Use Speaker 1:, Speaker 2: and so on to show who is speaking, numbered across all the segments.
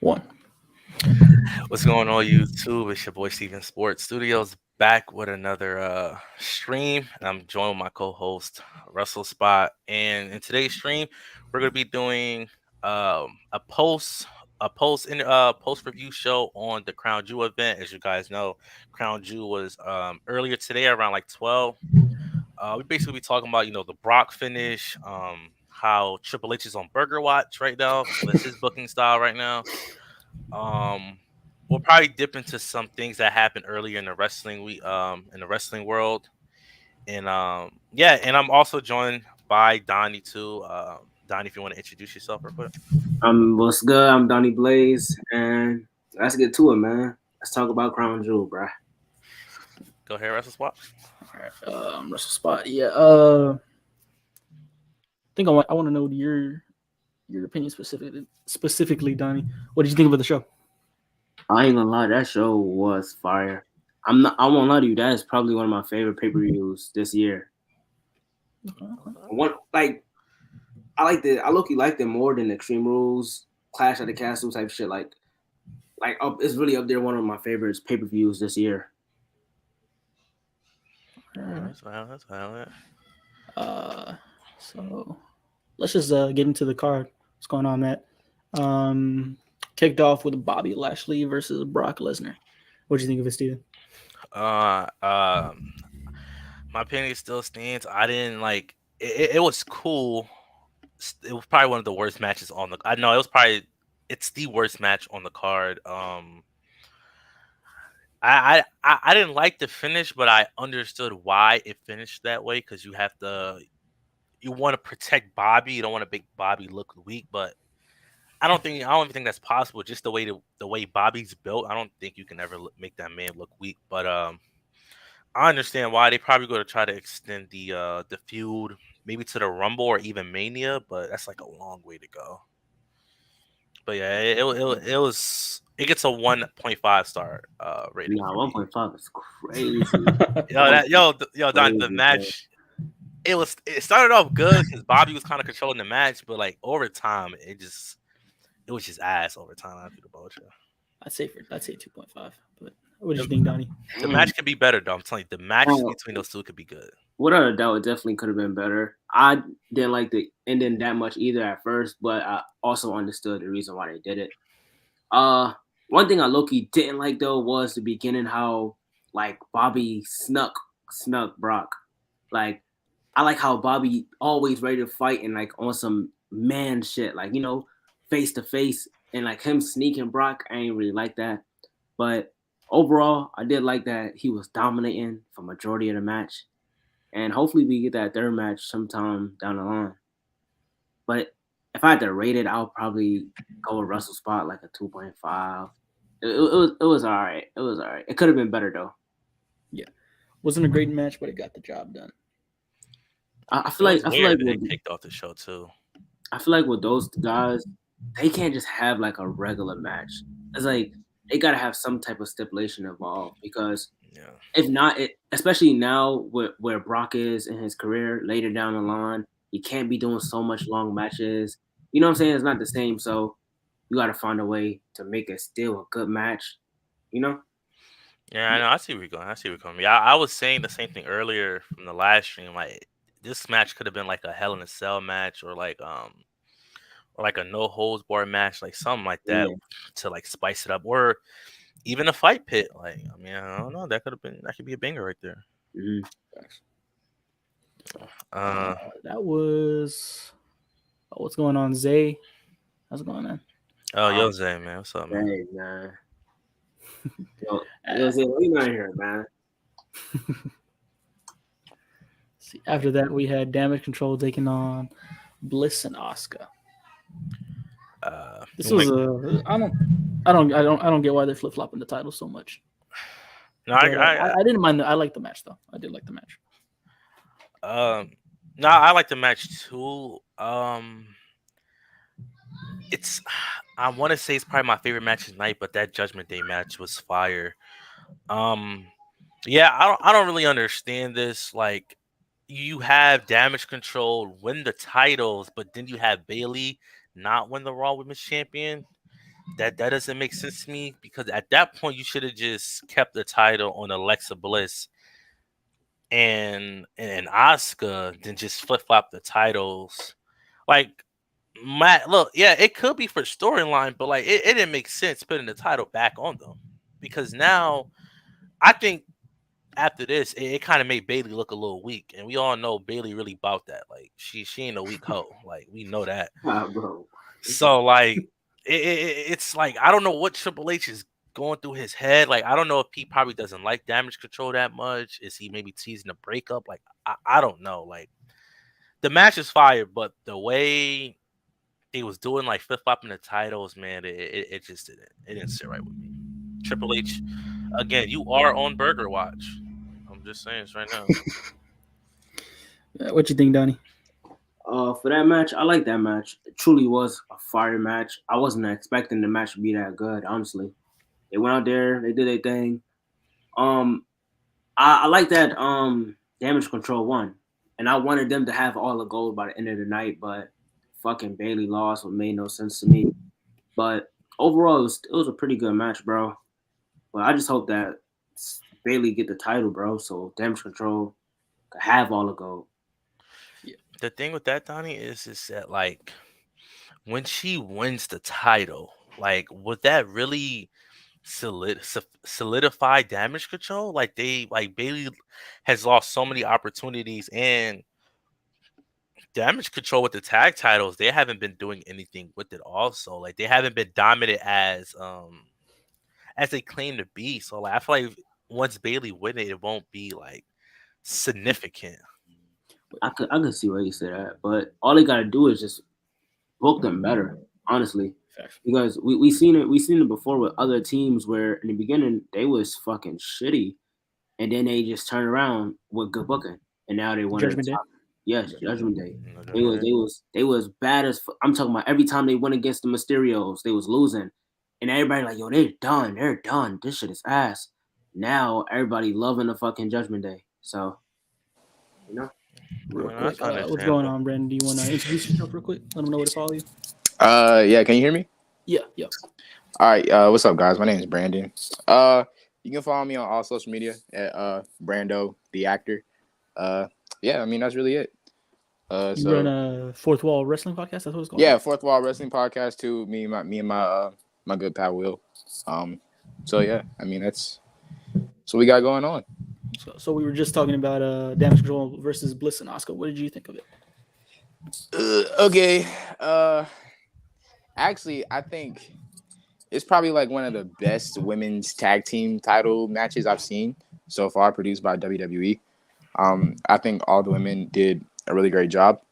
Speaker 1: One.
Speaker 2: What's going on, YouTube? It's your boy Steven Sports Studios back with another stream. And I'm joined with my co-host Russell Spot. And in today's stream, we're gonna be doing a post review show on the Crown Jewel event. As you guys know, Crown Jewel was earlier today around like 12. We basically be talking about the Brock finish, how Triple H is on Burger Watch right now. That's his booking style right now. We'll probably dip into some things that happened earlier in the wrestling world, and and I'm also joined by Donnie too. Donnie, if you want to introduce yourself real quick.
Speaker 3: What's good? I'm Donnie Blaze, and let's get to it, man. Let's talk about Crown Jewel, bruh.
Speaker 2: Go ahead, Russell Spot.
Speaker 1: All right, Russell Spot. Yeah. I think I want to know your opinion specifically, Donnie. What did you think about the show?
Speaker 3: I ain't gonna lie, that show was fire. I won't lie to you, that is probably one of my favorite pay-per-views this year. I low-key liked it more than Extreme Rules, Clash of the Castle type shit. It's really up there, one of my favorites pay-per-views this year.
Speaker 2: That's valid.
Speaker 1: So let's just get into the card. What's going on, Matt? Kicked off with Bobby Lashley versus Brock Lesnar. What do you think of it, Steven?
Speaker 2: My opinion still stands. I didn't like it. It was cool. It was probably one of the worst matches on the. I know it's the worst match on the card. I didn't like the finish, but I understood why it finished that way because you want to protect Bobby. You don't want to make Bobby look weak, but I don't even think that's possible. Just the way Bobby's built, I don't think you can ever make that man look weak. But I understand why they probably going to try to extend the feud maybe to the Rumble or even Mania, but that's like a long way to go. But yeah, it gets a 1.5 star rating.
Speaker 3: Nah, 1.5 is crazy.
Speaker 2: Don, the match. It started off good because Bobby was kind of controlling the match, but like over time, it was just ass over time. I feel about you.
Speaker 1: I'd say 2.5. But what do you think, Donnie?
Speaker 2: The match could be better, though. I'm telling you, the match between those two could be good.
Speaker 3: Without a doubt, it definitely could have been better. I didn't like the ending that much either at first, but I also understood the reason why they did it. One thing I low-key didn't like though was the beginning, how like Bobby snuck Brock. Like I like how Bobby always ready to fight and like on some man shit, like face to face, and like him sneaking Brock. I ain't really like that, but overall, I did like that he was dominating for majority of the match. And hopefully we get that third match sometime down the line. But if I had to rate it, I'll probably go with Russell Spot like a 2.5. It was all right. It was all right. It could have been better though.
Speaker 1: Yeah, wasn't a great match, but it got the job done.
Speaker 3: I feel like
Speaker 2: they kicked off the show too.
Speaker 3: I feel like with those guys, they can't just have like a regular match. It's like they gotta have some type of stipulation involved because if not, especially now where Brock is in his career later down the line, he can't be doing so much long matches. You know what I'm saying? It's not the same. So you got to find a way to make it still a good match.
Speaker 2: Yeah, I know. I see where you're going. Yeah, I was saying the same thing earlier from the live stream. Like this match could have been like a Hell in a Cell match or like a no holds barred match, like something like that to like spice it up, or even a fight pit. Like I don't know. That could be a banger right there.
Speaker 3: Mm-hmm.
Speaker 1: That was what's going on, Zay? How's it going on?
Speaker 2: Yo, Zay, man, what's up, man?
Speaker 3: Hey, man. Yo, Zay, what you out here, man?
Speaker 1: See, after that, we had Damage Control taking on Bliss and Asuka. This was I don't get why they're flip flopping the title so much.
Speaker 2: No,
Speaker 1: I didn't mind. I liked the match though. I did like the match.
Speaker 2: No, I like the match too. I want to say it's probably my favorite match tonight, but that Judgment Day match was fire. Yeah, I don't really understand this. Like, you have Damage Control win the titles, but then you have Bayley not win the Raw Women's Champion. that doesn't make sense to me because at that point you should have just kept the title on Alexa Bliss and Asuka, then just flip flop the titles. Like Matt, look, yeah, it could be for storyline, but like it didn't make sense putting the title back on them because now I think after this it kind of made Bailey look a little weak, and we all know Bailey really about that. Like she ain't a weak hoe, like we know that.
Speaker 3: Bro.
Speaker 2: So like it's like I don't know what Triple H is going through his head. Like I don't know if he probably doesn't like Damage Control that much. Is he maybe teasing a breakup? Like I don't know. Like the match is fire, but the way he was doing like flip flopping the titles, man, it just didn't sit right with me. Triple H, again, you are on Burger Watch. I'm just saying this right now.
Speaker 1: What you think, Donnie?
Speaker 3: For that match, I like that match. It truly was a fire match. I wasn't expecting the match to be that good, honestly. They went out there, they did their thing. I like that Damage Control won. And I wanted them to have all the gold by the end of the night, but fucking Bailey lost, what made no sense to me. But overall, it was a pretty good match, bro. But I just hope that Bailey get the title, bro, so Damage Control could have all the gold.
Speaker 2: The thing with that, Donnie, is that like when she wins the title, like would that really solidify Damage Control? Like Bailey has lost so many opportunities, and Damage Control with the tag titles, they haven't been doing anything with it. Also, like they haven't been dominant as they claim to be. So like I feel like once Bailey win it, it won't be like significant.
Speaker 3: I could see why you say that, but all they gotta do is just book them better, honestly. Because we seen it before with other teams where in the beginning they was fucking shitty, and then they just turned around with good booking, and now they won
Speaker 1: Judgment Day.
Speaker 3: Yes, Judgment Day. They was bad as I'm talking about. Every time they went against the Mysterios, they was losing, and everybody like, yo, they're done. This shit is ass. Now everybody loving the fucking Judgment Day. So, you know.
Speaker 1: Real quick, what's going on, Brandon? Do you want to introduce yourself real quick? Let them know where to follow you.
Speaker 4: Yeah, can you hear me?
Speaker 1: Yeah.
Speaker 4: All right, what's up, guys? My name is Brandon. You can follow me on all social media at Brando the actor. Yeah, I mean that's really it.
Speaker 1: You run a Fourth Wall Wrestling podcast. That's what it's called.
Speaker 4: Yeah, Fourth Wall Wrestling podcast too. Me and my good pal Will. So yeah, I mean that's what we got going on.
Speaker 1: So we were just talking about Damage Control versus Bliss and Asuka. What did you think of it?
Speaker 4: Okay. Actually, I think it's probably like one of the best women's tag team title matches I've seen so far, produced by WWE. I think all the women did a really great job.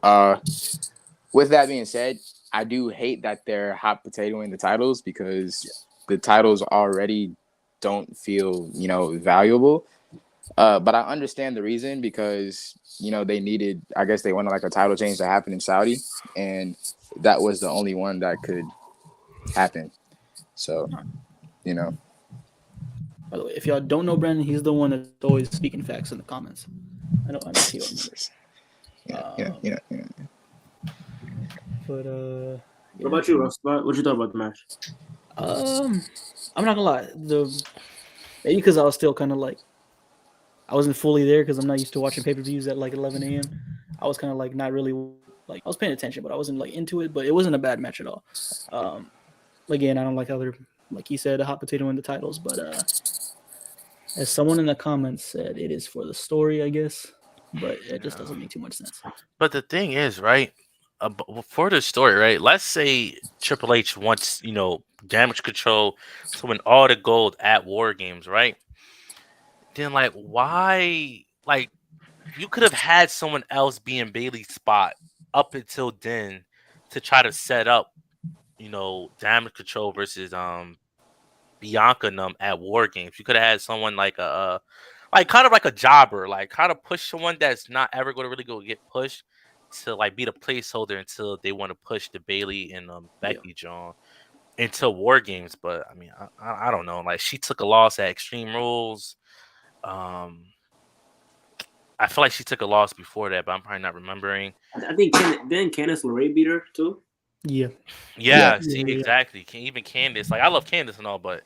Speaker 4: With that being said, I do hate that they're hot potatoing the titles because the titles already don't feel, valuable. But I understand the reason because, they needed, I guess they wanted like a title change to happen in Saudi, and that was the only one that could happen. So,
Speaker 1: By the way, if y'all don't know Brandon, he's the one that's always speaking facts in the comments. I know he don't remember.
Speaker 4: Yeah.
Speaker 1: But
Speaker 3: what about you, Russ? What you thought about the match?
Speaker 1: I'm not gonna lie. Maybe because I was still kind of like, I wasn't fully there because I'm not used to watching pay-per-views at like 11 a.m. I was kind of like not really like I was paying attention, but I wasn't like into it. But it wasn't a bad match at all. Again, I don't like other, like he said, a hot potato in the titles. But as someone in the comments said, it is for the story, I guess. But it just doesn't make too much sense.
Speaker 2: But the thing is, right? For the story, right? Let's say Triple H wants, Damage Control to win all the gold at War Games, right? Then, like, why? Like, you could have had someone else be in Bailey's spot up until then to try to set up, Damage Control versus Bianca and them at War Games. You could have had someone like kind of like a jobber, like kind of push someone that's not ever going to really go get pushed to like be the placeholder until they want to push the Bailey and Becky John into War Games. But I mean, I don't know. Like she took a loss at Extreme Rules. I feel like she took a loss before that, but I'm probably not remembering.
Speaker 3: I think then Candice LeRae beat her too.
Speaker 1: Yeah.
Speaker 2: Yeah,
Speaker 4: Yeah.
Speaker 2: see,
Speaker 1: Yeah.
Speaker 2: exactly. Even Candace, like I love Candace and all, but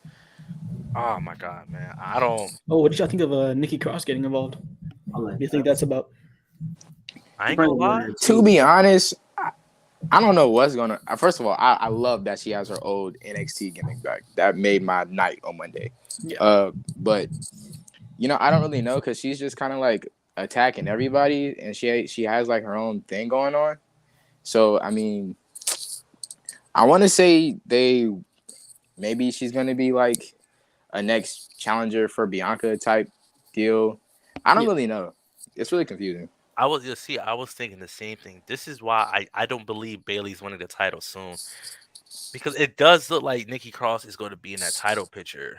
Speaker 2: oh my god, man, I don't.
Speaker 1: Oh, what did y'all think of Nikki Cross getting involved?
Speaker 3: I
Speaker 1: What
Speaker 3: like
Speaker 1: do you
Speaker 3: that.
Speaker 1: think that's about?
Speaker 2: I ain't
Speaker 3: Bring
Speaker 2: gonna
Speaker 3: a
Speaker 2: lie.
Speaker 3: winner
Speaker 4: To
Speaker 3: too.
Speaker 4: be honest, I don't know what's gonna. First of all, I love that she has her old NXT gimmick back. That made my night on Monday.
Speaker 1: Yeah.
Speaker 4: But I don't really know because she's just kind of like attacking everybody, and she has like her own thing going on. So I mean, I want to say maybe she's gonna be like a next challenger for Bianca type deal. I don't
Speaker 1: Yeah.
Speaker 4: really know. It's really confusing.
Speaker 2: I was thinking the same thing. This is why I don't believe Bailey's winning the title soon. Because it does look like Nikki Cross is going to be in that title picture.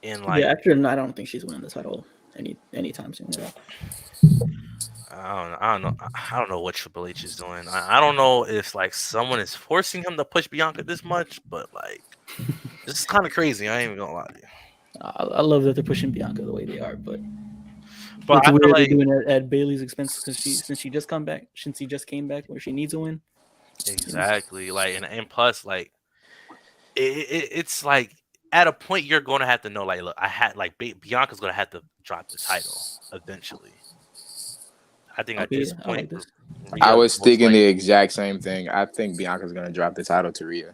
Speaker 2: And
Speaker 1: Yeah.
Speaker 2: like
Speaker 1: Actually, I don't think she's winning the title anytime soon. Yeah.
Speaker 2: I don't know what Triple H is doing. I don't know if like someone is forcing him to push Bianca this much, but like this is kind of crazy. I ain't even gonna lie to you.
Speaker 1: I love that they're pushing Bianca the way they are, but
Speaker 2: But
Speaker 1: it's
Speaker 2: I feel
Speaker 1: weird they're
Speaker 2: like
Speaker 1: doing it at Bailey's expense because since she just came back where she needs a win.
Speaker 2: exactly like and plus like it's like at a point you're going to have to know like look Bianca's going to have to drop the title eventually. I think at
Speaker 1: Okay,
Speaker 2: this
Speaker 1: yeah, I
Speaker 2: point
Speaker 1: like this.
Speaker 4: I
Speaker 2: Rhea
Speaker 4: was
Speaker 2: most
Speaker 4: thinking the
Speaker 2: likely.
Speaker 4: exact same thing. I think Bianca's gonna drop the title to Rhea.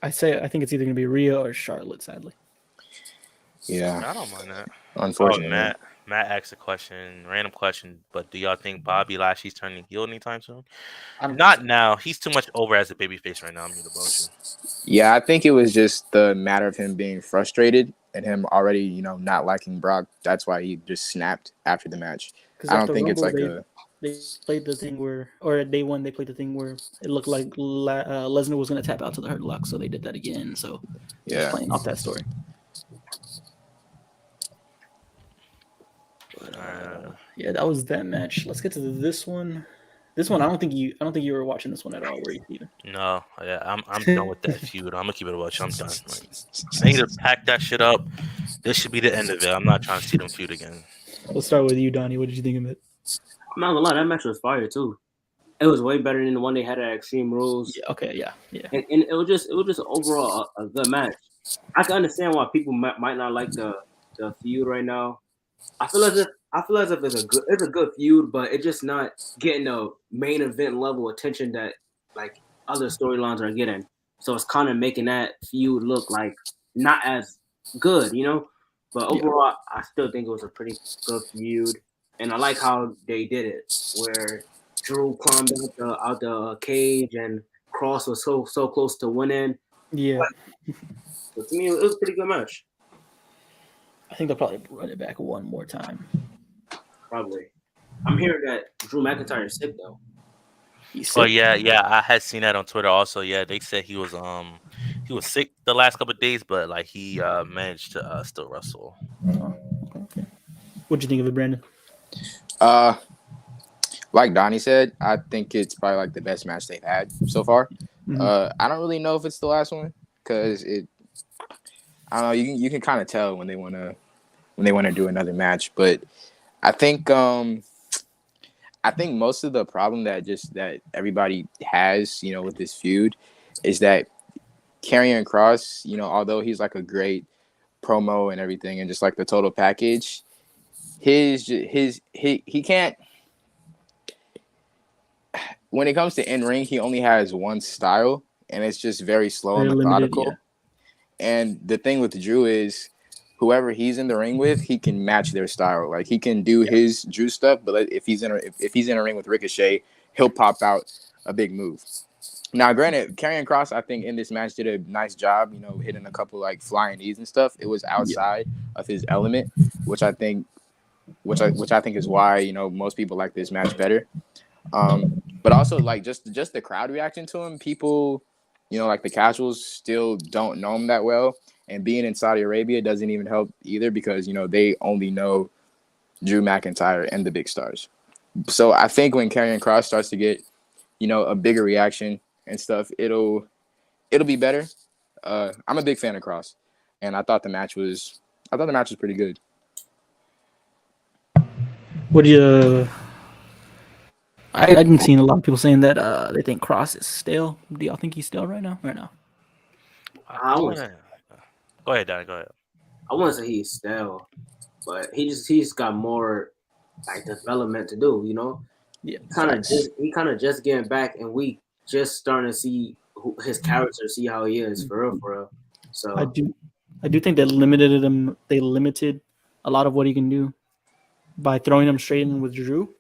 Speaker 1: I think it's either gonna be Rhea or Charlotte. Sadly,
Speaker 4: Yeah,
Speaker 2: I don't mind that. Oh,
Speaker 4: unfortunately.
Speaker 2: Matt asked a question, random question, but do y'all think Bobby Lashley's turning heel anytime soon?
Speaker 1: I don't think
Speaker 2: Not
Speaker 1: so.
Speaker 2: now. He's too much over as a babyface right now. I'm gonna about you.
Speaker 4: Yeah, I think it was just the matter of him being frustrated and him already, not liking Brock. That's why he just snapped after the match.
Speaker 1: Because
Speaker 4: I
Speaker 1: at
Speaker 4: don't
Speaker 1: the
Speaker 4: think it's
Speaker 1: Rumble
Speaker 4: like a
Speaker 1: they played the thing or at day one they played the thing where it looked like Lesnar was gonna tap out to the Hurt Lock, so they did that again. So just
Speaker 4: yeah.
Speaker 1: playing off that story. But yeah, that was that match. Let's get to this one. This one, I don't think you were watching this one at all, were you, Steven?
Speaker 2: No, yeah, I'm done with that feud. I'm gonna keep it about you. I'm done. Like, they need to pack that shit up. This should be the end of it. I'm not trying to see them feud again.
Speaker 1: Let's start with you, Donnie. What did you think of it?
Speaker 3: I'm not gonna lie, that match was fire too. It was way better than the one they had at Extreme Rules,
Speaker 1: Yeah. Okay. Yeah. Yeah.
Speaker 3: and it was just overall a good match. I can understand why people might not like the feud right now. I feel as if it's a good feud, but it's just not getting the main event level attention that like other storylines are getting. So it's kind of making that feud look like not as good, you know. But
Speaker 1: Yeah.
Speaker 3: overall, I still think it was a pretty good feud, and I like how they did it, where Drew climbed out the cage and Cross was so close to winning.
Speaker 1: Yeah.
Speaker 3: But to me, it was a pretty good match.
Speaker 1: I think they'll probably run it back one more time.
Speaker 3: Probably. I'm hearing that Drew McIntyre is sick though.
Speaker 1: He's
Speaker 2: Oh
Speaker 1: sick.
Speaker 2: yeah, I had seen that on Twitter also. Yeah, they said he was sick the last couple of days, but like he managed to still wrestle.
Speaker 1: Okay. What'd you think of it, Brandon?
Speaker 4: Uh, like Donnie said, I think it's probably like the best match they've had so far.
Speaker 1: Mhm.
Speaker 4: I don't really know if it's the last one because I don't know. You can kind of tell when they want to do another match, but I think most of the problem that everybody has, with this feud, is that Karrion Kross, although he's like a great promo and everything, and just like the total package, he can't. When it comes to in ring, he only has one style, and it's just very slow and
Speaker 1: Very limited.
Speaker 4: methodical.
Speaker 1: Yeah.
Speaker 4: And the thing with Drew is, whoever he's in the ring with, he can match their style. Like he can do his Drew stuff, but if he's in a ring with Ricochet, he'll pop out a big move. Now, granted, Karrion Kross, I think in this match did a nice job, hitting a couple like flying knees and stuff. It was outside of his element, which I think is why most people like this match better. But also like just the crowd reaction to him, people, like the casuals still don't know him that well. And being in Saudi Arabia doesn't even help either because, they only know Drew McIntyre and the big stars. So I think when Karrion Kross starts to get, a bigger reaction and stuff, it'll be better. I'm a big fan of Kross, and I thought the match was pretty good.
Speaker 1: What do you I've been seeing a lot of people saying that they think Cross is stale. Do y'all think he's stale right now? Or no?
Speaker 3: I wouldn't say,
Speaker 2: Go ahead, Danny. Go ahead.
Speaker 3: I wouldn't say he's stale, but he's got more like development to do. You know,
Speaker 1: Yeah,
Speaker 3: he kind of just getting back, and we just starting to see his character, see how he is for real, for real. So
Speaker 1: I do think they limited him. They limited a lot of what he can do by throwing him straight in with Drew,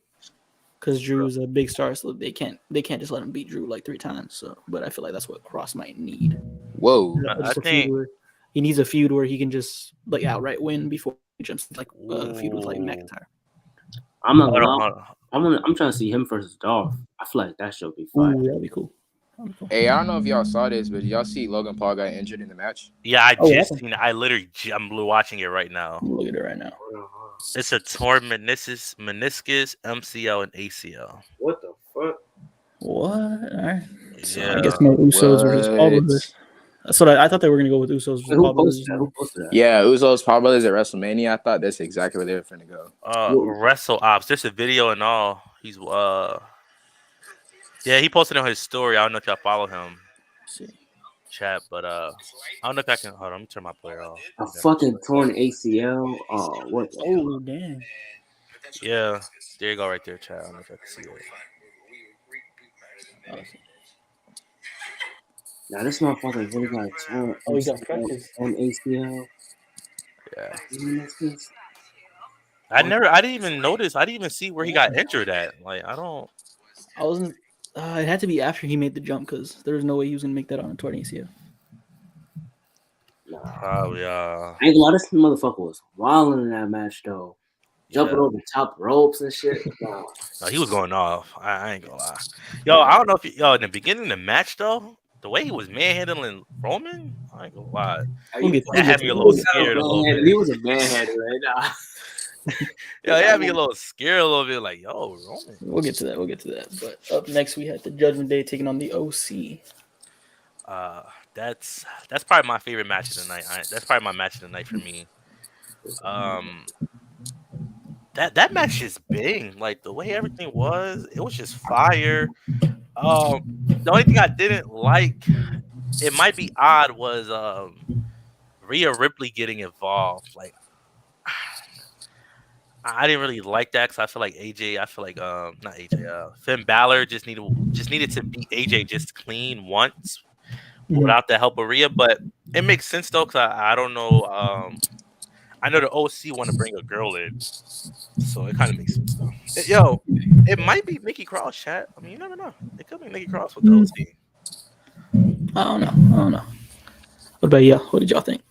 Speaker 1: because Drew's a big star, so they can't just let him beat Drew like 3 times. So, but I feel like that's what Cross might need.
Speaker 4: Whoa.
Speaker 2: I think
Speaker 1: He needs a feud where he can just like outright win before he jumps like a feud with like McIntyre.
Speaker 3: I'm not gonna
Speaker 2: hold
Speaker 3: lie.
Speaker 2: on.
Speaker 3: I'm trying to see him versus Dolph. I feel like that should be fun.
Speaker 1: Ooh, that'd be cool.
Speaker 4: Hey, I don't know if y'all saw this, but did y'all see Logan Paul got injured in the match?
Speaker 2: Yeah, I
Speaker 1: Oh,
Speaker 2: just
Speaker 1: awesome.
Speaker 2: seen it. I'm watching it right now.
Speaker 1: Look at it right now.
Speaker 2: It's a torn meniscus, MCL, and ACL.
Speaker 3: What the fuck?
Speaker 1: What? All right. So
Speaker 2: Yeah.
Speaker 1: I guess no Usos versus Paul
Speaker 4: What?
Speaker 1: Brothers. That's what I thought they were gonna go with Usos versus Paul
Speaker 3: Who
Speaker 1: Brothers.
Speaker 3: posted that? Who posted that?
Speaker 4: Yeah, Usos Paul Brothers at WrestleMania. I thought that's exactly where they were finna go.
Speaker 2: Wrestle Ops. There's a video and all. He's yeah, he posted on his story. I don't know if y'all follow him, chat, but I don't know if I can. Hold on, let me turn my player off.
Speaker 3: A fucking torn ACL. Oh, what?
Speaker 1: Oh damn.
Speaker 2: Yeah, there you go, right there, chat. I don't know if I can see it.
Speaker 3: Now this motherfucker really got a torn
Speaker 1: Oh, he got
Speaker 3: ACL
Speaker 1: fractures.
Speaker 3: and ACL.
Speaker 2: Yeah.
Speaker 3: Meniscus.
Speaker 2: I didn't even notice. I didn't even see where he got injured at. Like, I
Speaker 1: wasn't. It had to be after he made the jump because there was no way he was gonna make that on a torn ACL.
Speaker 2: probably
Speaker 3: I ain't gonna lie, this motherfucker was wilding in that match though. Jumping over top ropes and shit. Wow.
Speaker 2: No, he was going off. I ain't gonna lie. Yo, I don't know if in the beginning of the match though, the way he was manhandling Roman, I ain't gonna lie. That had me a little scared a little bit.
Speaker 3: He was a manhead right now.
Speaker 2: Yeah, it had me a little scared a little bit. Like, yo, Roman.
Speaker 1: We'll get to that. But up next we had the Judgment Day taking on the OC.
Speaker 2: That's probably my favorite match of the night. That's probably my match of the night for me. That match is big. Like the way everything was, it was just fire. The only thing I didn't like, it might be odd, was Rhea Ripley getting involved. Like, I didn't really like that because I feel like not AJ, Finn Balor just needed to beat AJ just clean once without the help of Rhea. But it makes sense though, because I don't know. I know the OC want to bring a girl in, so it kind of makes sense though. Yo, it might be Nikki Cross, chat. I mean, you never know. It could be Nikki Cross with the OC.
Speaker 1: I don't know. What about you? What did y'all think?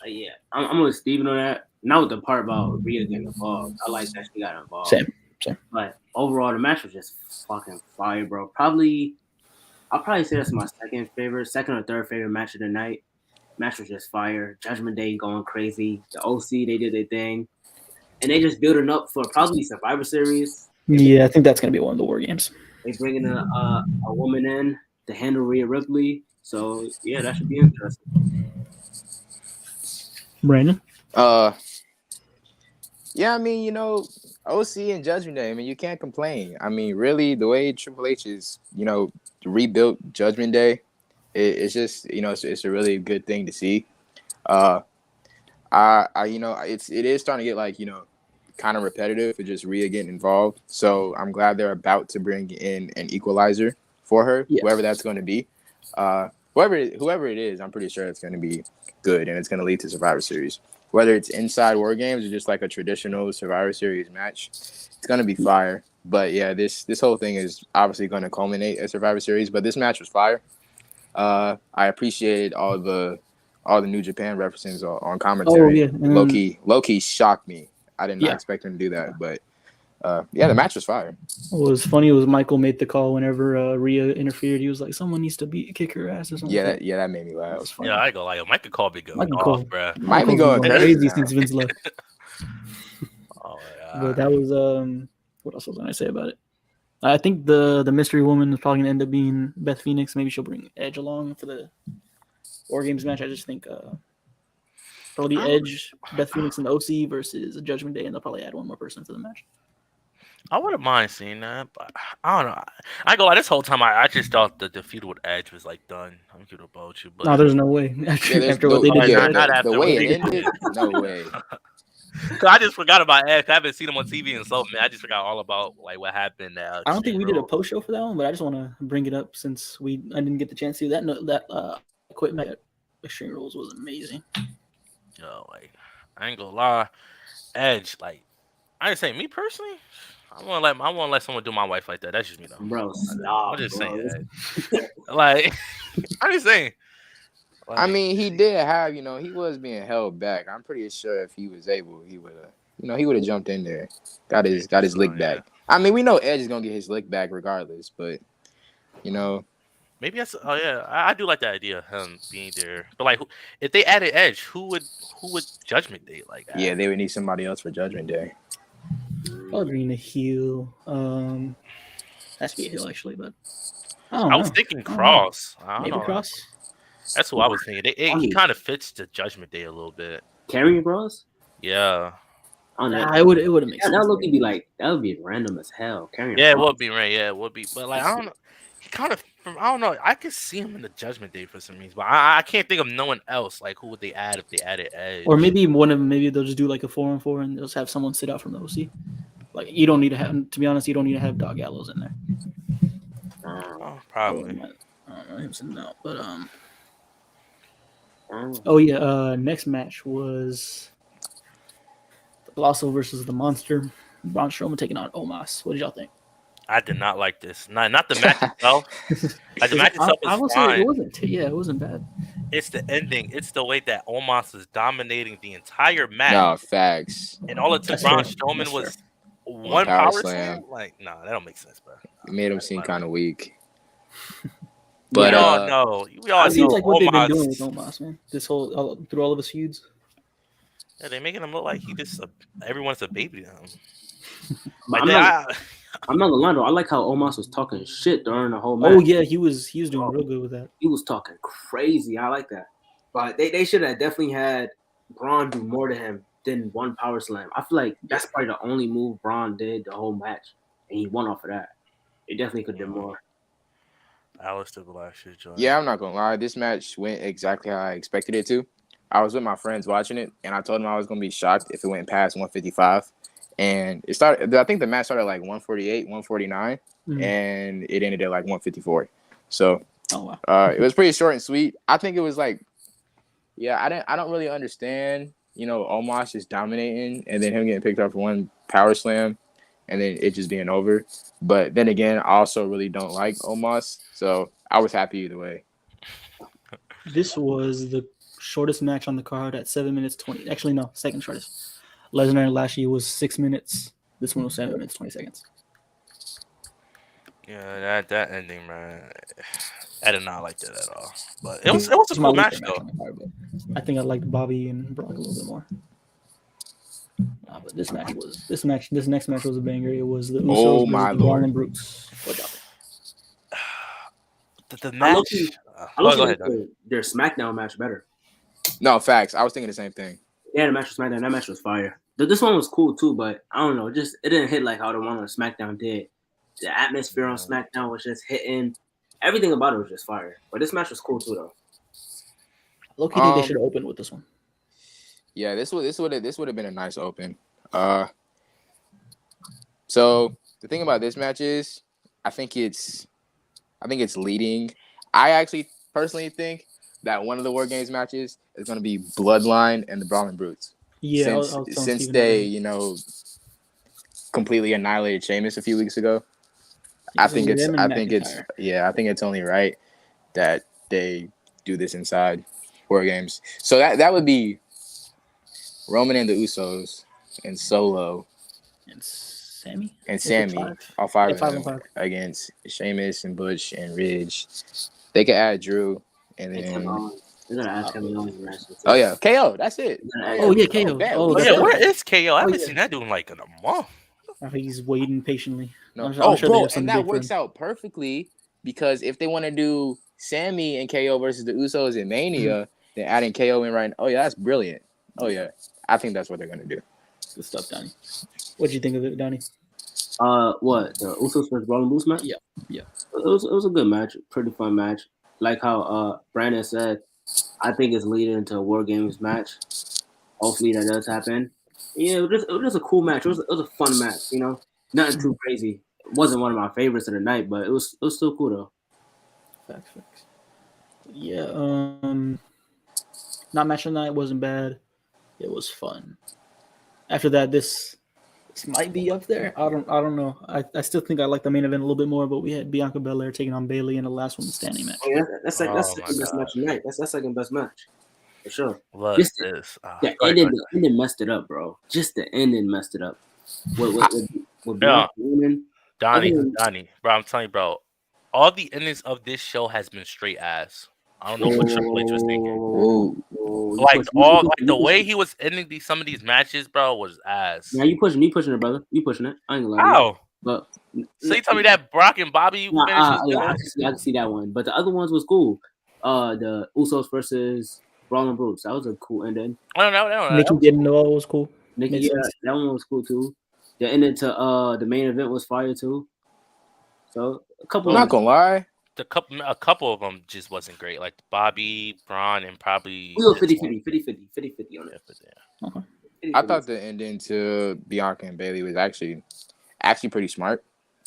Speaker 3: Yeah, I'm with Steven on that. Not with the part about Rhea getting involved. I like that she got involved.
Speaker 1: Same.
Speaker 3: But overall, the match was just fucking fire, bro. I'll probably say that's my second or third favorite match of the night. Match was just fire. Judgment Day going crazy. The OC, they did their thing. And they just building up for probably Survivor Series.
Speaker 1: Yeah, I think that's gonna be one of the war games.
Speaker 3: They bringing a woman in to handle Rhea Ripley. So yeah, that should be interesting.
Speaker 1: Brandon?
Speaker 4: Yeah, I mean, OC and Judgment Day, I mean, you can't complain. I mean, really, the way Triple H is, rebuilt Judgment Day, it's just, it's a really good thing to see. It is starting to get like, kind of repetitive for just Rhea getting involved. So I'm glad they're about to bring in an equalizer for her, whoever that's going to be. Whoever it is, I'm pretty sure it's going to be good and it's going to lead to Survivor Series. Whether it's inside War Games or just like a traditional Survivor Series match, it's going to be fire. But yeah, this whole thing is obviously going to culminate at Survivor Series. But this match was fire. I appreciated all the New Japan references on commentary. Low-key shocked me. I did not expect him to do that, but the match was fire.
Speaker 1: What was funny was Michael made the call whenever Rhea interfered. He was like, "Someone needs to kick her ass" or something.
Speaker 4: That made me laugh.
Speaker 1: That was funny.
Speaker 2: Yeah, I go like Michael Cole be going off, bro.
Speaker 4: Might be going
Speaker 1: crazy since Vince left.
Speaker 2: Oh yeah.
Speaker 1: But that was what else was I gonna say about it? I think the mystery woman is probably gonna end up being Beth Phoenix. Maybe she'll bring Edge along for the War Games match. I just think probably Edge, Beth Phoenix, and the OC versus Judgment Day, and they'll probably add one more person to the match.
Speaker 2: I wouldn't mind seeing that, but I don't know. I go like this whole time. I just thought the feud with Edge was like done. I'm cute about you, but
Speaker 1: No, there's no way.
Speaker 4: Yeah,
Speaker 1: After,
Speaker 4: there's
Speaker 1: after what they did,
Speaker 2: yeah,
Speaker 1: to
Speaker 2: not
Speaker 1: Edge.
Speaker 2: after
Speaker 4: the
Speaker 2: what
Speaker 4: way
Speaker 2: they
Speaker 4: it ended. No way.
Speaker 2: Cause I just forgot about Edge. I haven't seen him on TV in so man. I just forgot all about like what happened.
Speaker 1: I don't think we did a
Speaker 2: Road.
Speaker 1: post show for that one, but I just want to bring it up since I didn't get the chance to. That equipment at Extreme Rules was amazing.
Speaker 2: Yo, like I ain't gonna lie, Edge. Like I ain't saying me personally. I want to let someone do my wife like that. That's just me though.
Speaker 3: Bro, stop,
Speaker 2: I'm just
Speaker 3: bro.
Speaker 2: saying. Edge. Like I'm just saying. Like,
Speaker 4: I mean, he did have, he was being held back. I'm pretty sure if he was able, he would have, he would have jumped in there, got his lick
Speaker 2: yeah.
Speaker 4: back. I mean, we know Edge is gonna get his lick back regardless, but
Speaker 2: maybe that's. Oh yeah, I do like the idea of him being there. But like, if they added Edge, who would Judgment Day like?
Speaker 4: yeah, they would need somebody else for Judgment Day.
Speaker 1: Probably being a heel. Has to be a heel actually, but
Speaker 2: I was thinking Cross. I don't
Speaker 1: Maybe
Speaker 2: know.
Speaker 1: Cross.
Speaker 2: That's who I was thinking. He kind of fits the Judgment Day a little bit.
Speaker 3: Carrying Bros?
Speaker 2: Yeah.
Speaker 1: It would have made sense.
Speaker 3: That would be like that would be random as hell. Carrying
Speaker 2: Yeah, it
Speaker 3: Bros.
Speaker 2: would be right. Yeah, it would be. But like, I don't know. He kind of. I don't know. I could see him in the Judgment Day for some reason, but I can't think of no one else. Like, who would they add if they added Edge?
Speaker 1: Or maybe maybe they'll just do like a 4-on-4 and they'll just have someone sit out from the OC. Like you don't need to have. To be honest, you don't need to have Dog Gallows in there.
Speaker 2: Oh, probably.
Speaker 1: I don't know him sitting out, but Oh yeah, next match was the Colossal versus the Monster. Braun Strowman taking on Omos. What did y'all think?
Speaker 2: I did not like this. Not the match itself. Like the match itself was
Speaker 1: say
Speaker 2: fine.
Speaker 1: it wasn't. Yeah, it wasn't bad.
Speaker 2: It's the ending. It's the way that Omos was dominating the entire match.
Speaker 4: No, facts.
Speaker 2: And all it took
Speaker 1: That's
Speaker 2: Braun
Speaker 1: fair.
Speaker 2: Strowman
Speaker 1: That's
Speaker 2: was
Speaker 1: fair.
Speaker 2: one
Speaker 4: Power
Speaker 2: power
Speaker 4: slam.
Speaker 2: slam. Like, nah, that don't make sense, bro.
Speaker 4: It made him seem kind of weak.
Speaker 2: But
Speaker 4: But
Speaker 2: we all know. We all
Speaker 1: It seems
Speaker 2: know
Speaker 1: like what they've been
Speaker 2: Omos.
Speaker 1: doing with Omos, man. This whole through all of his feuds.
Speaker 2: Yeah, they making him look like he just everyone's a baby to him.
Speaker 3: I'm not gonna lie though. I like how Omos was talking shit during the whole match.
Speaker 1: Oh yeah, he was doing real good with that.
Speaker 3: He was talking crazy. I like that. But they should have definitely had Braun do more to him than one power slam. I feel like that's probably the only move Braun did the whole match, and he won off of that. He definitely could have done more.
Speaker 2: Alistair last year, John.
Speaker 4: yeah, I'm not gonna lie. This match went exactly how I expected it to. I was with my friends watching it, and I told them I was gonna be shocked if it went past 155. And it started. I think the match started at like 148, 149, and it ended at like 154. So, it was pretty short and sweet. I think it was like, I don't really understand. Omos just dominating, and then him getting picked up for one power slam, and then it just being over. But then again, I also really don't like Omos, so I was happy either way.
Speaker 1: This was the shortest match on the card at 7 minutes 20. Actually, no, second shortest. Lesnar and Lashley was 6 minutes. This one was 7 minutes 20 seconds.
Speaker 2: Yeah, that ending, man. I did not like that at all. But it was a cool match though.
Speaker 1: I think I liked Bobby and Brock a little bit more. But this next match was a banger. It was the Usos versus the Brawling Brutes. What y'all think?
Speaker 2: The match.
Speaker 3: I like their SmackDown match better.
Speaker 4: No, facts. I was thinking the same thing.
Speaker 3: Yeah, the match was SmackDown. That match was fire. This one was cool too, but I don't know. It didn't hit like how the one on SmackDown did. The atmosphere on SmackDown was just hitting. Everything about it was just fire. But this match was cool too, though.
Speaker 1: Low-key think they should have opened with this one.
Speaker 4: Yeah, this would have been a nice open. So the thing about this match is, I think it's leading. I actually personally think that one of the War Games matches is going to be Bloodline and the Brawling Brutes.
Speaker 1: Yeah,
Speaker 4: since they completely annihilated Sheamus a few weeks ago. I think it's only right that they do this inside War Games. So that would be Roman and the Usos and Solo
Speaker 1: and Sammy
Speaker 4: all five of them against Sheamus and Butch and Ridge. They could add Drew and then oh yeah, KO. That's it.
Speaker 1: Oh yeah, KO.
Speaker 2: Where is KO? I haven't seen that dude in like in a month.
Speaker 1: I think he's waiting patiently.
Speaker 4: No. Bro, and that works out perfectly because if they want to do Sammy and KO versus the Usos in Mania, then adding KO in right. Oh yeah, that's brilliant. Oh yeah, I think that's what they're gonna do.
Speaker 1: Good stuff, Donnie. What did you think of it, Donnie?
Speaker 3: What the Usos versus Brawling Brutes match?
Speaker 1: Yeah.
Speaker 3: It was a good match, pretty fun match. Like how Brandon said, I think it's leading into a War Games match. Hopefully that does happen. Yeah, it was just a cool match. It was a fun match. You know, nothing too crazy. It wasn't one of my favorites of the night, but it was still cool though.
Speaker 1: Facts. Yeah. Not match of the night wasn't bad. It was fun. After that, this might be up there. I don't know. I still think I like the main event a little bit more, but we had Bianca Belair taking on Bayley in the last one, the standing match.
Speaker 3: Oh, yeah, that's second
Speaker 2: my
Speaker 3: best match tonight. That's second best match for sure.
Speaker 2: Look,
Speaker 3: Just
Speaker 2: this.
Speaker 3: the ending messed it up, bro. Just the ending messed it up. With Bianca winning,
Speaker 2: Donnie, bro, I'm telling you, bro. All the endings of this show has been straight ass. I don't know what Triple H was thinking. The way he was ending some of these matches, bro, was ass.
Speaker 3: Yeah, you pushing it, brother. You pushing it. I ain't gonna lie.
Speaker 2: How?
Speaker 3: But
Speaker 2: So you tell me that Brock and Bobby finish was good?
Speaker 3: I can see that one. But the other ones was cool. The Usos versus Brawling Brutes. That was a cool ending.
Speaker 1: Nikki didn't know it was cool.
Speaker 3: Nikki, that one was cool too. The ending to the main event was fire too. So a couple.
Speaker 4: I'm not gonna lie.
Speaker 2: A couple of them just wasn't great. Like Bobby, Braun, and probably.
Speaker 3: We go 50-50 on it.
Speaker 1: Okay.
Speaker 4: I thought the ending to Bianca and Bayley was actually pretty smart.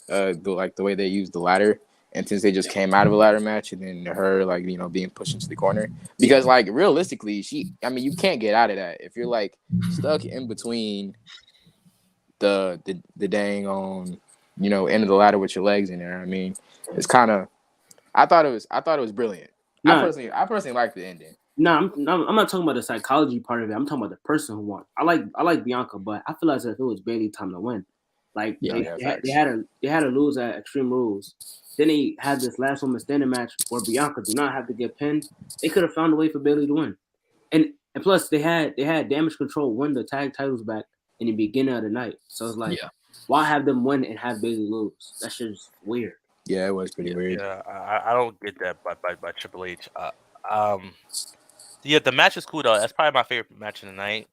Speaker 4: The way they used the ladder, and since they just came out of a ladder match, and then her being pushed into the corner, because realistically, you can't get out of that if you're stuck in between the dang on end of the ladder with your legs in there. I mean, it's kind of. I thought it was brilliant. I personally liked the ending.
Speaker 3: I'm not talking about the psychology part of it. I'm talking about the person who won. I like Bianca, but I feel as if it was Bayley time to win. They had to lose at Extreme Rules. Then they had this last woman standing match where Bianca did not have to get pinned. They could have found a way for Bayley to win. And plus they had Damage Control win the tag titles back in the beginning of the night. So it's why have them win and have Bayley lose? That shit is weird.
Speaker 4: Yeah, it was pretty weird.
Speaker 2: Yeah, I don't get that by Triple H. The match is cool though. That's probably my favorite match of the night.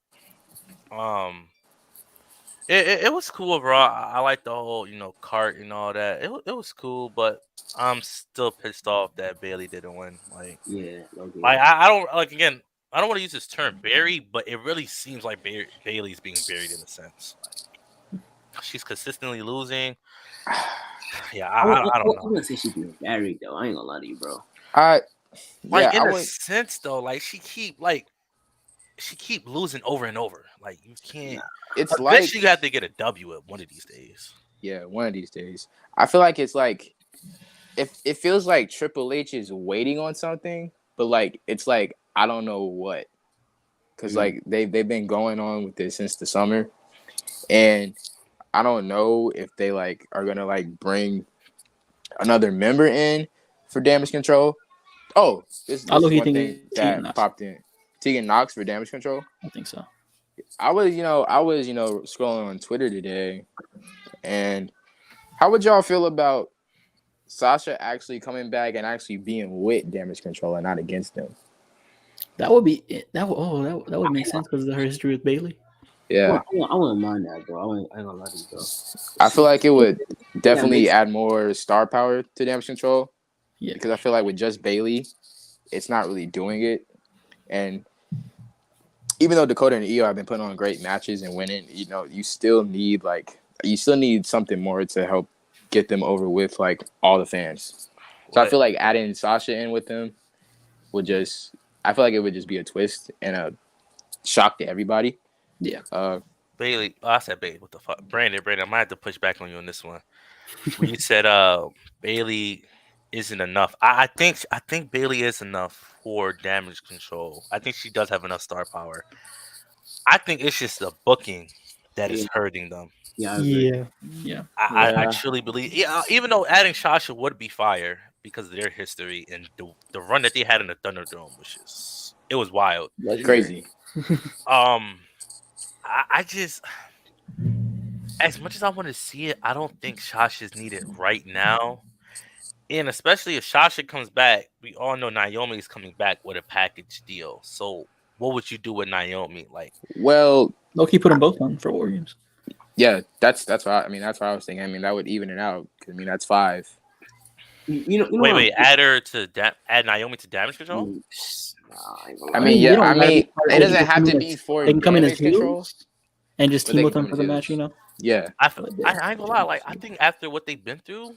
Speaker 2: It was cool overall. I like the whole cart and all that. It was cool, but I'm still pissed off that Bayley didn't win. I don't again. I don't want to use this term bury, but it really seems like Bayley's being buried in a sense. She's consistently losing. Yeah, I don't know.
Speaker 3: I'm gonna say she's being buried though. I ain't gonna lie to you, bro.
Speaker 2: In a sense though, she keep losing over and over. You can't.
Speaker 4: It's
Speaker 2: eventually you have to get a W at one of these days.
Speaker 4: Yeah, one of these days. I feel like it's it feels like Triple H is waiting on something, but it's I don't know what, because they've been going on with this since the summer, and I don't know if they are gonna bring another member in for Damage Control. Oh, this is one thing that popped in. Tegan Knox for Damage Control.
Speaker 1: I think so.
Speaker 4: I was scrolling on Twitter today, and how would y'all feel about Sasha actually coming back and actually being with Damage Control and not against them?
Speaker 1: That would be it. That would make sense because of her history with Bayley.
Speaker 4: Yeah,
Speaker 3: I wouldn't mind that, bro. I ain't gonna lie to you, bro.
Speaker 4: I feel like it would definitely add more star power to Damage Control.
Speaker 1: Yeah,
Speaker 4: because I feel like with just Bayley, it's not really doing it. And even though Dakota and Io have been putting on great matches and winning, you still need something more to help get them over with all the fans. So I feel like adding Sasha in with them I feel like it would just be a twist and a shock to everybody.
Speaker 1: Yeah.
Speaker 2: Bayley, I said Bayley. What the fuck, Brandon? I might have to push back on you on this one. When you said Bayley isn't enough, I think Bayley is enough for Damage Control. I think she does have enough star power. I think it's just the booking that is hurting them.
Speaker 1: Yeah.
Speaker 2: I truly believe. Yeah, even though adding Sasha would be fire because of their history and the run that they had in the Thunderdome, it was wild,
Speaker 4: crazy.
Speaker 2: I just, as much as I want to see it, I don't think Sasha's needed right now. And especially if Sasha comes back, we all know Naomi is coming back with a package deal. So what would you do with Naomi?
Speaker 4: Well,
Speaker 1: Loki put them both on for War Games.
Speaker 4: Yeah, that's what I mean. That's what I was thinking. I mean, that would even it out. I mean, that's 5.
Speaker 2: Wait, add her to add Naomi to damage control.
Speaker 3: Nah, I ain't gonna
Speaker 4: I
Speaker 3: lie.
Speaker 4: mean,
Speaker 1: they
Speaker 4: yeah.
Speaker 1: don't
Speaker 4: I
Speaker 1: gotta be
Speaker 4: mean,
Speaker 1: part of
Speaker 4: it
Speaker 1: it.
Speaker 4: doesn't
Speaker 1: They can
Speaker 4: have
Speaker 1: come
Speaker 4: to
Speaker 1: in
Speaker 4: be
Speaker 1: as-
Speaker 4: for
Speaker 1: They can come in as
Speaker 4: damage control.
Speaker 1: heels and just
Speaker 4: But
Speaker 1: team
Speaker 4: they
Speaker 1: with
Speaker 4: can
Speaker 1: them
Speaker 4: come
Speaker 1: for
Speaker 4: as
Speaker 1: the match.
Speaker 4: heels.
Speaker 1: You know.
Speaker 4: Yeah.
Speaker 2: I ain't gonna lie. Like I think after what they've been through,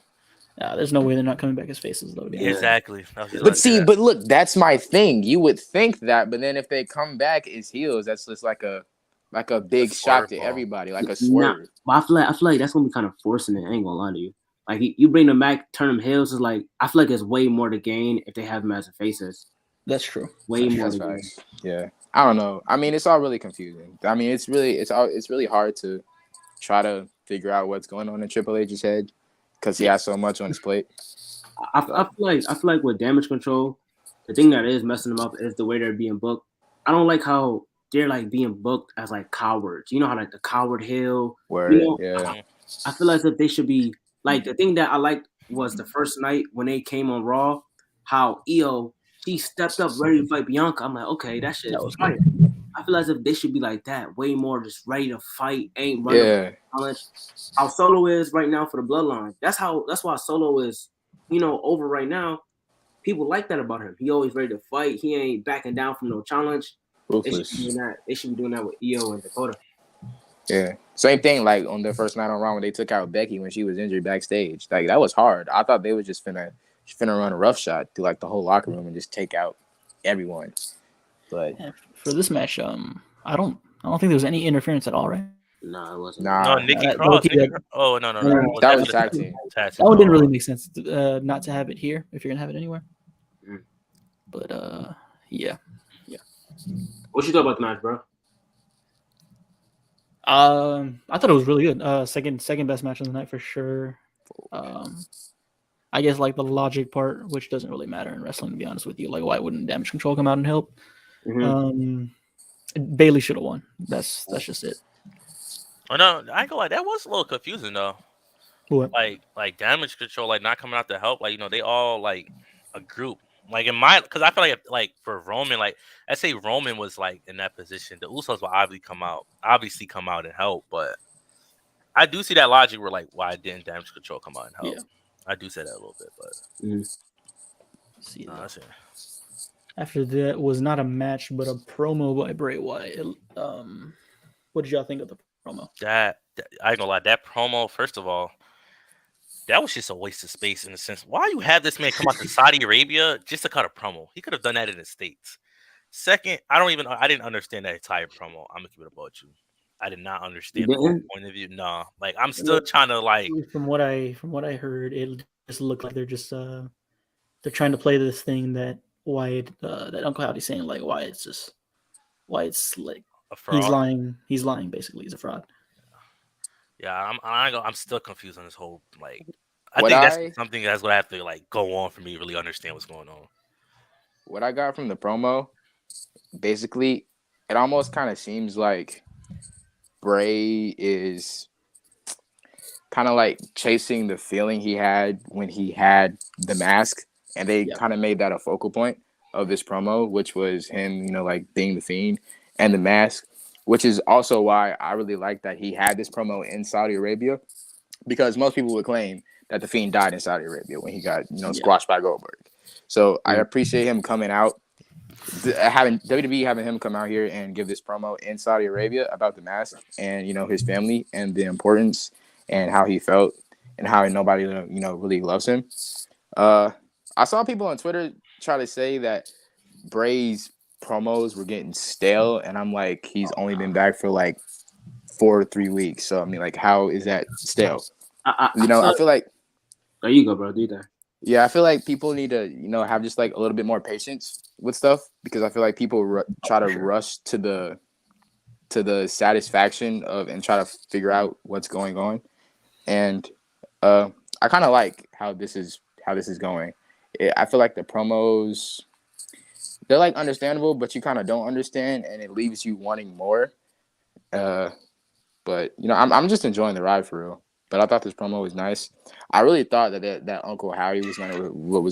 Speaker 1: There's no way they're not coming back as faces though. To be honest.
Speaker 2: exactly. I was just about
Speaker 4: But
Speaker 2: to say
Speaker 4: see,
Speaker 2: that.
Speaker 4: but look, that's my thing. You would think that, but then if they come back as heels, that's just like a big shot to
Speaker 2: swerve.
Speaker 4: everybody, like a
Speaker 3: Nah,
Speaker 4: swerve.
Speaker 3: but I feel like that's gonna be kind of forcing it. I ain't gonna lie to you. Like you bring them back, turn them heels. Is like I feel like it's way more to gain if they have them as a faces.
Speaker 1: That's true.
Speaker 3: Way more
Speaker 4: That's
Speaker 3: to gain.
Speaker 4: facts. Yeah. I don't know. I mean, it's all really confusing. I mean, it's really hard to try to figure out what's going on in Triple H's head because he has so much on his plate.
Speaker 3: I feel like with damage control, the thing that is messing them up is the way they're being booked. I don't like how they're like being booked as like cowards. You know how like the coward heel.
Speaker 4: Word.
Speaker 3: You know,
Speaker 4: Yeah.
Speaker 3: I feel as if they should be like the thing that I liked was the first night when they came on Raw, how Io she stepped up ready to fight Bianca. I'm like, okay, that shit
Speaker 1: That
Speaker 3: is
Speaker 1: was
Speaker 3: fire.
Speaker 1: good.
Speaker 3: I feel as if they should be like that, way more just ready to fight, ain't running
Speaker 4: Yeah.
Speaker 3: challenge. How Solo is right now for the bloodline. That's why Solo is, over right now. People like that about him. He always ready to fight. He ain't backing down from no challenge. They should be
Speaker 4: Ruthless.
Speaker 3: doing that. They should be doing that with Io and Dakota.
Speaker 4: Yeah. Same thing like on their first night on Raw when they took out Becky when she was injured backstage. Like that was hard. I thought they was just finna run a rough shot through like the whole locker room and just take out everyone. But
Speaker 1: Yeah, for this match, I don't think there was any interference at all, right?
Speaker 3: No, it wasn't.
Speaker 2: No,
Speaker 4: nah,
Speaker 2: Nikki
Speaker 1: that-
Speaker 2: Cross.
Speaker 1: low-key,
Speaker 2: Nikki
Speaker 1: that-
Speaker 2: Cro- oh no,
Speaker 1: No,
Speaker 4: that was
Speaker 2: for the
Speaker 4: tag team.
Speaker 2: tag
Speaker 1: That one didn't really
Speaker 2: Oh.
Speaker 1: make sense not to have it here if you're gonna have it anywhere.
Speaker 3: Mm.
Speaker 1: But yeah.
Speaker 3: What you thought about the match, bro?
Speaker 1: I thought it was really good. Second best match of the night for sure. I guess like the logic part, which doesn't really matter in wrestling, to be honest with you. Like, why wouldn't Damage Control come out and help?
Speaker 3: Mhm.
Speaker 1: Bailey should have won. That's just it.
Speaker 2: Oh no, I ain't gonna lie. That was a little confusing though.
Speaker 1: What?
Speaker 2: Like damage control, like not coming out to help. Like they all like a group. Like in my, because I feel like for Roman, like I say Roman was like in that position. The Usos will obviously come out and help. But I do see that logic where like why didn't damage control come out and help?
Speaker 1: Yeah.
Speaker 2: I do say that a little bit, but
Speaker 1: See,
Speaker 2: that's it.
Speaker 1: after that was not a match, but a promo by Bray Wyatt. What did y'all think of the promo?
Speaker 2: That I ain't gonna lie. That promo, first of all, that was just a waste of space in a sense. Why you have this man come out to Saudi Arabia just to cut a promo? He could have done that in the States. Second, I didn't understand that entire promo. I'm gonna keep it about you. I did not understand the whole point of view. No, like I'm still trying to like.
Speaker 1: From what I heard, it just looked like they're just they're trying to play this thing that Wyatt, that Uncle Howdy's saying, like Wyatt's like
Speaker 2: A fraud.
Speaker 1: He's lying basically. He's a fraud.
Speaker 2: Yeah, I'm still confused on this whole like. I think that's something that's gonna have to like go on for me to really understand what's going on.
Speaker 4: What I got from the promo, basically, it almost kind of seems like Bray is kind of like chasing the feeling he had when he had the mask, and they kind of made that a focal point of this promo, which was him, like being the Fiend and the mask, which is also why I really like that he had this promo in Saudi Arabia, because most people would claim that the Fiend died in Saudi Arabia when he got, squashed by Goldberg. So I appreciate him coming out, having WWE having him come out here and give this promo in Saudi Arabia about the mask and, his family and the importance and how he felt and how nobody, really loves him. I saw people on Twitter try to say that Bray's promos were getting stale, and I'm like, he's only been back for like 4 to 3 weeks. So I mean, like, how is that stale? I feel like.
Speaker 3: There you go, bro. Do that.
Speaker 4: Yeah, I feel like people need to, have just like a little bit more patience with stuff, because I feel like people try to rush to the satisfaction of and try to figure out what's going on, and I kind of like how this is going. I feel like the promos, they're like understandable, but you kind of don't understand, and it leaves you wanting more. But I'm just enjoying the ride for real. But I thought this promo was nice. I really thought that Uncle Howdy was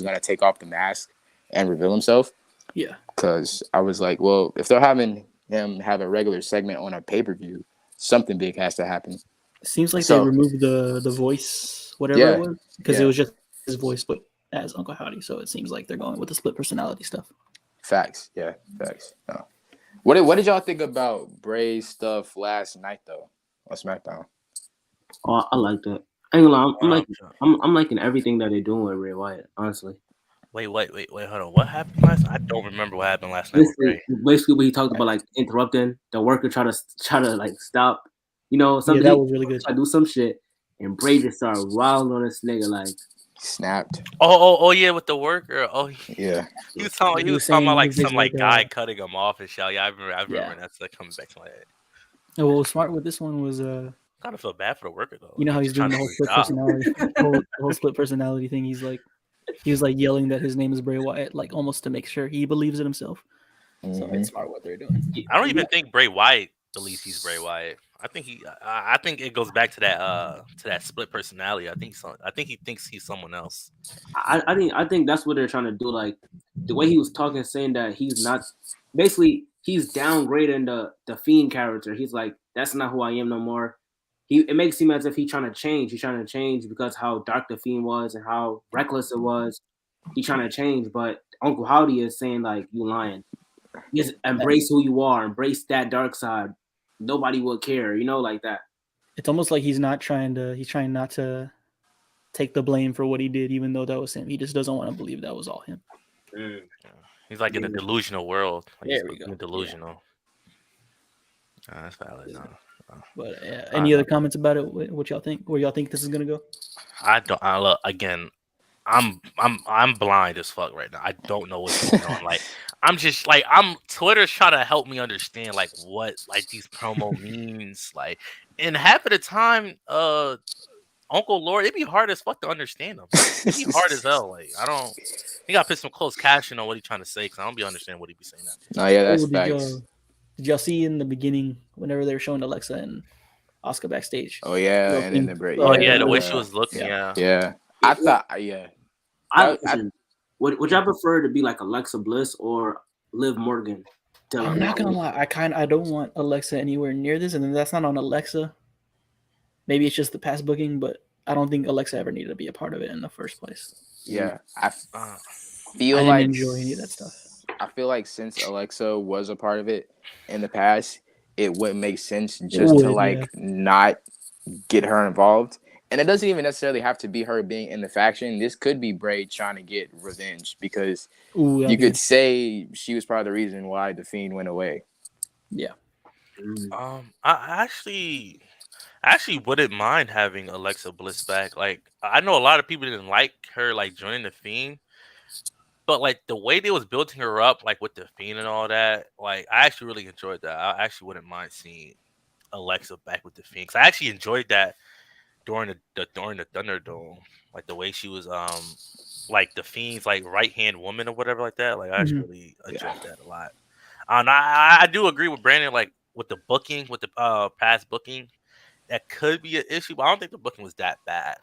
Speaker 4: gonna take off the mask and reveal himself.
Speaker 1: Yeah.
Speaker 4: Because I was like, well, if they're having him have a regular segment on a pay-per-view, something big has to happen.
Speaker 1: Seems like they
Speaker 4: So-
Speaker 1: removed the voice, whatever
Speaker 4: Yeah,
Speaker 1: it was, because
Speaker 4: yeah.
Speaker 1: it was just his voice, but as Uncle Howdy. So it seems like they're going with the split personality stuff.
Speaker 4: Facts. Yeah, facts. No. What did y'all think about Bray's stuff last night though on SmackDown?
Speaker 3: Oh, I like that. I ain't gonna lie, I'm liking everything that they're doing with Ray Wyatt, honestly.
Speaker 2: Wait, hold on. What happened last? I don't remember what happened last night with
Speaker 3: Basically,
Speaker 2: Bray.
Speaker 3: what he talked about, like interrupting the worker, try to like stop, something.
Speaker 1: that was really good.
Speaker 3: Try to do some shit, and Bray just started wilding on this nigga like.
Speaker 4: Snapped.
Speaker 2: Oh yeah, with the worker. Oh
Speaker 4: Yeah.
Speaker 2: he was talking about like some like guy cutting him off and shit. Yeah, I remember that's like coming back to my head.
Speaker 1: And what was smart with this one was
Speaker 2: Kind of feel bad for the worker though.
Speaker 1: you know how he's doing the whole split personality, whole split personality thing. He was like yelling that his name is Bray Wyatt, like almost to make sure he believes it himself. So it's smart what they're doing.
Speaker 2: I don't even think Bray Wyatt believes he's Bray Wyatt. I think it goes back to that split personality. I think he thinks he's someone else.
Speaker 3: I think that's what they're trying to do. Like the way he was talking, saying that he's not. Basically, he's downgrading the Fiend character. He's like, that's not who I am no more. It makes him as if he's trying to change. He's trying to change because how dark the Fiend was and how reckless it was. He's trying to change, but Uncle Howdy is saying like, you lying. Just embrace who you are. Embrace that dark side. Nobody will care, like that.
Speaker 1: It's almost like he's trying not to take the blame for what he did, even though that was him. He just doesn't want to believe that was all him.
Speaker 2: He's like in a delusional world. Like
Speaker 1: there we go.
Speaker 2: Delusional. Yeah. That's valid. No.
Speaker 1: But any other comments about it? What y'all think? Where y'all think this is gonna go?
Speaker 2: I look again. I'm blind as fuck right now. I don't know what's going on. Like I'm just like Twitter's trying to help me understand like what like these promo means. Like and half of the time, Uncle Lord, it'd be hard as fuck to understand him. It'd be hard as hell. Like he got to put some closed caption on what he's trying to say because I don't be understanding what he be saying.
Speaker 4: Oh yeah, that's facts.
Speaker 1: Did y'all see in the beginning whenever they were showing Alexa and Oscar backstage?
Speaker 4: Oh yeah, and then the break.
Speaker 2: Oh yeah, the way she was looking. Yeah.
Speaker 4: I thought. Yeah.
Speaker 3: Would y'all prefer to be like Alexa Bliss or Liv Morgan?
Speaker 1: I'm not gonna lie. I don't want Alexa anywhere near this, and then that's not on Alexa. Maybe it's just the past booking, but I don't think Alexa ever needed to be a part of it in the first place.
Speaker 4: Yeah, I
Speaker 1: didn't enjoy any of that stuff.
Speaker 4: I feel like since Alexa was a part of it in the past, it wouldn't make sense just to not get her involved. And it doesn't even necessarily have to be her being in the faction. This could be Bray trying to get revenge because you could say she was part of the reason why the Fiend went away.
Speaker 1: Yeah.
Speaker 2: I actually wouldn't mind having Alexa Bliss back. Like I know a lot of people didn't like her like joining the Fiend, but like the way they was building her up, like with the Fiend and all that, like I actually really enjoyed that. I actually wouldn't mind seeing Alexa back with the Fiend. 'Cause I actually enjoyed that during the Thunderdome, like the way she was like the Fiend's like right hand woman or whatever like that. Like I actually really enjoyed that a lot. And I do agree with Brandon, like with the booking, with the past booking, that could be an issue, but I don't think the booking was that bad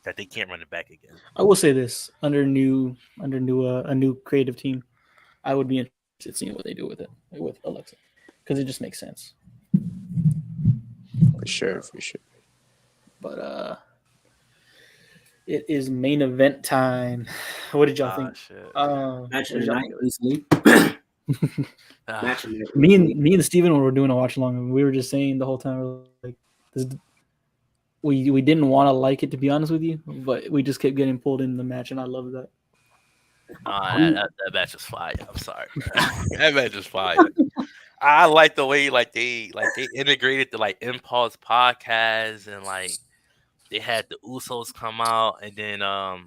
Speaker 2: that they can't run it back again.
Speaker 1: I will say this: under a new creative team, I would be interested in seeing what they do with it with Alexa because it just makes sense.
Speaker 4: For sure.
Speaker 1: But it is main event time. What did y'all think?
Speaker 3: Match of the night, recently.
Speaker 1: Me and Steven were doing a watch along, and we were just saying the whole time, like, we didn't want to like it, to be honest with you, but we just kept getting pulled in the match, and I love that.
Speaker 2: That match is fire. I'm sorry, that match is fire. I like the way they integrated the like Impulse podcast and like they had the Usos come out, and then I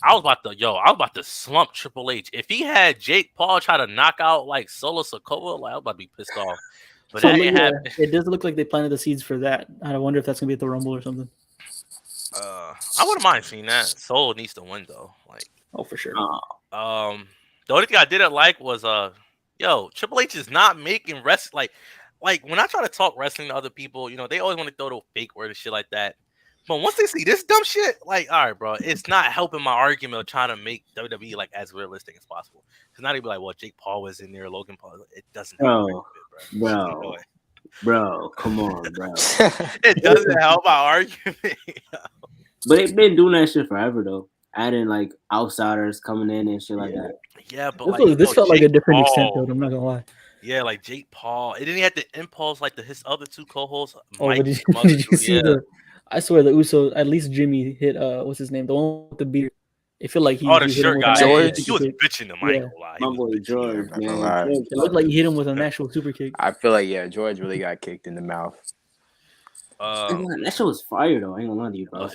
Speaker 2: was about to slump Triple H. If he had Jake Paul try to knock out like Solo Sikoa, like I was about to be pissed off. But
Speaker 1: so, it does look like they planted the seeds for that. I wonder if that's gonna be at the Rumble or something.
Speaker 2: I wouldn't mind seeing that. Solo needs to win though. Like,
Speaker 1: oh, for sure.
Speaker 2: The only thing I didn't like was Triple H is not making like when I try to talk wrestling to other people, they always want to throw the fake word and shit like that. But once they see this dumb shit, like, all right, bro, it's not helping my argument of trying to make WWE like as realistic as possible. Because now they be like, well, Jake Paul was in there, Logan Paul. It doesn't.
Speaker 3: Bro. Bro, come on, bro.
Speaker 2: It doesn't help our argument.
Speaker 3: But they've been doing that shit forever though. Adding like outsiders coming in and shit like that.
Speaker 2: Yeah, but
Speaker 1: This,
Speaker 2: like
Speaker 1: this felt like a
Speaker 2: Jake
Speaker 1: different extent,
Speaker 2: Paul.
Speaker 1: though. I'm not gonna lie.
Speaker 2: Yeah, like Jake Paul. It didn't have the impulse like his other two co-hosts.
Speaker 1: Oh,
Speaker 2: Mike
Speaker 1: but
Speaker 2: and
Speaker 1: did you see
Speaker 2: yeah.
Speaker 1: I swear the Usos. At least Jimmy hit. What's his name? The one with the beard. It felt like he.
Speaker 2: Oh, the
Speaker 1: he hit him
Speaker 2: shirt
Speaker 1: with
Speaker 2: guy.
Speaker 1: an actual
Speaker 4: George?
Speaker 2: He
Speaker 1: super
Speaker 2: was
Speaker 1: kick.
Speaker 2: bitching him. I ain't
Speaker 1: Yeah.
Speaker 2: gonna lie. He
Speaker 3: My
Speaker 2: was
Speaker 3: boy
Speaker 2: bitching
Speaker 3: George,
Speaker 2: him.
Speaker 4: I'm not gonna
Speaker 3: man.
Speaker 4: lie.
Speaker 3: George,
Speaker 1: It looked like he hit him with an actual super kick.
Speaker 4: I feel like George really got kicked in the mouth.
Speaker 3: that shit was fire though. I ain't gonna lie to you, bro.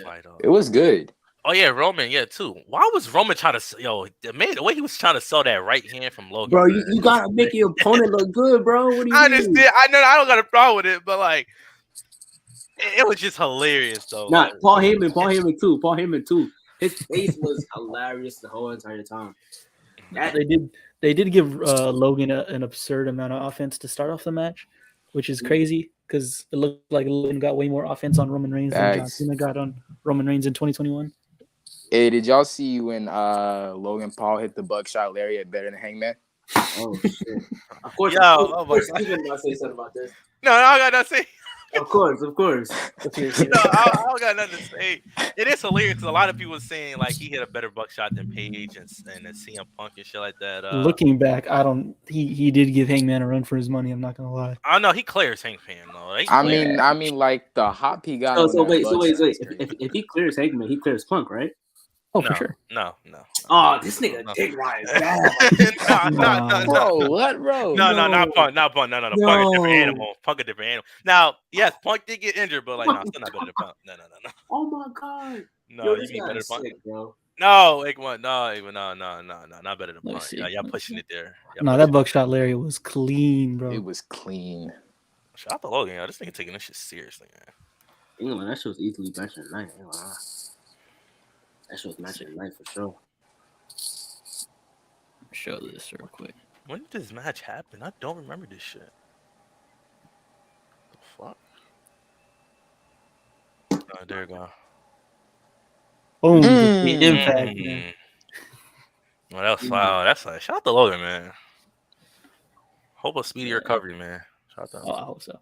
Speaker 4: It was good.
Speaker 2: Oh yeah, Roman. Yeah, too. Why was Roman trying to? The way he was trying to sell that right hand from Logan.
Speaker 3: Bro, you gotta make your opponent look good, bro. What do you
Speaker 2: I
Speaker 3: mean?
Speaker 2: understand. I know. I don't got a problem with it, but like, it was just hilarious though.
Speaker 3: Nah,
Speaker 2: Like,
Speaker 3: Paul Heyman too. His face was hilarious the whole entire time.
Speaker 1: They did give Logan an absurd amount of offense to start off the match, which is crazy because it looked like Logan got way more offense on Roman Reigns than John
Speaker 4: Thanks.
Speaker 1: Cena got on Roman Reigns in 2021.
Speaker 4: Hey, did y'all see when Logan Paul hit the buckshot lariat better than Hangman?
Speaker 3: Oh shit! Of course,
Speaker 2: Yo,
Speaker 3: Steven not say something about this.
Speaker 2: no, I got nothing to say.
Speaker 3: Of course.
Speaker 2: No, I don't got nothing to say. It is hilarious because a lot of people saying like he hit a better buckshot than Paige and CM Punk and shit like that.
Speaker 1: Looking back, he did give Hangman a run for his money. I'm not gonna lie.
Speaker 2: I know he clears Hangman though.
Speaker 4: I mean, like the hop he got.
Speaker 3: So
Speaker 4: on that
Speaker 3: wait.
Speaker 4: buckshot is crazy.
Speaker 3: If he clears Hangman, he clears Punk, right?
Speaker 1: Oh,
Speaker 2: no,
Speaker 1: for sure.
Speaker 2: No.
Speaker 3: Oh, this nigga dick riding bad.
Speaker 2: No.
Speaker 4: Bro, what, bro?
Speaker 2: No, not Punk. No. Punk a different animal. Punk a different animal. Now, yes, Punk did get injured, but like, no, still not better than Punk. No.
Speaker 3: Oh my god.
Speaker 2: No,
Speaker 3: Yo,
Speaker 2: you
Speaker 3: this
Speaker 2: mean
Speaker 3: guy
Speaker 2: better
Speaker 3: is
Speaker 2: than Punk?
Speaker 3: sick, bro.
Speaker 2: No, Igman, no, not better than
Speaker 1: Let me
Speaker 2: Punk.
Speaker 1: see.
Speaker 2: Y'all pushing it there.
Speaker 1: No, that buckshot lariat was clean, bro.
Speaker 4: It was clean.
Speaker 2: Shout out to Logan, yo. This nigga taking this shit seriously, man.
Speaker 3: You know, that shit was easily match of the night. Ain't gonna lie. That shit was match of the night for sure.
Speaker 1: Show this real quick.
Speaker 2: When did this match happen? I don't remember this shit. The fuck? Oh, there you go.
Speaker 1: Boom. The impact, man.
Speaker 2: Well, that was wow. That's like shout out to Logan, man. Hope a speedy recovery, man. Shout out to him.
Speaker 1: I hope so.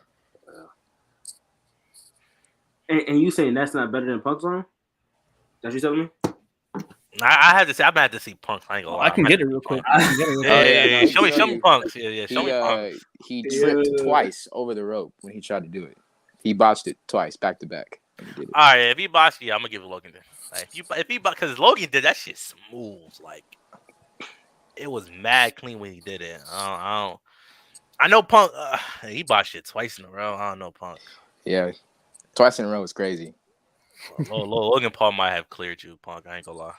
Speaker 3: And you saying that's not better than Punk's on? That you telling me?
Speaker 2: I had to say, I'm gonna have to see Punk. I ain't gonna lie.
Speaker 1: I can get it real quick.
Speaker 2: Yeah. Show me Punks. Yeah. Show me Punks.
Speaker 4: He tripped twice over the rope when he tried to do it. He botched it twice, back to back.
Speaker 2: All right, if he botched, I'm gonna give it Logan. Like, if he because Logan did that shit smooth. Like it was mad clean when he did it. I know Punk. He botched it twice in a row. I don't know Punk.
Speaker 4: Yeah, twice in a row is crazy.
Speaker 2: Logan Paul might have cleared you, Punk. I ain't gonna lie.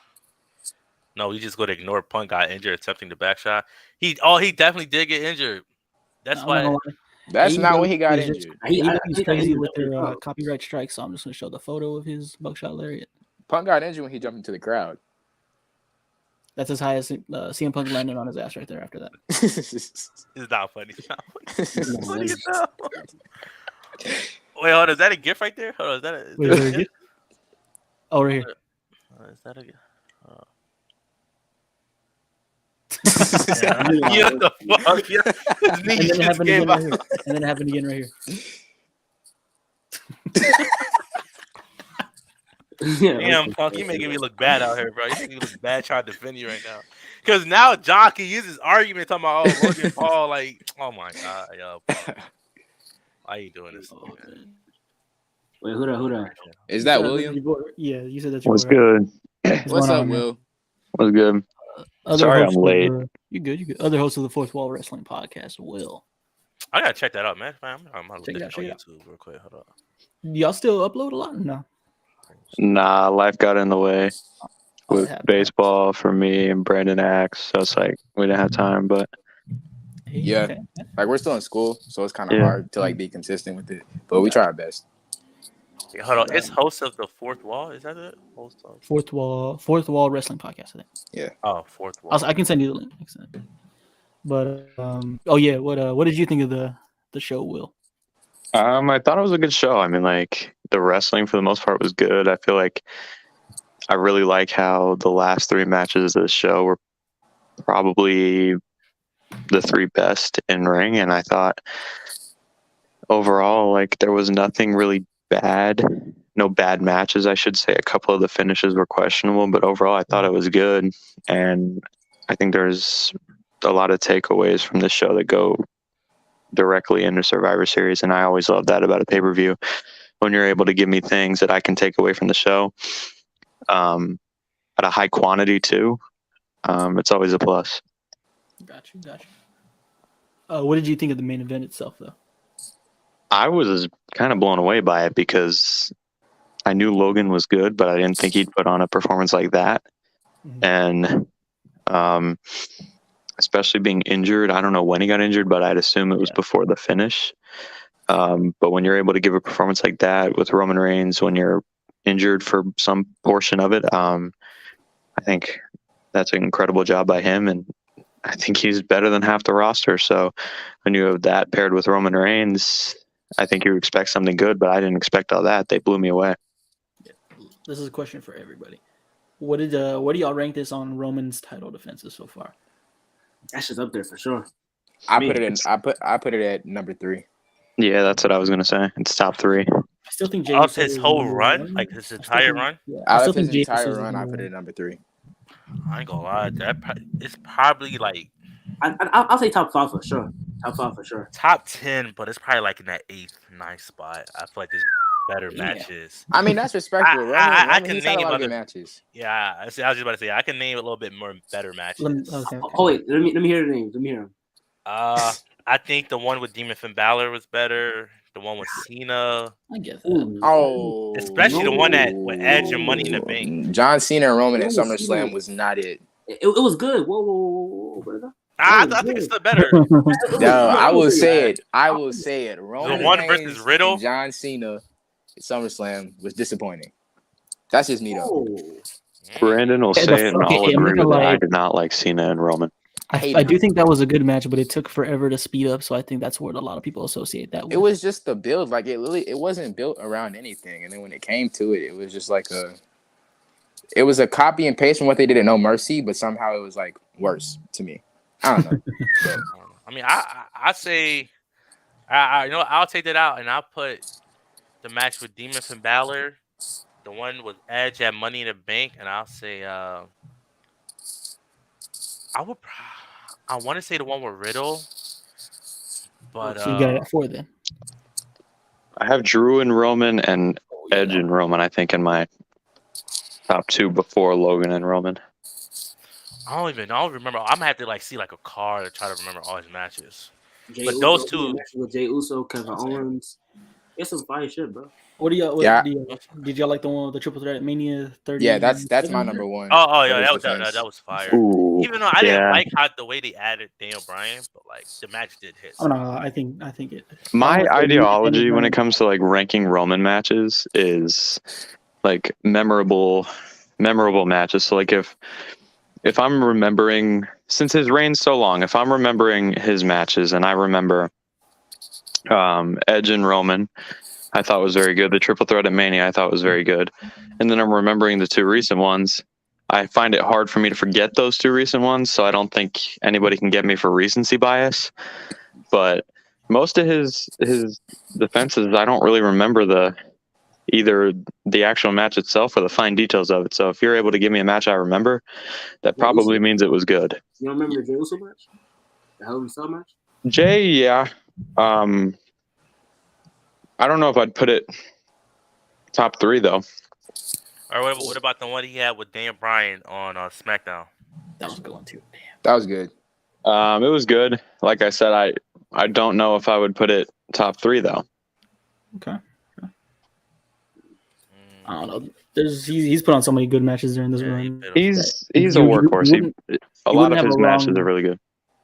Speaker 2: No, we just go to ignore Punk got injured attempting the back shot. He definitely did get injured. That's why.
Speaker 4: That's not when he got injured.
Speaker 1: He's crazy with their copyright strikes, so I'm just gonna show the photo of his buckshot lariat.
Speaker 4: Punk got injured when he jumped into the crowd.
Speaker 1: That's as high as CM Punk landed on his ass right there after that.
Speaker 2: It's not funny. It's not funny. Wait, hold on. Is that a gift right there? Hold on. Is that a gift?
Speaker 1: Oh, right here.
Speaker 2: Is that a gift?
Speaker 1: Yeah, what the fuck? Yeah. And then it happened again right here. And then it happened again right here.
Speaker 2: Damn, Punk, you making me look bad out here, bro. You making me look bad trying to defend you right now. Because now John can use his argument talking about, oh, Logan Paul, like, oh my God, yo. Why are you doing this? Man?
Speaker 3: Wait, who that?
Speaker 4: Is that William?
Speaker 1: Yeah, you said that's your
Speaker 5: What's good?
Speaker 4: What's up, Will?
Speaker 5: What's good? Sorry I'm late.
Speaker 1: You good. Other host of the Fourth Wall Wrestling Podcast, Will.
Speaker 2: I gotta check that out, man. I'm gonna
Speaker 1: check it out,
Speaker 2: on YouTube real quick. Hold on.
Speaker 1: Y'all still upload a lot? No.
Speaker 5: Nah, life got in the way with baseball for me and Brandon Axe. So it's like we didn't have time, but
Speaker 4: yeah, okay. Like we're still in school, so it's kind of hard to like be consistent with it. But we try our best.
Speaker 2: Okay, hold on, it's host of the Fourth Wall. Is that it? Host of
Speaker 1: Fourth Wall Wrestling Podcast. I think.
Speaker 4: Yeah.
Speaker 2: Oh, Fourth Wall.
Speaker 1: I can send you the link. But oh yeah, what did you think of the show, Will?
Speaker 5: I thought it was a good show. I mean, like the wrestling for the most part was good. I feel like I really like how the last 3 matches of the show were probably the 3 best in ring, and I thought overall, like there was nothing really bad. No bad matches, I should say. A couple of the finishes were questionable, but overall, I thought it was good. And I think there's a lot of takeaways from this show that go directly into Survivor Series, and I always love that about a pay-per-view, when you're able to give me things that I can take away from the show at a high quantity too. It's always a plus.
Speaker 1: Got you. What did you think of the main event itself, though?
Speaker 5: I was kind of blown away by it because I knew Logan was good, but I didn't think he'd put on a performance like that.
Speaker 1: Mhm.
Speaker 5: And especially being injured, I don't know when he got injured, but I'd assume it was before the finish. But when you're able to give a performance like that with Roman Reigns, when you're injured for some portion of it, I think that's an incredible job by him. And I think he's better than half the roster. So when you have that paired with Roman Reigns, I think you expect something good, but I didn't expect all that. They blew me away.
Speaker 1: This is a question for everybody. What do y'all rank this on Roman's title defenses so far?
Speaker 3: That's just up there for sure.
Speaker 4: I put it at number 3.
Speaker 5: Yeah, that's what I was gonna say. It's top 3.
Speaker 1: I still think Jey
Speaker 2: Of
Speaker 1: Uso
Speaker 2: his
Speaker 1: is
Speaker 2: whole
Speaker 1: number
Speaker 2: run,
Speaker 1: one.
Speaker 2: like his
Speaker 1: I still
Speaker 2: entire
Speaker 1: think-
Speaker 2: run.
Speaker 1: Yeah, I
Speaker 4: Out
Speaker 1: still
Speaker 4: of his
Speaker 1: think Jey Uso
Speaker 4: entire
Speaker 1: is
Speaker 4: run, I
Speaker 1: number
Speaker 4: put it
Speaker 1: one.
Speaker 4: at number 3.
Speaker 2: I ain't gonna lie, it's probably like
Speaker 3: I'll say top 5 for sure. Top 5 for sure.
Speaker 2: top 10, but it's probably like in that 8th, 9th spot. I feel like there's better
Speaker 1: Yeah.
Speaker 2: matches.
Speaker 4: I mean, that's respectable.
Speaker 2: I
Speaker 4: Roman,
Speaker 2: can
Speaker 4: he's had a
Speaker 2: name
Speaker 4: lot of good
Speaker 2: other-
Speaker 4: matches.
Speaker 2: Yeah, I was just about to say I can name a little bit more better matches.
Speaker 1: Okay.
Speaker 3: Oh wait, let me hear the names. Let me hear them.
Speaker 2: I think the one with Demon Finn Balor was better. The one with Cena,
Speaker 1: I get that.
Speaker 3: Ooh,
Speaker 4: Oh,
Speaker 2: especially the one that with Edge and Money in the Bank.
Speaker 4: John Cena and Roman at
Speaker 3: John
Speaker 4: SummerSlam
Speaker 3: Cena.
Speaker 4: was not it.
Speaker 3: it was good. Whoa, brother.
Speaker 2: I think it's still better.
Speaker 4: No, I will say
Speaker 3: that.
Speaker 4: it. I will say it. Roman
Speaker 2: one
Speaker 4: Reigns
Speaker 2: versus Riddle?
Speaker 4: and John Cena at SummerSlam was disappointing. That's just me though.
Speaker 3: Oh,
Speaker 5: Brandon will
Speaker 1: Yeah,
Speaker 5: say it, and
Speaker 1: okay,
Speaker 5: I'll
Speaker 1: I'm not
Speaker 5: agree
Speaker 1: gonna
Speaker 5: with it.
Speaker 1: lie.
Speaker 5: I did not like Cena and Roman.
Speaker 1: I do think that was a good match, but it took forever to speed up, so I think that's what a lot of people associate that with.
Speaker 4: It was just the build. Like it wasn't built around anything. And then when it came to it, it was just like it was a copy and paste from what they did at No Mercy, but somehow it was like worse to me. I don't know. But
Speaker 2: I mean, I say, I'll take that out and I'll put the match with Demon Finn Balor, the one with Edge at Money in the Bank, and I'll say, I want to say the one with Riddle, but
Speaker 1: So you got it at 4 then.
Speaker 5: I have Drew and Roman and Edge and Roman, I think, in my top 2 before Logan and Roman.
Speaker 2: I don't remember. I'm gonna have to see a card to try to remember all his matches.
Speaker 3: Jey
Speaker 2: But
Speaker 3: Uso,
Speaker 2: those two-
Speaker 3: with Jey Uso, Kevin Owens. It's some fire shit, bro.
Speaker 1: What do y'all?
Speaker 4: Yeah.
Speaker 1: Did y'all like the one with the triple threat at Mania 30?
Speaker 4: yeah, that's my number one.
Speaker 2: Oh yeah,
Speaker 4: That was defense.
Speaker 2: that was fire.
Speaker 5: Ooh,
Speaker 2: Even though I didn't
Speaker 5: yeah.
Speaker 2: like how the way they added Daniel Bryan, but the match did hit.
Speaker 1: Oh no, I think it.
Speaker 5: My
Speaker 1: that was the
Speaker 5: ideology when it
Speaker 1: Bryan.
Speaker 5: comes to ranking Roman matches is memorable matches. So if I'm remembering, since his reign's so long, if I'm remembering his matches and I remember Edge and Roman, I thought was very good. The triple threat at Mania, I thought was very good. And then I'm remembering the 2 recent ones. I find it hard for me to forget those 2 recent ones, so I don't think anybody can get me for recency bias. But most of his defenses, I don't really remember either the actual match itself or the fine details of it. So if you're able to give me a match I remember, that probably means it was good.
Speaker 3: You don't remember the Jey Uso match? The Hell in a Cell match?
Speaker 5: Jay, yeah. I don't know if I'd put it top 3 though.
Speaker 2: Or what about the one he had with Daniel Bryan on SmackDown?
Speaker 1: That was a good one too. Damn.
Speaker 4: That was good.
Speaker 5: It was good. Like I said, I don't know if I would put it top 3 though.
Speaker 1: Okay. I don't know. He's put on so many good matches during this run.
Speaker 5: He's a
Speaker 1: You
Speaker 5: workhorse.
Speaker 1: wouldn't-
Speaker 5: A lot
Speaker 1: wouldn't
Speaker 5: of
Speaker 1: have
Speaker 5: his
Speaker 1: a
Speaker 5: matches
Speaker 1: wrong-
Speaker 5: are really good.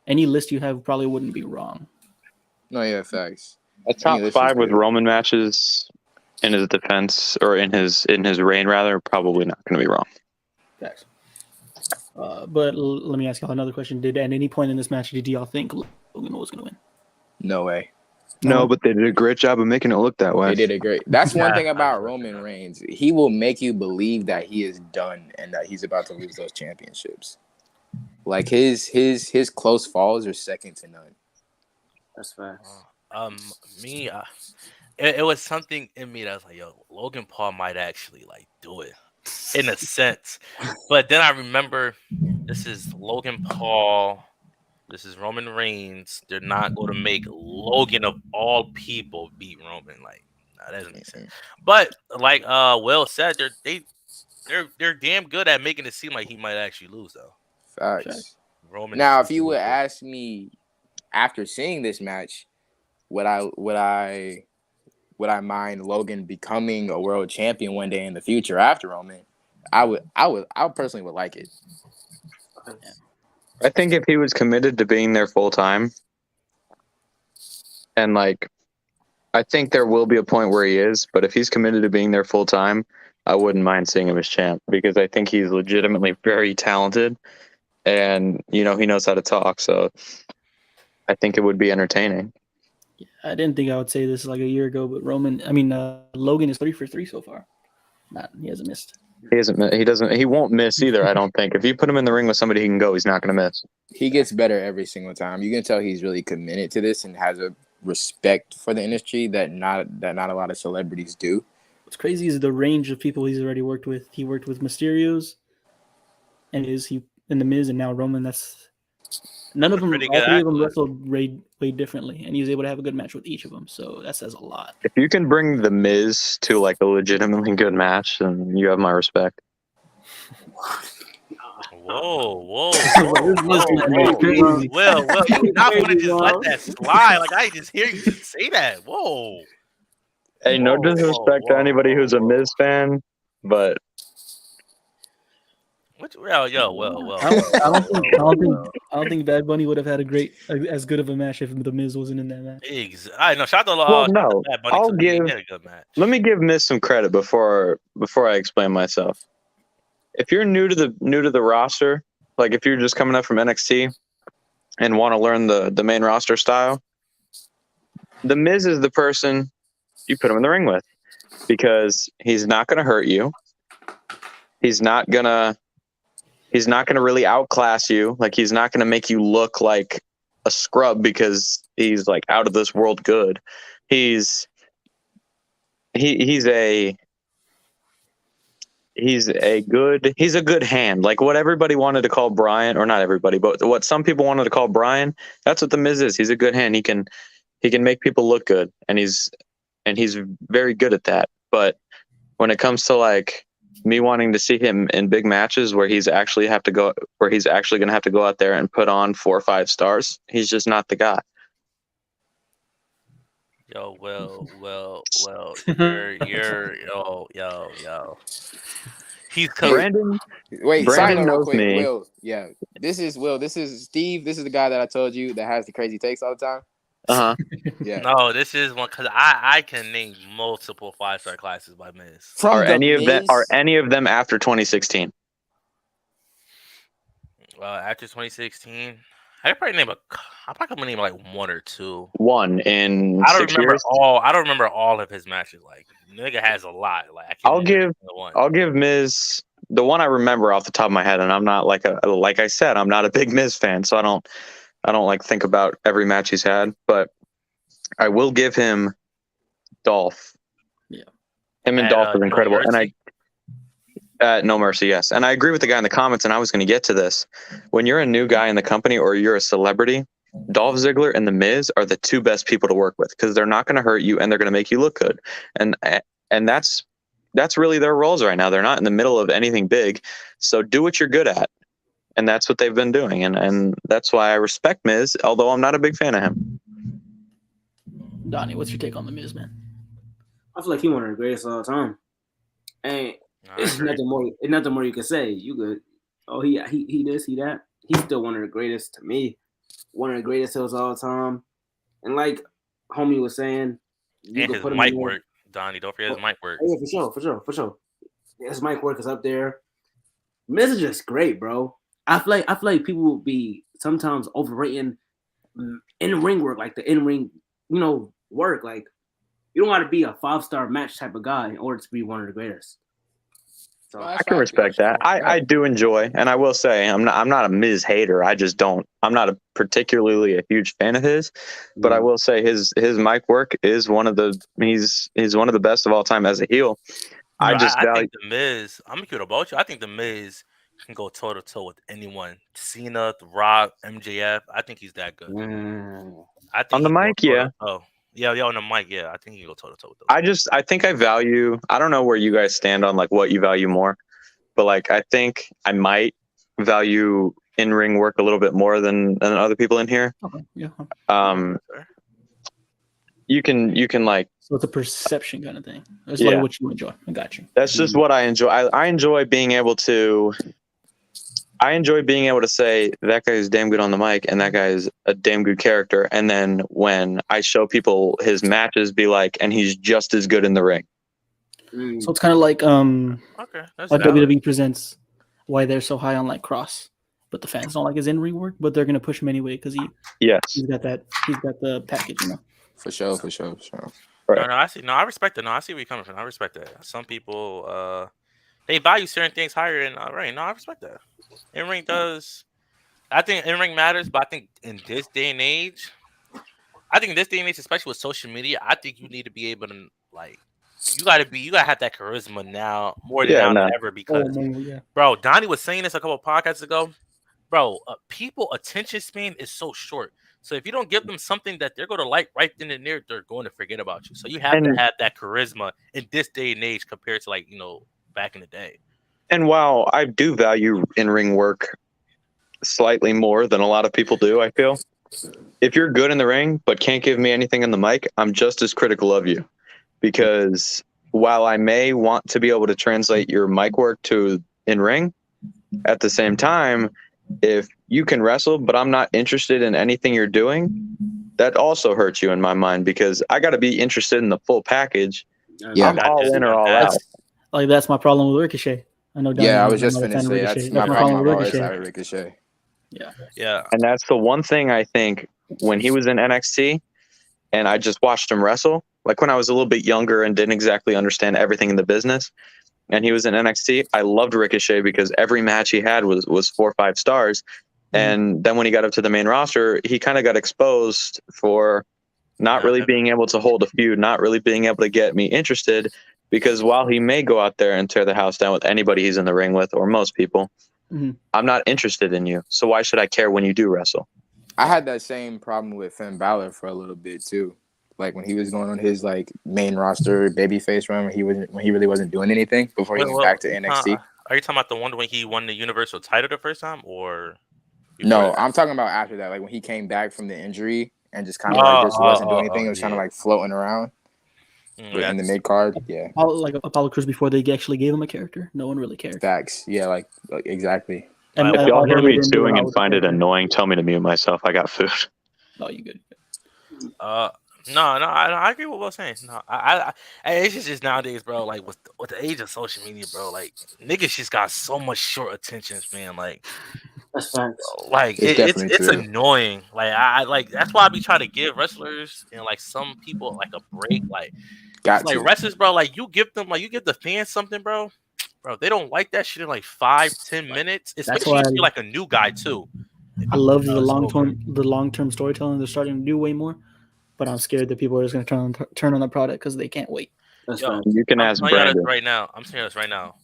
Speaker 1: Any list you have probably wouldn't be wrong.
Speaker 4: No, yeah, facts.
Speaker 5: A top
Speaker 4: this is
Speaker 5: 5 with
Speaker 4: good.
Speaker 5: Roman matches in his defense or in his reign rather, probably not going to be wrong.
Speaker 1: Facts. But let me ask y'all another question. At any point in this match, did y'all think Logan was going to win?
Speaker 4: No way.
Speaker 5: No, but they did a great job of making it look that way.
Speaker 4: They did a great. That's one
Speaker 2: Yeah,
Speaker 4: thing
Speaker 2: I
Speaker 4: about
Speaker 2: agree.
Speaker 4: Roman Reigns. He will make you believe that he is done and that he's about to lose those championships. Like his close falls are second to none.
Speaker 3: That's facts.
Speaker 2: Me, it was something in me that was like, yo, Logan Paul might actually like do it in a sense. But then I remember this is Logan Paul, this is Roman Reigns. They're not going to make Logan of all people beat Roman. Like, nah, that doesn't make sense. But like Will said, they're damn good at making it seem like he might actually lose though.
Speaker 4: Facts.
Speaker 2: Roman.
Speaker 4: Now, if you would ask me after seeing this match, would I mind Logan becoming a world champion one day in the future after Roman? I personally would like it.
Speaker 5: I think if he was committed to being there full time, and like, I think there will be a point where he is, but if he's committed to being there full time, I wouldn't mind seeing him as champ because I think he's legitimately very talented, and he knows how to talk. So I think it would be entertaining.
Speaker 1: I didn't think I would say this like a year ago, but Logan is 3 for 3 so far. He hasn't missed.
Speaker 5: He won't miss either. I don't think. If you put him in the ring with somebody he can go, he's not going to miss.
Speaker 4: He gets better every single time. You can tell he's really committed to this and has a respect for the industry that not a lot of celebrities do.
Speaker 1: What's crazy is the range of people he's already worked with. He worked with Mysterios, and The Miz, and now Roman. That's none of them. All three of them wrestled way differently, and he was able to have a good match with each of them. So that says a lot.
Speaker 5: If you can bring The Miz to like a legitimately good match, then you have my respect.
Speaker 2: Whoa.
Speaker 1: Crazy.
Speaker 2: Well, you're not going to just let that slide. Like, I just hear you say that. Whoa.
Speaker 5: Hey, no disrespect to anybody who's a Miz fan, but
Speaker 1: I don't think Bad Bunny would have had as good of a match if The Miz wasn't in that match.
Speaker 2: I know. Shout out to Bad Bunny.
Speaker 5: Let me give Miz some credit before I explain myself. If you're new to the roster, like if you're just coming up from NXT and want to learn the main roster style, The Miz is the person you put him in the ring with because he's not going to hurt you. He's not gonna really outclass you. Like he's not gonna make you look like a scrub because he's like out of this world good. He's a good hand. Like what everybody wanted to call Brian, or not everybody, but what some people wanted to call Brian, that's what The Miz is. He's a good hand. He can make people look good, and he's very good at that. But when it comes to like me wanting to see him in big matches where he's actually going to have to go out there and put on 4 or 5 stars, he's just not the guy.
Speaker 2: Yo, well, you're yo. He's
Speaker 5: Brandon.
Speaker 4: Wait,
Speaker 5: Brandon knows me.
Speaker 4: Will, yeah, this is Will. This is Steve. This is the guy that I told you that has the crazy takes all the time. Yeah.
Speaker 2: No, this is one because I can name multiple 5-star classes by Miz.
Speaker 5: Are any of them after 2016?
Speaker 2: After 2016, I probably name like 1 or 2.
Speaker 5: One in
Speaker 2: I don't
Speaker 5: 6
Speaker 2: remember
Speaker 5: years?
Speaker 2: I don't remember all of his matches. Like nigga has a lot. Like
Speaker 5: I'll give Miz the one I remember off the top of my head, and I'm not like I said, I'm not a big Miz fan, so I don't like think about every match he's had, but I will give him Dolph.
Speaker 1: Yeah.
Speaker 5: Him and Dolph is incredible.
Speaker 2: No Mercy?
Speaker 5: And No Mercy, yes. And I agree with the guy in the comments, and I was going to get to this. When you're a new guy in the company or you're a celebrity, Dolph Ziggler and The Miz are the 2 best people to work with because they're not going to hurt you and they're going to make you look good. And that's really their roles right now. They're not in the middle of anything big. So do what you're good at. And that's what they've been doing. And that's why I respect Miz, although I'm not a big fan of him.
Speaker 1: Donnie, what's your take on The Miz, man?
Speaker 3: I feel like he's one of the greatest of all time. And it's nothing more you can say. You good. Oh, he this, he that. He's still one of the greatest to me. One of the greatest of all time. And like homie was saying, you
Speaker 2: and
Speaker 3: can
Speaker 2: his
Speaker 3: put him
Speaker 2: mic
Speaker 3: in
Speaker 2: work. Donnie, don't forget his mic work.
Speaker 3: Yeah, for sure. His mic work is up there. Miz is just great, bro. I feel like people will be sometimes overrating in ring work, like the in ring, work. Like you don't got to be a 5-star match type of guy in order to be one of the greatest. So
Speaker 4: Well,
Speaker 5: I can respect that. I do enjoy, and I will say I'm not a Miz hater. I just don't. I'm not particularly a huge fan of his, but I will say his mic work is one of the he's one of the best of all time as a heel. I just
Speaker 2: I
Speaker 5: value.
Speaker 2: think the Miz. I'm curious about you. I think the Miz can go toe to toe with anyone. Cena, The Rock, MJF. I think he's that good. I think
Speaker 5: On the
Speaker 2: he can
Speaker 5: mic,
Speaker 2: go
Speaker 5: yeah.
Speaker 2: toe-to-toe. Yeah, on the mic, yeah. I think he can go toe to toe with those.
Speaker 5: I think I value. I don't know where you guys stand on like what you value more, but like I think I might value in ring work a little bit more than other people in here.
Speaker 1: Okay, yeah.
Speaker 5: You can like.
Speaker 1: So it's a perception kind of thing. It's
Speaker 5: Yeah.
Speaker 1: like what you enjoy. I got you.
Speaker 5: That's just what I enjoy. I enjoy being able to. I enjoy being able to say that guy is damn good on the mic and that guy is a damn good character. And then when I show people his matches, be like, and he's just as good in the ring.
Speaker 1: So it's kind of like
Speaker 2: Okay, that's
Speaker 1: like
Speaker 2: valid.
Speaker 1: WWE presents why they're so high on like Cross, but the fans don't like his in ring work, but they're gonna push him anyway because
Speaker 5: Yes.
Speaker 1: he's got the package, you know.
Speaker 4: For sure.
Speaker 5: Right.
Speaker 2: No, I see. No, I respect it. No, I see where you're coming from. I respect that. Some people, they value certain things higher than ring. No, I respect that. In ring does. I think in ring matters, but I think in this day and age, especially with social media, I think you need to be able to like. You gotta have that charisma now more than than ever because, bro, Donnie was saying this a couple of podcasts ago. Bro, people attention span is so short. So if you don't give them something that they're going to like right then and there, they're going to forget about you. So you have to have that charisma in this day and age compared to like, back in the day.
Speaker 5: And while I do value in-ring work slightly more than a lot of people do, I feel if you're good in the ring but can't give me anything on the mic, I'm just as critical of you. Because while I may want to be able to translate your mic work to in-ring, at the same time, if you can wrestle, but I'm not interested in anything you're doing, that also hurts you in my mind because I got to be interested in the full package.
Speaker 4: Yeah,
Speaker 5: I'm all in or all out.
Speaker 1: Like that's my problem with Ricochet. I know.
Speaker 4: Yeah, I was just going to say that's my problem with Ricochet.
Speaker 2: Yeah.
Speaker 5: And that's the one thing I think when he was in NXT and I just watched him wrestle, like when I was a little bit younger and didn't exactly understand everything in the business, and he was in NXT, I loved Ricochet because every match he had was 4 or 5 stars. And then when he got up to the main roster, he kind of got exposed for not really being able to hold a feud, not really being able to get me interested. Because while he may go out there and tear the house down with anybody he's in the ring with, or most people, I'm not interested in you. So why should I care when you do wrestle?
Speaker 4: I had that same problem with Finn Balor for a little bit too. Like when he was going on his like main roster babyface run, when he really wasn't doing anything before he went back to NXT.
Speaker 2: Are you talking about the one when he won the Universal title the first time, or?
Speaker 4: No, I'm talking about after that, like when he came back from the injury and just kind of just wasn't doing anything. It was kind of like floating around in the mid card. Yeah,
Speaker 1: like Apollo Crews before they actually gave him a character. No one really cared.
Speaker 4: Facts. Yeah, like exactly.
Speaker 1: And
Speaker 5: if y'all hear me chewing and find it annoying, tell me to mute myself. I got food.
Speaker 1: Oh, you good?
Speaker 2: No, I agree with what I'm saying. No, it's just nowadays, bro. Like with the age of social media, bro. Like niggas just got so much short attention span. Like
Speaker 3: that's facts.
Speaker 2: Like it's annoying. Like I like that's why I be trying to give wrestlers and like some people like a break. Like wrestlers, bro. Like you give the fans something, bro. Bro, they don't like that shit in like 5-10 minutes. Especially if you're like a new guy too.
Speaker 1: I love the long-term storytelling they're starting to do way more. But I'm scared that people are just going to turn on the product because they can't wait.
Speaker 5: You can ask Brandon.
Speaker 2: I'm saying this right now.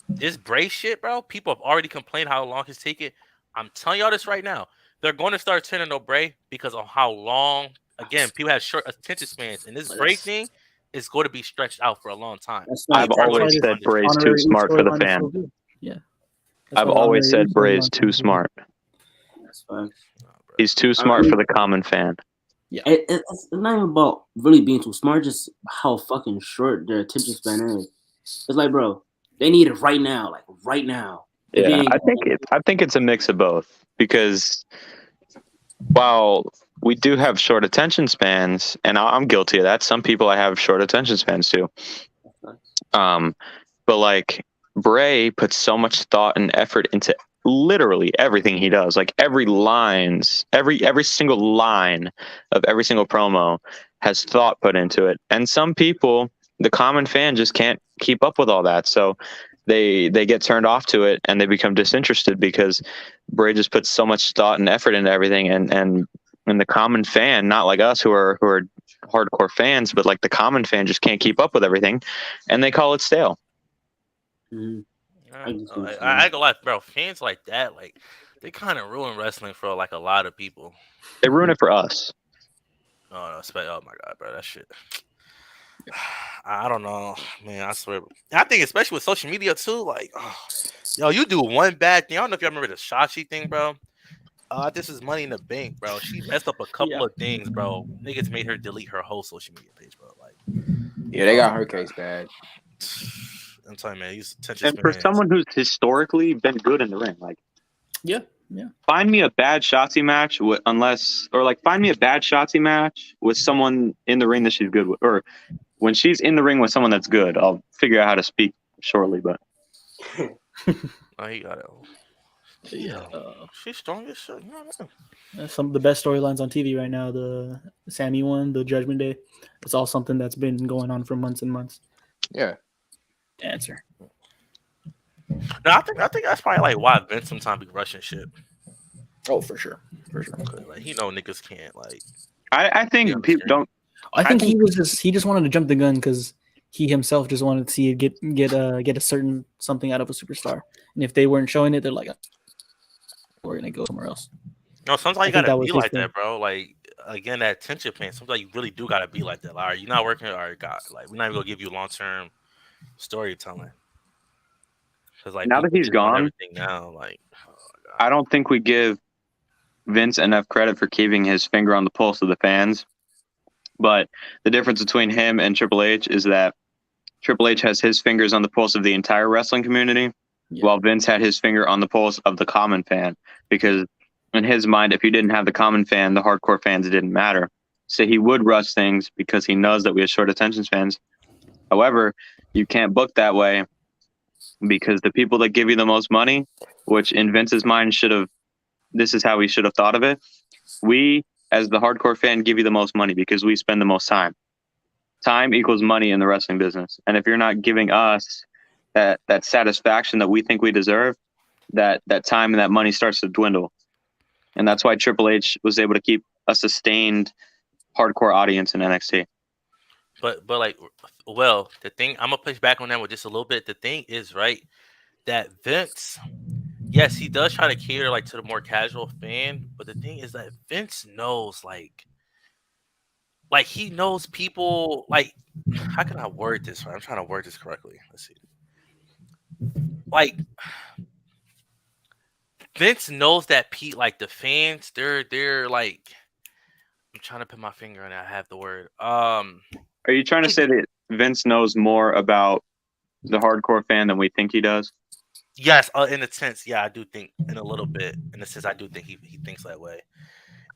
Speaker 2: This Bray shit, bro, people have already complained how long it's taken. I'm telling y'all this right now. They're going to start turning on Bray because of how long, again, people have short attention spans. And this Bray thing is going to be stretched out for a long time.
Speaker 5: I've always said Bray's too smart for the fan.
Speaker 1: So yeah.
Speaker 5: I've always said Bray's too smart. He's too smart for the common fan.
Speaker 3: Yeah, it's not even about really being too smart, just how fucking short their attention span is. It's like, bro, they need it right now, like right now.
Speaker 5: Yeah, I think it's a mix of both because while we do have short attention spans, and I'm guilty of that. Some people I have short attention spans too. But like Bray puts so much thought and effort into literally everything he does. Like every single line of every single promo has thought put into it. And some people, the common fan, just can't keep up with all that. So they get turned off to it and they become disinterested because Bray just puts so much thought and effort into everything, and the common fan, not like us who are hardcore fans, but like the common fan just can't keep up with everything, and they call it stale.
Speaker 3: Mhm.
Speaker 2: I ain't gonna lie, bro. Fans like that, like they kind of ruin wrestling for like a lot of people.
Speaker 5: They ruin it for us.
Speaker 2: Oh my god, bro, that shit. I don't know, man. I swear. I think especially with social media too. Like, yo, you do one bad thing. I don't know if y'all remember the Shashi thing, bro. This is Money in the Bank, bro. She messed up a couple of things, bro. Niggas made her delete her whole social media page, bro. Like,
Speaker 4: Yeah, they got her case bad.
Speaker 2: I'm telling you, man.
Speaker 5: And for someone who's historically been good in the ring, like,
Speaker 1: Yeah.
Speaker 5: find me a bad Shotzi match find me a bad Shotzi match with someone in the ring that she's good with, or when she's in the ring with someone that's good. I'll figure out how to speak shortly, but
Speaker 2: oh, he got it.
Speaker 1: Yeah.
Speaker 2: She's strong as shit. You know what I mean?
Speaker 1: Some of the best storylines on TV right now. The Sammy one, the Judgment Day. It's all something that's been going on for months and months.
Speaker 4: Yeah.
Speaker 1: Answer.
Speaker 2: No, I think that's probably like why Vince sometimes be rushing shit.
Speaker 1: Oh, for sure.
Speaker 2: Like he know niggas can't like.
Speaker 5: I think people don't.
Speaker 1: I think he just wanted to jump the gun because he himself just wanted to see it get a certain something out of a superstar, and if they weren't showing it, they're like, we're gonna go somewhere else.
Speaker 2: No, sometimes you gotta be like that, bro. Like again, that attention span. Sometimes you really do gotta be like that. Like, all right, you're not working. All right, God, like we're not even gonna give you long term storytelling. Because like
Speaker 5: now that he's gone,
Speaker 2: everything now, like
Speaker 5: I don't think we give Vince enough credit for keeping his finger on the pulse of the fans. But the difference between him and Triple H is that Triple H has his fingers on the pulse of the entire wrestling community, while Vince had his finger on the pulse of the common fan. Because in his mind, if you didn't have the common fan, the hardcore fans didn't matter. So he would rush things because he knows that we have short attention spans. However, you can't book that way because the people that give you the most money, which in Vince's mind this is how he should have thought of it. We, as the hardcore fan, give you the most money because we spend the most time. Time equals money in the wrestling business. And if you're not giving us that satisfaction that we think we deserve, that time and that money starts to dwindle. And that's why Triple H was able to keep a sustained hardcore audience in NXT.
Speaker 2: But like, well, the thing I'm gonna push back on that with just a little bit. The thing is, right, that Vince, yes, he does try to cater like to the more casual fan, but the thing is that Vince knows like he knows people. Like, how can I word this? Right? I'm trying to word this correctly. Let's see. Like, Vince knows that like the fans, they're like. I'm trying to put my finger on it. I have the word.
Speaker 5: Are you trying to say that Vince knows more about the hardcore fan than we think he does?
Speaker 2: Yes, in a sense, yeah, I do think in a little bit. In a sense, I do think he thinks that way.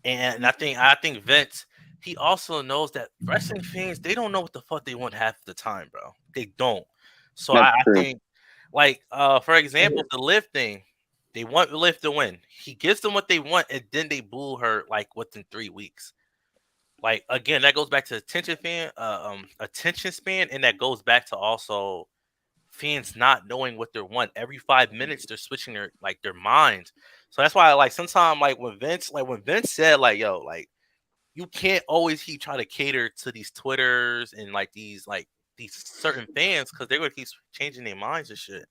Speaker 2: And I think Vince, he also knows that wrestling fans, they don't know what the fuck they want half the time, bro. They don't. So I think, like, for example, the Liv thing, they want Liv to win. He gives them what they want, and then they boo her like within 3 weeks. Like again, that goes back to attention span, and that goes back to also fans not knowing what they want. Every 5 minutes, they're switching their minds. So that's why like sometimes like when Vince said like, yo, like you can't always keep trying to cater to these Twitters and like these certain fans because they're gonna keep changing their minds and shit.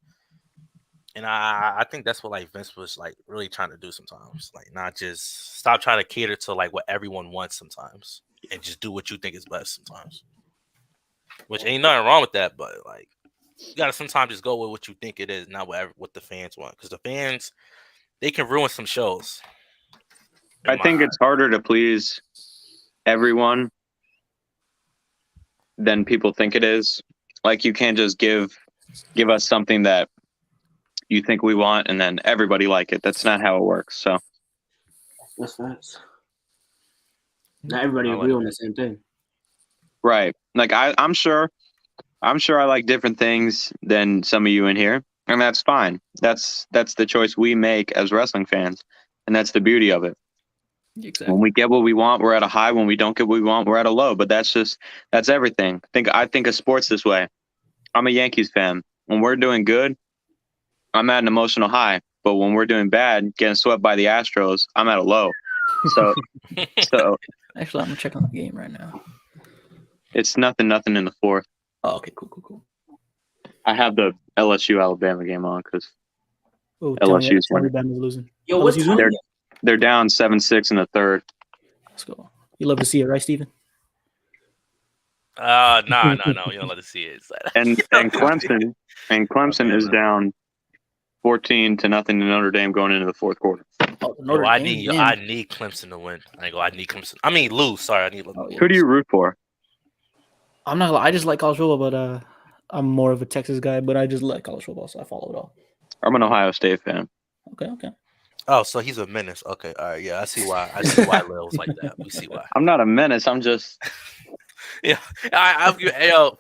Speaker 2: And I think that's what like Vince was like really trying to do sometimes, like not just stop trying to cater to like what everyone wants sometimes, and just do what you think is best sometimes. Which ain't nothing wrong with that, but like you gotta sometimes just go with what you think it is, not what the fans want, because the fans they can ruin some shows.
Speaker 5: I think it's harder to please everyone than people think it is. Like you can't just give us something that you think we want and then everybody like it. That's not how it works. So
Speaker 3: that's facts. Not everybody agree on the same thing.
Speaker 5: Right. Like I'm sure I like different things than some of you in here, and that's fine. That's the choice we make as wrestling fans, and that's the beauty of it. Exactly. When we get what we want, we're at a high. When we don't get what we want, we're at a low. But that's everything. I think of sports this way. I'm a Yankees fan. When we're doing good, I'm at an emotional high. But when we're doing bad, getting swept by the Astros, I'm at a low. So
Speaker 1: Actually, I'm gonna check on the game right now.
Speaker 5: it's nothing in the fourth.
Speaker 1: Oh, okay, cool.
Speaker 5: I have the LSU Alabama game on because
Speaker 1: Oh,
Speaker 5: LSU's winning.
Speaker 1: Alabama's losing.
Speaker 3: Yo, what's
Speaker 1: LSU's
Speaker 3: time?
Speaker 1: winning?
Speaker 5: They're down 7-6 in the third.
Speaker 1: Let's go. You love to see it, right, Steven?
Speaker 2: No, you don't let us see it.
Speaker 5: And Clemson is down 14-0 to Notre Dame going into the fourth quarter.
Speaker 1: Oh,
Speaker 2: I need Clemson to win. I need Clemson. I mean, lose. Sorry, I need.
Speaker 5: Who do you root for?
Speaker 1: I'm not. I just like college football, but I'm more of a Texas guy. But I just like college football, so I follow it all.
Speaker 5: I'm an Ohio State fan.
Speaker 1: Okay.
Speaker 2: Oh, so he's a menace. Okay, all right, yeah, I see why Lil's like that. We see why.
Speaker 5: I'm not a menace. I'm just.
Speaker 2: Yeah,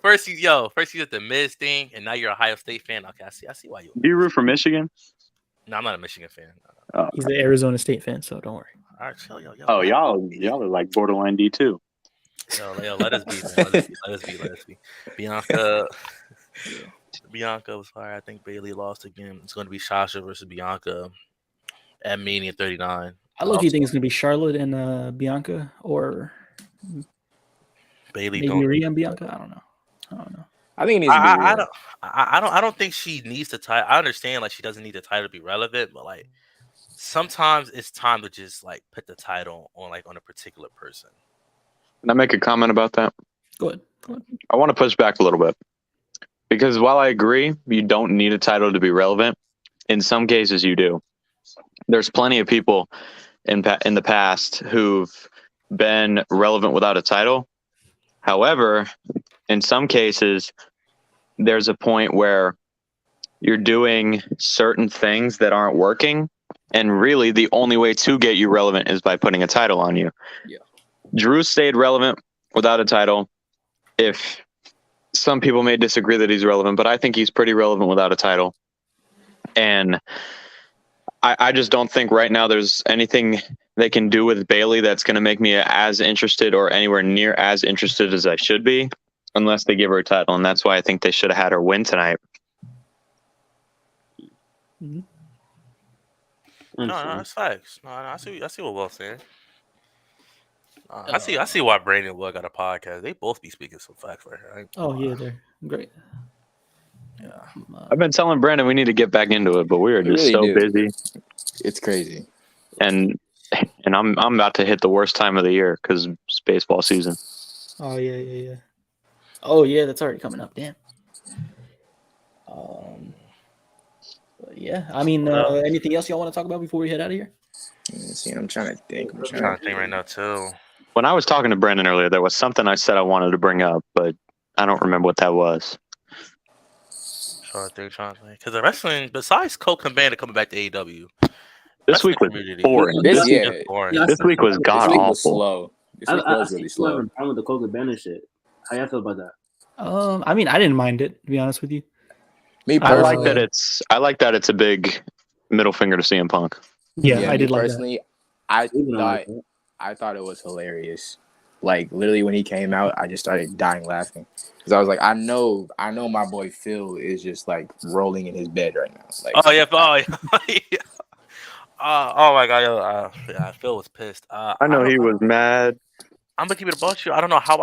Speaker 2: first he's at the Miz thing, and now you're a Ohio State fan. Okay, I see why you.
Speaker 5: Do you root for Michigan?
Speaker 2: No, I'm not a Michigan fan.
Speaker 5: No. Oh,
Speaker 1: he's an Arizona State fan, so don't worry.
Speaker 2: All right, chill, yo.
Speaker 5: Oh, y'all are like borderline D2.
Speaker 2: Yo, let us be, man. Let us be. Bianca was fired. I think Bailey lost again. It's going to be Sasha versus Bianca at Mania 39.
Speaker 1: I low-key think it's going to be Charlotte and Bianca, or
Speaker 2: Bailey.
Speaker 1: Maybe Rhea and Bianca. I don't know.
Speaker 4: I think it needs to be Rhea.
Speaker 2: I don't think she needs the title. I understand like she doesn't need the title to be relevant, but like sometimes it's time to just like put the title on a particular person.
Speaker 5: Can I make a comment about that?
Speaker 1: Go ahead.
Speaker 5: I want to push back a little bit. Because while I agree you don't need a title to be relevant, in some cases you do. There's plenty of people in the past who've been relevant without a title. However, in some cases, there's a point where you're doing certain things that aren't working, and really the only way to get you relevant is by putting a title on you.
Speaker 1: Yeah.
Speaker 5: Drew stayed relevant without a title. If some people may disagree that he's relevant, but I think he's pretty relevant without a title. And I just don't think right now there's anything they can do with Bailey that's going to make me as interested or anywhere near as interested as I should be, unless they give her a title. And that's why I think they should have had her win tonight.
Speaker 1: Mm-hmm.
Speaker 2: No, that's facts. No, I see what Will's saying. I see why Brandon and Will got a podcast. They both be speaking some facts right here.
Speaker 1: Oh yeah, they're great.
Speaker 2: Yeah,
Speaker 5: I've been telling Brandon we need to get back into it, but we are just
Speaker 4: really
Speaker 5: busy.
Speaker 4: It's crazy.
Speaker 5: And I'm about to hit the worst time of the year because it's baseball season.
Speaker 1: Oh yeah. Oh yeah, that's already coming up. Damn. Yeah, I mean, anything else y'all want to talk about before we head out of here?
Speaker 4: See, I'm trying to think.
Speaker 2: I'm trying to think right now too.
Speaker 5: When I was talking to Brandon earlier, there was something I said I wanted to bring up, but I don't remember what that was.
Speaker 2: Trying to think. Because the wrestling, besides Colt and Bandit coming back to AEW,
Speaker 5: this week was boring. This week was god awful.
Speaker 4: Slow. This week was really slow.
Speaker 3: I'm with the Colt and Bandit shit. How y'all feel about that?
Speaker 1: I mean, I didn't mind it, to be honest with you.
Speaker 4: Me
Speaker 5: personally, I like that it's a big middle finger to CM Punk.
Speaker 1: Yeah, I did like
Speaker 4: personally,
Speaker 1: that.
Speaker 4: I thought it was hilarious. Like literally when he came out, I just started dying laughing because I was like, I know my boy Phil is just like rolling in his bed right now. Like,
Speaker 2: oh my god, Phil was pissed.
Speaker 5: I know he was mad.
Speaker 2: I'm gonna keep it about you. I don't know how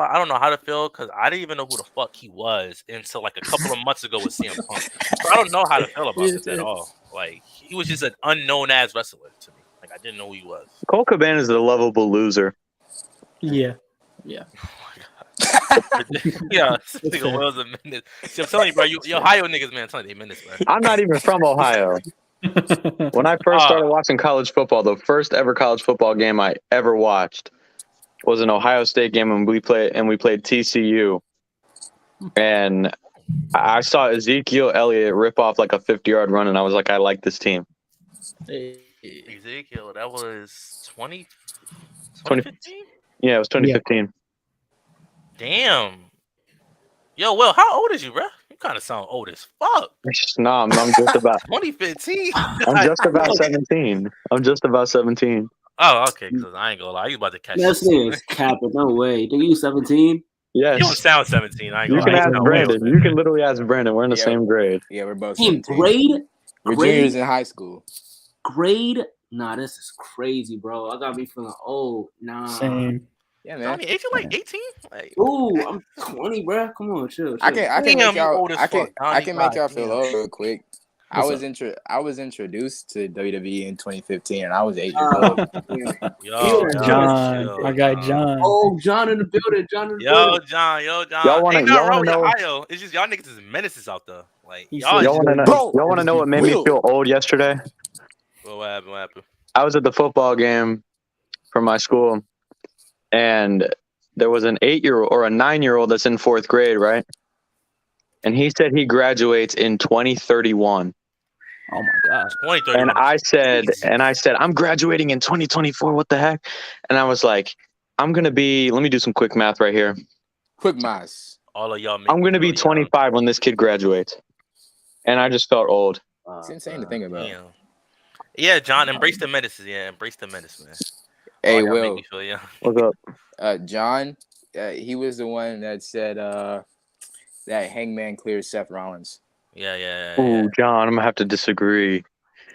Speaker 2: to feel because I didn't even know who the fuck he was until like a couple of months ago with CM Punk. So I don't know how to feel about this at all. Like he was just an unknown ass wrestler to me. Like I didn't know who he was.
Speaker 5: Colt Cabana is a lovable loser.
Speaker 1: Yeah.
Speaker 2: Yeah, nigga Will's a menace. See, I'm telling you, bro. You Ohio niggas, man. I'm telling you, they menace, bro.
Speaker 5: I'm not even from Ohio. When I first started watching college football, the first ever college football game I ever watched was an Ohio State game, and we played TCU. And I saw Ezekiel Elliott rip off like a 50-yard run, and I was like, I like this team.
Speaker 2: Ezekiel, that was 2015?
Speaker 5: Yeah, it was 2015.
Speaker 2: Yeah. Damn. Yo, Will, how old is you, bro? You kind of sound old as fuck.
Speaker 5: No, I'm just about
Speaker 2: 2015.
Speaker 5: I'm just about 17.
Speaker 2: Oh, okay. Because I ain't gonna lie, you about to catch.
Speaker 3: That thing is capping. No way. Think you 17?
Speaker 5: Yes.
Speaker 2: You don't sound 17. I ain't gonna
Speaker 5: lie.
Speaker 2: Ask
Speaker 5: Brandon. You can literally ask Brandon. We're in the same grade.
Speaker 4: Yeah, we're both
Speaker 3: same
Speaker 4: 17.
Speaker 3: grade.
Speaker 4: We're
Speaker 3: Grade?
Speaker 4: juniors in high school.
Speaker 3: Grade? Nah, this is crazy, bro. I gotta be feeling old. Nah.
Speaker 1: Same.
Speaker 4: Yeah,
Speaker 2: I
Speaker 4: man.
Speaker 2: mean, ain't you like 18? Like,
Speaker 3: Ooh, I'm 20, bro. Come on, chill.
Speaker 4: I can
Speaker 2: Damn,
Speaker 4: make
Speaker 2: you
Speaker 4: y'all.
Speaker 2: old as
Speaker 4: I can
Speaker 2: fuck,
Speaker 4: make y'all
Speaker 2: Donnie.
Speaker 4: feel
Speaker 2: God
Speaker 4: old real quick. I
Speaker 1: What's
Speaker 4: was introduced to WWE in 2015, and I was 8 years
Speaker 3: Oh,
Speaker 4: old.
Speaker 3: yeah.
Speaker 2: Yo,
Speaker 1: John,
Speaker 2: chill,
Speaker 1: my guy
Speaker 2: John.
Speaker 1: John.
Speaker 3: Oh, John in the building. John in the
Speaker 2: Yo,
Speaker 3: building.
Speaker 2: John.
Speaker 5: Y'all wanna-
Speaker 2: Ain't nothing
Speaker 5: y'all
Speaker 2: wrong
Speaker 5: wanna
Speaker 2: with
Speaker 5: know-
Speaker 2: Ohio. It's just y'all niggas is menaces out there. Like,
Speaker 1: He
Speaker 2: y'all
Speaker 1: said-
Speaker 5: Y'all want to know?
Speaker 4: Bro,
Speaker 5: Y'all want to know what made me
Speaker 4: Will.
Speaker 5: feel old yesterday?
Speaker 2: What happened? What happened?
Speaker 5: I was at the football game for my school, and there was an 8-year-old or a 9-year-old that's in 4th grade, right? And he said he graduates in 2031.
Speaker 1: Oh my god.
Speaker 2: 2030.
Speaker 5: And I said, I'm graduating in 2024. What the heck? And I was like, let me do some quick math right here.
Speaker 4: Quick mas.
Speaker 2: all of y'all.
Speaker 5: I'm going to be 25 when this kid graduates. And I just felt old.
Speaker 4: It's insane to think about.
Speaker 2: Damn. Yeah, John, embrace the menaces. Yeah, embrace the menace, man.
Speaker 4: Hey,
Speaker 2: All y'all make
Speaker 4: Will.
Speaker 2: me feel young.
Speaker 5: What's up?
Speaker 4: John, he was the one that said that Hangman clears Seth Rollins.
Speaker 2: Yeah.
Speaker 5: Ooh, John, I'm going to have to disagree.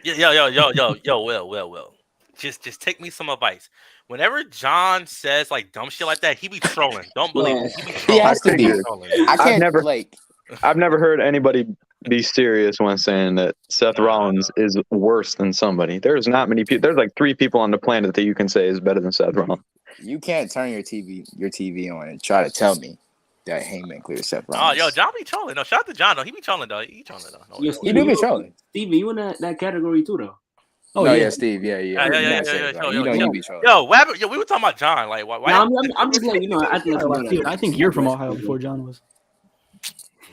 Speaker 2: Yo, Will. Just take me some advice. Whenever John says like dumb shit like that, he be trolling. Don't believe him. He be
Speaker 4: He
Speaker 2: trolling.
Speaker 4: has to be.
Speaker 2: Trolling.
Speaker 4: I can't
Speaker 5: never-
Speaker 4: like.
Speaker 5: I've never heard anybody be serious when saying that Seth Rollins is worse than somebody. There's not many people. There's like 3 people on the planet that you can say is better than Seth Rollins.
Speaker 4: You can't turn your TV on and try to tell me that Hangman clears Seth
Speaker 2: Oh,
Speaker 4: Rollins.
Speaker 2: yo, John be trolling. No, shout out to John though. He be trolling though. No,
Speaker 4: He do be trolling.
Speaker 3: Stevie, you in that category too, though.
Speaker 1: Oh
Speaker 4: no,
Speaker 1: yeah.
Speaker 4: Steve. Yeah.
Speaker 2: Yeah.
Speaker 4: You know you be trolling.
Speaker 2: Yo, what happened? Yo, we were talking about John. Like, why?
Speaker 3: No, I'm just letting you know.
Speaker 1: I think you're from Ohio before John was.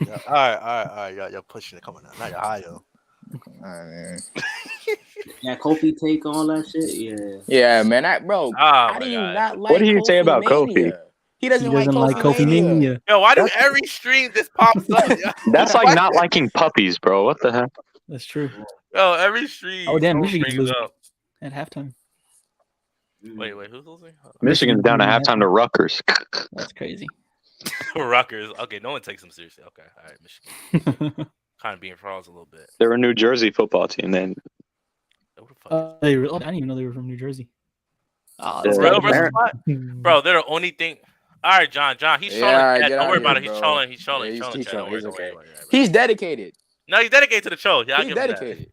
Speaker 2: All right. You're pushing it. Come on now. Not Ohio.
Speaker 4: Man.
Speaker 3: Yeah, Kofi take all that shit. Yeah.
Speaker 4: Yeah, man. How
Speaker 2: my
Speaker 4: do you
Speaker 2: God.
Speaker 4: not like?
Speaker 5: What do you say about
Speaker 4: Kofi?
Speaker 5: Kofi?
Speaker 4: He doesn't like Kofi Mania.
Speaker 2: Yo, why do every stream just pops up? Yo?
Speaker 5: That's like not liking puppies, bro. What the heck?
Speaker 1: That's true.
Speaker 2: Yo, every stream.
Speaker 1: Oh damn,
Speaker 2: someone
Speaker 1: Michigan's
Speaker 2: brings
Speaker 1: losing
Speaker 2: up.
Speaker 1: at halftime.
Speaker 2: Wait, who's losing?
Speaker 5: Michigan's down to halftime to Rutgers.
Speaker 1: That's crazy.
Speaker 2: Rutgers. Okay, no one takes them seriously. Okay, all right, Michigan. Kind of being frauds a little bit.
Speaker 5: They're a New Jersey football team. Then
Speaker 2: Who the fuck is
Speaker 1: I didn't even know they were from New Jersey. Oh,
Speaker 5: Yeah.
Speaker 2: Real
Speaker 5: Like
Speaker 2: versus
Speaker 5: Aaron.
Speaker 2: what? Bro, they're the only thing. All right, John, he's
Speaker 4: Yeah,
Speaker 2: trolling.
Speaker 4: all right,
Speaker 2: Chat.
Speaker 4: get
Speaker 2: Don't
Speaker 4: out
Speaker 2: worry
Speaker 4: of
Speaker 2: about
Speaker 4: here,
Speaker 2: it. He's
Speaker 4: bro.
Speaker 2: trolling. He's
Speaker 4: Yeah,
Speaker 2: trolling.
Speaker 4: he's
Speaker 2: Chat. Don't
Speaker 4: trolling.
Speaker 2: worry,
Speaker 4: He's
Speaker 2: don't
Speaker 4: okay.
Speaker 2: worry.
Speaker 4: He's dedicated.
Speaker 2: No, he's dedicated to the show. Yeah, I'll
Speaker 4: He's
Speaker 2: give him that.
Speaker 4: dedicated.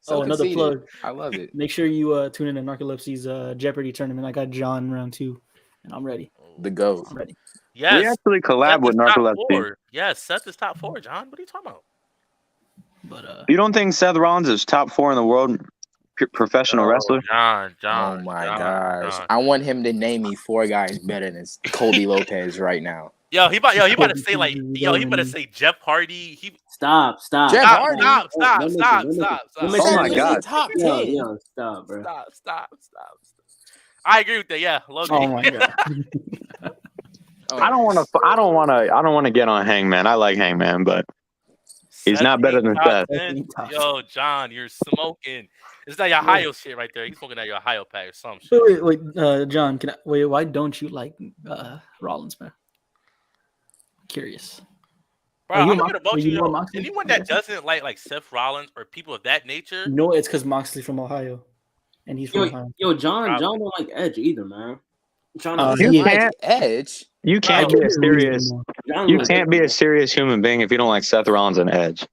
Speaker 1: Oh, another
Speaker 4: conceited.
Speaker 1: plug.
Speaker 4: I love it.
Speaker 1: Make sure you tune in to Narcolepsy's Jeopardy tournament. I got John round 2, and I'm ready.
Speaker 4: The GOAT.
Speaker 1: I'm ready.
Speaker 2: Yes.
Speaker 5: we actually collab
Speaker 2: Seth
Speaker 5: with
Speaker 2: is top
Speaker 5: Narcolepsy.
Speaker 2: 4. Yes, Seth is top 4, John. What are you talking about?
Speaker 1: But
Speaker 5: You don't think Seth Rollins is top 4 in the world professional wrestler?
Speaker 2: John.
Speaker 4: Oh my gosh.
Speaker 2: John.
Speaker 4: I want him to name me 4 guys better than Colby Lopez right now.
Speaker 2: Yo, he about to say like, he better say Jeff Hardy.
Speaker 3: Stop.
Speaker 4: Jeff Hardy?
Speaker 2: Stop.
Speaker 3: Let me
Speaker 5: Oh my
Speaker 3: say-
Speaker 5: God.
Speaker 4: Top 10.
Speaker 3: Yo, stop, bro.
Speaker 2: Stop. I agree with that. Yeah, Logan.
Speaker 1: oh my god.
Speaker 5: I don't want to get on Hangman. I like Hangman, but he's
Speaker 2: Seth
Speaker 5: not better than
Speaker 2: top
Speaker 5: Seth.
Speaker 2: 10. Yo, John, you're smoking. It's that your Ohio shit right there. He's smoking that your Ohio pack or some shit.
Speaker 1: Wait, John, why don't you like Rollins, man? Curious.
Speaker 2: Bro,
Speaker 1: Are you
Speaker 2: I'm
Speaker 1: Mox-
Speaker 2: gonna about
Speaker 1: are
Speaker 2: you.
Speaker 1: you
Speaker 2: Yo,
Speaker 1: more Moxley?
Speaker 2: anyone that doesn't like Seth Rollins or people of that nature,
Speaker 1: No, it's because Moxley from Ohio, and he's from Ohio.
Speaker 3: Yo, John don't like Edge either, man. John,
Speaker 5: You
Speaker 4: You
Speaker 5: can't-
Speaker 4: Edge.
Speaker 5: You can't
Speaker 2: Bro,
Speaker 5: be a serious. You can't be a serious human being if you don't like Seth Rollins and Edge.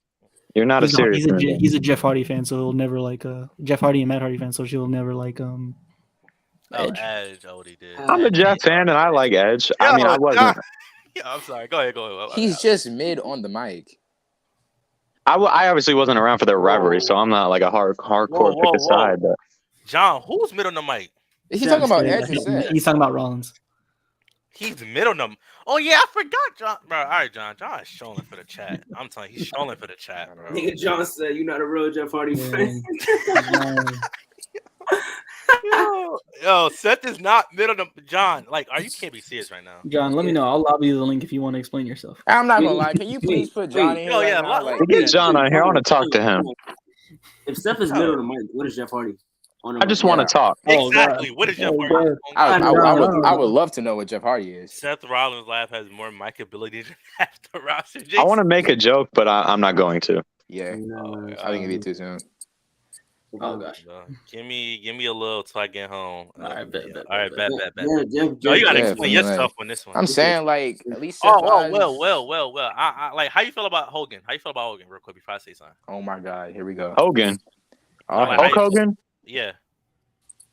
Speaker 5: You're not a serious human being.
Speaker 1: He's a Jeff Hardy fan, so he'll never like Jeff Hardy and Matt Hardy fan, so she'll never like Edge.
Speaker 2: Edge. Oh, he did.
Speaker 5: I'm a Jeff fan and I like Edge. I mean, I wasn't.
Speaker 2: Yeah, I'm sorry. Go ahead.
Speaker 4: He's just mid on the mic.
Speaker 5: I obviously wasn't around for their rivalry, so I'm not like a hardcore pick a side. But
Speaker 2: John, who's mid on the mic?
Speaker 4: Is he talking about Edge or Seth?
Speaker 1: He's talking about Rollins.
Speaker 2: He's mid on them. Oh yeah, I forgot, John. Bro, all right, John. John is trolling for the chat. I'm telling you, he's trolling for the chat, bro.
Speaker 3: Nigga John said you're not a real Jeff Hardy fan.
Speaker 2: Yo, Seth is not mid on them. John, like, you can't be serious right now.
Speaker 1: John, let me know. I'll lobby you the link if you want to explain yourself.
Speaker 4: I'm not gonna lie. Can you please put John in here?
Speaker 2: Oh, yeah,
Speaker 4: right now?
Speaker 2: let-
Speaker 5: we get John on here. I want to talk to him.
Speaker 3: If Steph is mid on the mic, what is Jeff Hardy?
Speaker 5: I just want to talk.
Speaker 2: Exactly. What is Jeff Hardy?
Speaker 4: I would love to know what Jeff Hardy is.
Speaker 2: Seth Rollins' live has more mic ability than half the roster.
Speaker 5: I want to make a joke, but I'm not going to.
Speaker 4: Yeah,
Speaker 3: No,
Speaker 4: I think it'd be too soon.
Speaker 1: Oh gosh.
Speaker 2: Give me a little till I get home.
Speaker 1: All right, bet.
Speaker 2: All right, bet.
Speaker 3: Jeff,
Speaker 2: No, you gotta
Speaker 4: Yeah,
Speaker 2: explain
Speaker 4: for
Speaker 2: your
Speaker 4: me,
Speaker 2: stuff on this one.
Speaker 4: I'm saying like at least.
Speaker 2: Well. I like how you feel about Hogan? How you feel about Hogan, real quick before I say something?
Speaker 4: Oh my God, here we go.
Speaker 5: Hogan.
Speaker 4: All
Speaker 2: like,
Speaker 4: right.
Speaker 5: Hulk Hogan.
Speaker 2: Yeah.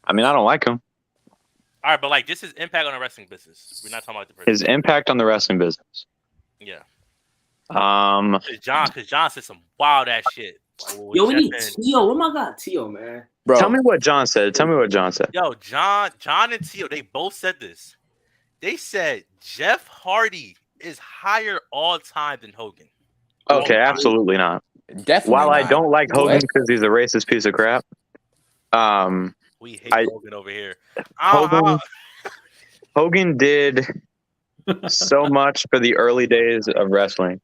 Speaker 5: I mean, I don't like him.
Speaker 2: All right, but like this is impact on the wrestling business. We're not talking about the person.
Speaker 5: His impact on the wrestling business.
Speaker 2: Yeah.
Speaker 5: Tell
Speaker 2: Cause John said some wild ass shit. Like,
Speaker 3: Yo, we need Tio. Oh my God, Tio, man.
Speaker 4: Bro,
Speaker 5: me what John said.
Speaker 2: Yo, John and Tio, they both said this. They said Jeff Hardy is higher all time than Hogan.
Speaker 5: Okay, absolutely not.
Speaker 4: definitely.
Speaker 5: While I
Speaker 4: not.
Speaker 5: don't like Hogan
Speaker 4: What?
Speaker 5: because he's a racist piece of crap,
Speaker 2: We hate Hogan over here.
Speaker 5: Hogan did so much for the early days of wrestling.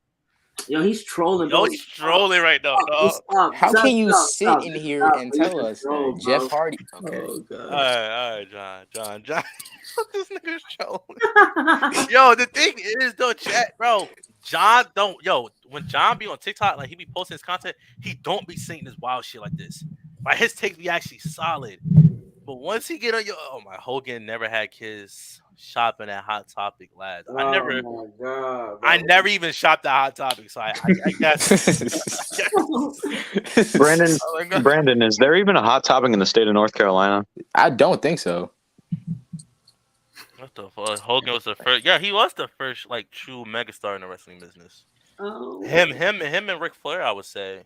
Speaker 3: Yo, he's trolling.
Speaker 2: Yo,
Speaker 3: bro.
Speaker 2: he's trolling right now. Dog.
Speaker 4: How can you sit
Speaker 3: stop,
Speaker 4: in here and tell us
Speaker 3: Troll,
Speaker 4: that
Speaker 3: bro.
Speaker 4: Jeff Hardy? Okay.
Speaker 1: Oh god.
Speaker 2: All right, John. This nigga's trolling. Yo, the thing is though, chat, bro. John when John be on TikTok, like he be posting his content, he don't be saying this wild shit like this. Like his take be actually solid. But once he get on Hogan never had kids shopping at Hot Topic, lads.
Speaker 3: Oh my God, bro.
Speaker 2: I never even shopped at Hot Topic, so I guess.
Speaker 5: Brandon, is there even a Hot Topic in the state of North Carolina?
Speaker 4: I don't think so.
Speaker 2: What the fuck? Hogan was the first. Yeah, he was the first like true megastar in the wrestling business.
Speaker 3: Oh.
Speaker 2: Him and Ric Flair, I would say,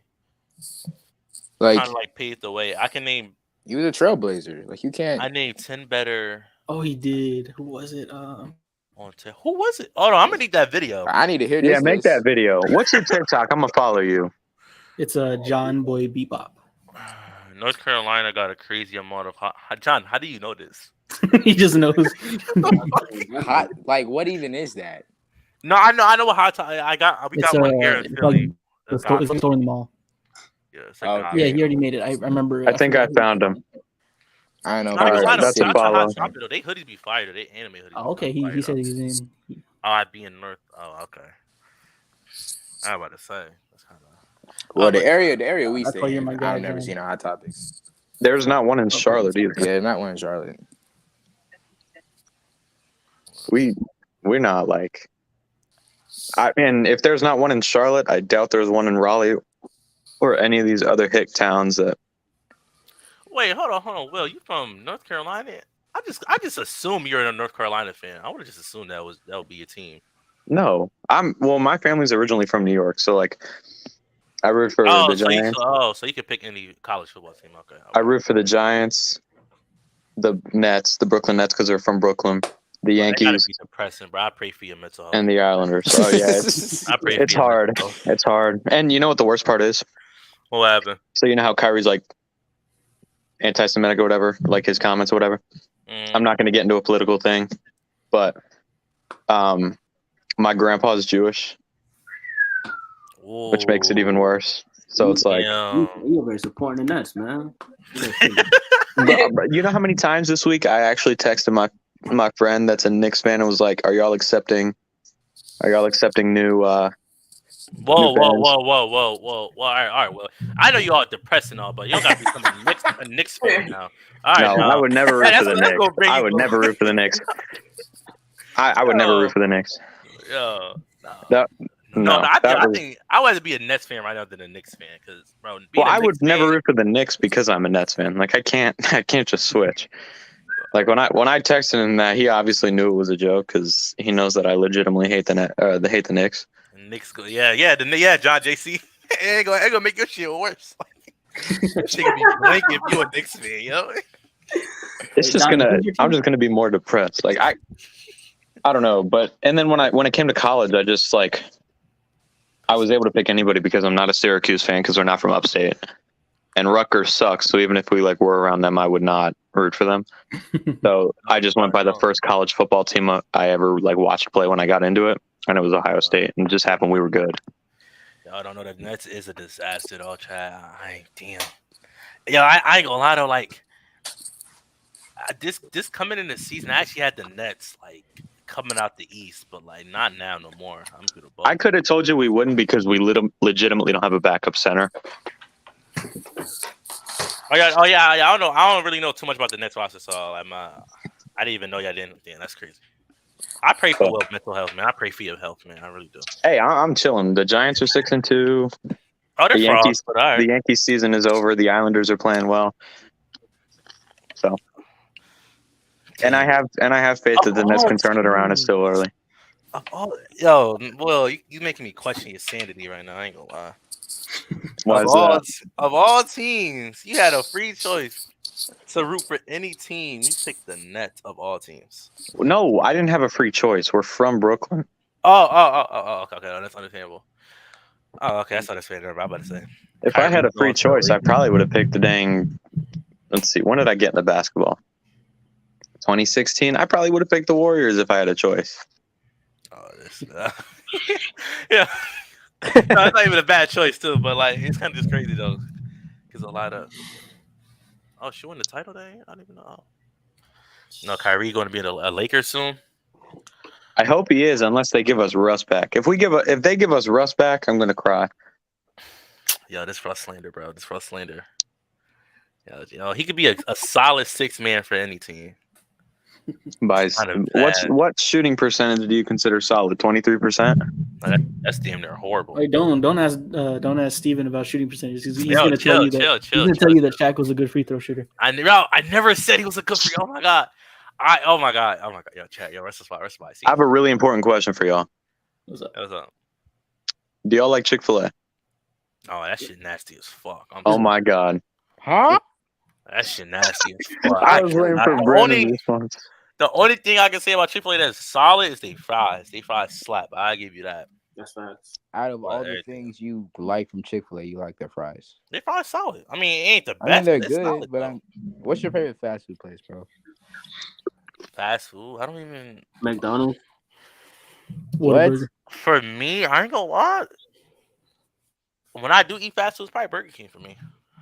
Speaker 4: Like
Speaker 2: kind of like paved the way. I can name.
Speaker 4: he was a trailblazer. Like you can't.
Speaker 2: I named 10 better.
Speaker 1: Oh, he did. Who was it?
Speaker 2: On 10. Who was it? Oh no, I'm gonna need that video.
Speaker 4: I need to hear this.
Speaker 5: Yeah, make
Speaker 4: list.
Speaker 5: that video. What's your TikTok? I'm gonna follow you.
Speaker 1: It's John Boy Bebop.
Speaker 2: North Carolina got a crazy amount of John, how do you know this?
Speaker 1: He just knows.
Speaker 4: Hot, like what even is that?
Speaker 2: No, I know what hot topic. We got one here in Philly.
Speaker 1: It's store in the mall.
Speaker 2: Yeah, it's
Speaker 4: Oh,
Speaker 2: like
Speaker 1: Yeah, he already made it. I remember.
Speaker 5: I think I found him.
Speaker 4: I don't know.
Speaker 2: Not even
Speaker 5: Alright, that's a follow.
Speaker 2: Hot Topic, though. They hoodies be fire. They anime hoodies.
Speaker 1: Oh, okay. He said he was in.
Speaker 2: Oh, I'd be in North. Oh, okay. I was about to say. That's kind of.
Speaker 4: Well, the area we
Speaker 1: That's
Speaker 4: stay
Speaker 1: why you're
Speaker 4: in,
Speaker 1: my guy,
Speaker 4: I've never
Speaker 1: John.
Speaker 4: seen a Hot Topics.
Speaker 5: There's not one in Charlotte either.
Speaker 4: Yeah, not one in Charlotte.
Speaker 5: We're not like. I mean, if there's not one in Charlotte, I doubt there's one in Raleigh or any of these other hick towns that.
Speaker 2: Wait, hold on. Will, you from North Carolina? I just assume you're a North Carolina fan. I would have just assumed that would be your team.
Speaker 5: No, my family's originally from New York, so like, I root for the Giants.
Speaker 2: So you can pick any college football team. Okay.
Speaker 5: I root for the Giants, the Nets, the Brooklyn Nets because they're from Brooklyn, the
Speaker 2: That gotta
Speaker 5: Yankees,
Speaker 2: be depressing, bro. I pray for your mental health.
Speaker 5: and the Islanders. So yeah, it's
Speaker 2: I pray for
Speaker 5: it's
Speaker 2: your
Speaker 5: hard.
Speaker 2: mental health.
Speaker 5: It's hard. And you know what the worst part is?
Speaker 2: What happened?
Speaker 5: So you know how Kyrie's like anti-Semitic or whatever, like his comments or whatever. I'm not going to get into a political thing, but my grandpa's Jewish, which makes it even worse. So it's like,
Speaker 3: You're very supporting the Nets, man.
Speaker 5: but you know how many times this week I actually texted my friend that's a Knicks fan and was like, "Are y'all accepting new?"
Speaker 2: Whoa. All right. Well, I know you all depressed and all, but you don't got to become a Knicks fan now. All right.
Speaker 5: No, I would never root for the
Speaker 2: that's gonna
Speaker 5: Knicks.
Speaker 2: bring
Speaker 5: I
Speaker 2: you
Speaker 5: would
Speaker 2: close.
Speaker 5: never root for the Knicks. I would never root for the Knicks.
Speaker 2: Yo,
Speaker 5: I
Speaker 2: think I would rather be a Nets fan right now than a Knicks fan because, bro.
Speaker 5: I would never root for the Knicks because I'm a Nets fan. Like I can't just switch. Like when I texted him that, he obviously knew it was a joke because he knows that I legitimately hate the Knicks.
Speaker 2: Knicks go, John JC. It ain't gonna make your shit worse. That shit gonna be blank if you a Knicks fan, yo.
Speaker 5: It's just I'm just gonna be more depressed. Like I don't know, but and then when it came to college, I just like I was able to pick anybody because I'm not a Syracuse fan because they're not from upstate, and Rutgers sucks. So even if we like were around them, I would not root for them. So I just went by the first college football team I ever like watched play when I got into it, and it was Ohio State, and it just happened we were good.
Speaker 2: Y'all don't know that Nets is a disaster, though, Chad. Damn. Yo, I ain't gonna lie though. Like this coming in the season, I actually had the Nets like coming out the East, but like not now no more. I'm good at both.
Speaker 5: I could have told you we wouldn't because we legitimately don't have a backup center.
Speaker 2: Oh yeah. I don't know. I don't really know too much about the Nets roster, so I didn't even know y'all didn't. Damn, that's crazy. I pray for Will's mental health, man. I pray for your health, man. I really do.
Speaker 5: Hey, I'm chilling. The Giants are 6-2.
Speaker 2: Oh, they're frauds, but all right.
Speaker 5: The Yankees season is over. The Islanders are playing well. So, and I have faith that the Nets can turn it around. It's still early.
Speaker 2: Will, you making me question your sanity right now. I ain't gonna lie.
Speaker 5: Why is that?
Speaker 2: Of all teams, you had a free choice to root for any team. You picked the Nets of all teams.
Speaker 5: No, I didn't have a free choice. We're from Brooklyn.
Speaker 2: Okay, that's understandable. Oh, okay, that's understandable. I'm about to say.
Speaker 5: If I had a free choice, I probably would have picked the dang. Let's see, when did I get into basketball? 2016. I probably would have picked the Warriors if I had a choice.
Speaker 2: Oh, this. Yeah. No, it's not even a bad choice too, but like it's kind of just crazy though, because a lot of she won the title day. I don't even know. No, Kyrie going to be a Lakers soon.
Speaker 5: I hope he is, unless they give us Russ back. If they give us Russ back, I'm gonna cry.
Speaker 2: Yo, this Russ slander, bro. This Russ slander. Yo, he could be a solid 6-man for any team.
Speaker 5: What shooting percentage do you consider solid? 23%.
Speaker 2: That's damn near horrible.
Speaker 1: Wait, don't ask Steven about shooting percentages. He's
Speaker 2: Yo,
Speaker 1: gonna tell you that Shaq was a good free throw shooter.
Speaker 2: I never said he was a good free. Oh my god. Oh my god. Yo, chat. Yo, rest the spot.
Speaker 5: I have a really important question for y'all.
Speaker 1: What's up?
Speaker 5: Do y'all like Chick-fil-A?
Speaker 2: Oh, that shit nasty as fuck.
Speaker 5: Oh my god.
Speaker 4: Huh?
Speaker 2: That shit nasty as fuck.
Speaker 5: I was waiting for Brandon's response.
Speaker 2: The only thing I can say about Chick-fil-A that's solid is they fries. They fries slap. I give you that.
Speaker 3: That's facts.
Speaker 4: Out of all the things you like from Chick-fil-A, you like their fries.
Speaker 2: They fries solid. I mean, it ain't the best.
Speaker 4: I mean, they're
Speaker 2: good,
Speaker 4: solid, but what's your favorite fast food place, bro?
Speaker 2: Fast food? I don't even.
Speaker 3: McDonald's.
Speaker 4: What?
Speaker 2: For me, I ain't gonna lie. When I do eat fast food, it's probably Burger King for me.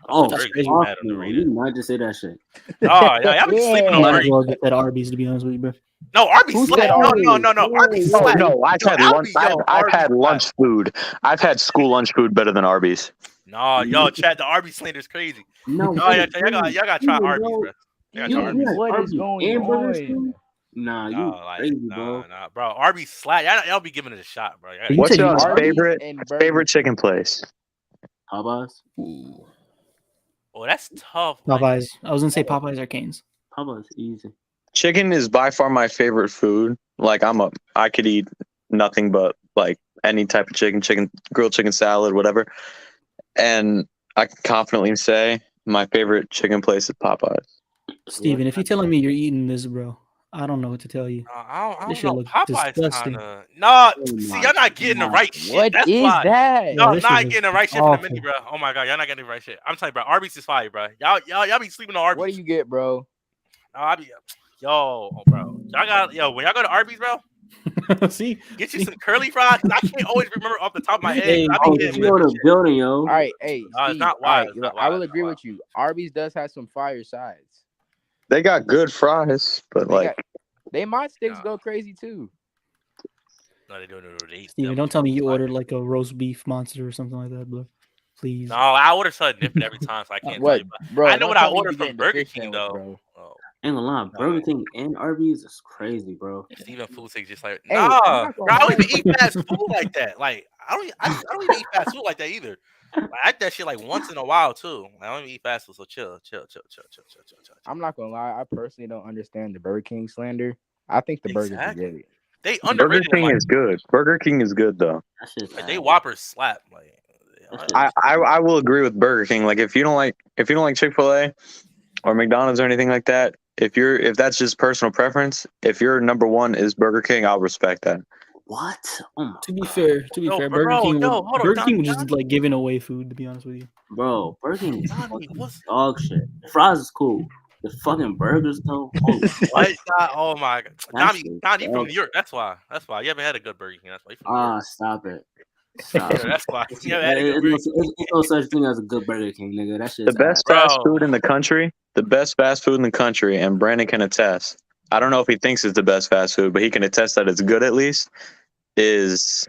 Speaker 3: Oh,
Speaker 1: that's crazy.
Speaker 3: You might just say that shit.
Speaker 2: Oh, yeah, y'all be sleeping on
Speaker 1: Might as
Speaker 2: Burger
Speaker 1: well
Speaker 2: King.
Speaker 1: get that Arby's, to be honest with you, bro.
Speaker 2: No, Arby's
Speaker 4: Who
Speaker 2: slap.
Speaker 4: said
Speaker 2: No. Arby's slap.
Speaker 5: No, I've had lunch. I've had lunch food. I've had school lunch food better than Arby's.
Speaker 2: No, yo, Chad, the Arby's slander is crazy.
Speaker 3: No,
Speaker 2: y'all gotta try Arby's, bro.
Speaker 4: What is going on?
Speaker 3: Nah, you crazy, bro.
Speaker 2: Nah, bro. Arby's slap. Y'all be giving it a shot, bro.
Speaker 5: What's your
Speaker 4: Arby's
Speaker 5: favorite chicken place?
Speaker 3: Popeyes.
Speaker 2: Oh, that's tough.
Speaker 1: Popeyes. I was gonna say Popeyes or Cane's.
Speaker 3: Popeyes easy.
Speaker 5: Chicken is by far my favorite food. Like I could eat nothing but like any type of chicken, grilled chicken salad, whatever. And I can confidently say my favorite chicken place is Popeyes.
Speaker 1: Steven, if you're telling me you're eating this, bro, I don't know what to tell you.
Speaker 2: I
Speaker 1: This
Speaker 2: don't know.
Speaker 1: shit look
Speaker 2: Popeyes
Speaker 1: disgusting.
Speaker 2: kind of. No, see, y'all not getting the right shit.
Speaker 4: What
Speaker 2: That's
Speaker 4: is
Speaker 2: why.
Speaker 4: that?
Speaker 2: Y'all
Speaker 1: this
Speaker 2: not
Speaker 1: shit
Speaker 2: getting the right shit
Speaker 1: awful.
Speaker 2: from the menu, bro. Oh my god, y'all not getting the right shit. I'm telling you, bro. Arby's is fire, bro. Y'all be sleeping on Arby's.
Speaker 4: What do you get, bro?
Speaker 2: Bro. When y'all go to Arby's, bro,
Speaker 1: See,
Speaker 2: get you some curly fries. I can't always remember off the top of my head.
Speaker 1: Hey,
Speaker 2: I be getting
Speaker 3: You know the building, yo.
Speaker 4: All right, hey,
Speaker 2: No, it's
Speaker 4: Steve,
Speaker 2: not
Speaker 4: all
Speaker 2: wild.
Speaker 4: right,
Speaker 2: It's not
Speaker 4: I will
Speaker 2: wild.
Speaker 4: agree with you. Arby's does have some fire sides.
Speaker 5: They got good fries, but
Speaker 4: They mod sticks go crazy too.
Speaker 2: No, they don't.
Speaker 1: Steven, don't tell me you ordered like a roast beef monster or something like that, bro. Please.
Speaker 2: No, I order something different every time, so I can't tell you. But
Speaker 4: Bro,
Speaker 2: I know what I
Speaker 4: don't tell me
Speaker 2: ordered
Speaker 4: you
Speaker 2: from
Speaker 4: getting the
Speaker 2: Burger
Speaker 4: fish
Speaker 2: King,
Speaker 4: sandwich,
Speaker 2: though.
Speaker 4: bro.
Speaker 2: Oh,
Speaker 3: Ain't gonna lie, Burger King and Arby's is crazy, bro.
Speaker 2: Steven Food Six just like
Speaker 4: Hey, I'm
Speaker 2: nah,
Speaker 4: not
Speaker 2: bro.
Speaker 4: gonna
Speaker 2: I don't
Speaker 4: lie.
Speaker 2: even eat fast food like that. Like I don't even eat fast food like that either. Like, I eat that shit like once in a while too. I don't even eat fast food, so chill.
Speaker 4: I'm not gonna lie. I personally don't understand the Burger King slander. I think the burgers are
Speaker 2: Exactly.
Speaker 4: great.
Speaker 2: They
Speaker 5: Burger
Speaker 2: underrated.
Speaker 5: King
Speaker 2: Like,
Speaker 5: is good. Burger King is good though.
Speaker 3: That shit's
Speaker 2: they Whoppers slap. Like
Speaker 5: I will agree with Burger King. Like if you don't like Chick-fil-A or McDonald's or anything like that, if that's just personal preference, if your number one is Burger King, I'll respect that.
Speaker 3: What? Oh my
Speaker 1: To be fair,
Speaker 2: bro,
Speaker 1: Burger King
Speaker 2: hold on,
Speaker 1: Burger King was
Speaker 2: Donnie.
Speaker 1: just like giving away food. To be honest with you,
Speaker 3: bro, Burger King is
Speaker 2: Donnie,
Speaker 3: fucking
Speaker 2: what's-
Speaker 3: dog shit. Fries is cool. The fucking burgers though. Holy
Speaker 2: what? Oh my god,
Speaker 3: That's
Speaker 2: Donnie from
Speaker 3: bad.
Speaker 2: New York. That's why. You haven't had a good Burger King. That's why. You from New York.
Speaker 3: Stop it. Stop.
Speaker 2: Yeah, that's why. You haven't had a good Burger King.
Speaker 3: There's no such thing as a good Burger King, nigga. That shit's
Speaker 5: The best
Speaker 2: Bro.
Speaker 5: fast food in the country, and Brandon can attest, I don't know if he thinks it's the best fast food, but he can attest that it's good at least, is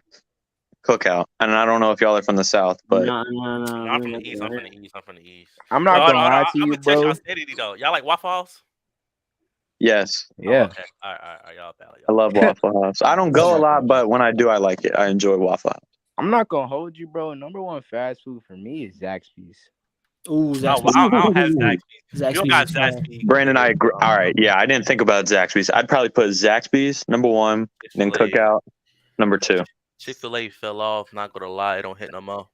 Speaker 5: Cookout. And I don't know if y'all are from the South, but
Speaker 3: No,
Speaker 2: I'm from the East. I'm from the East. I'm from the East.
Speaker 4: I'm not
Speaker 2: Yo,
Speaker 4: gonna
Speaker 2: hold on,
Speaker 4: lie to
Speaker 2: I'm
Speaker 4: you,
Speaker 2: gonna test
Speaker 4: bro.
Speaker 2: y'all steady though. Y'all like Waffle House?
Speaker 5: yes,
Speaker 2: Oh,
Speaker 4: Yeah.
Speaker 2: okay. All right. Y'all bad.
Speaker 5: I love Waffle House. I don't go a lot, but when I do, I like it. I enjoy Waffle House.
Speaker 4: I'm not gonna hold you, bro. Number one fast food for me is Zaxby's.
Speaker 1: Ooh,
Speaker 2: Oh,
Speaker 1: Zaxby's.
Speaker 2: well, I don't have Zaxby's. You don't
Speaker 1: Zaxby's
Speaker 2: got
Speaker 1: is fire.
Speaker 2: Zaxby's.
Speaker 5: Brandon, I agree. All right, yeah, I didn't think about Zaxby's. I'd probably put Zaxby's number 1, then
Speaker 2: Chick-fil-A.
Speaker 5: Cookout number 2.
Speaker 2: Chick-fil-A fell off. Not gonna lie, it don't hit no more.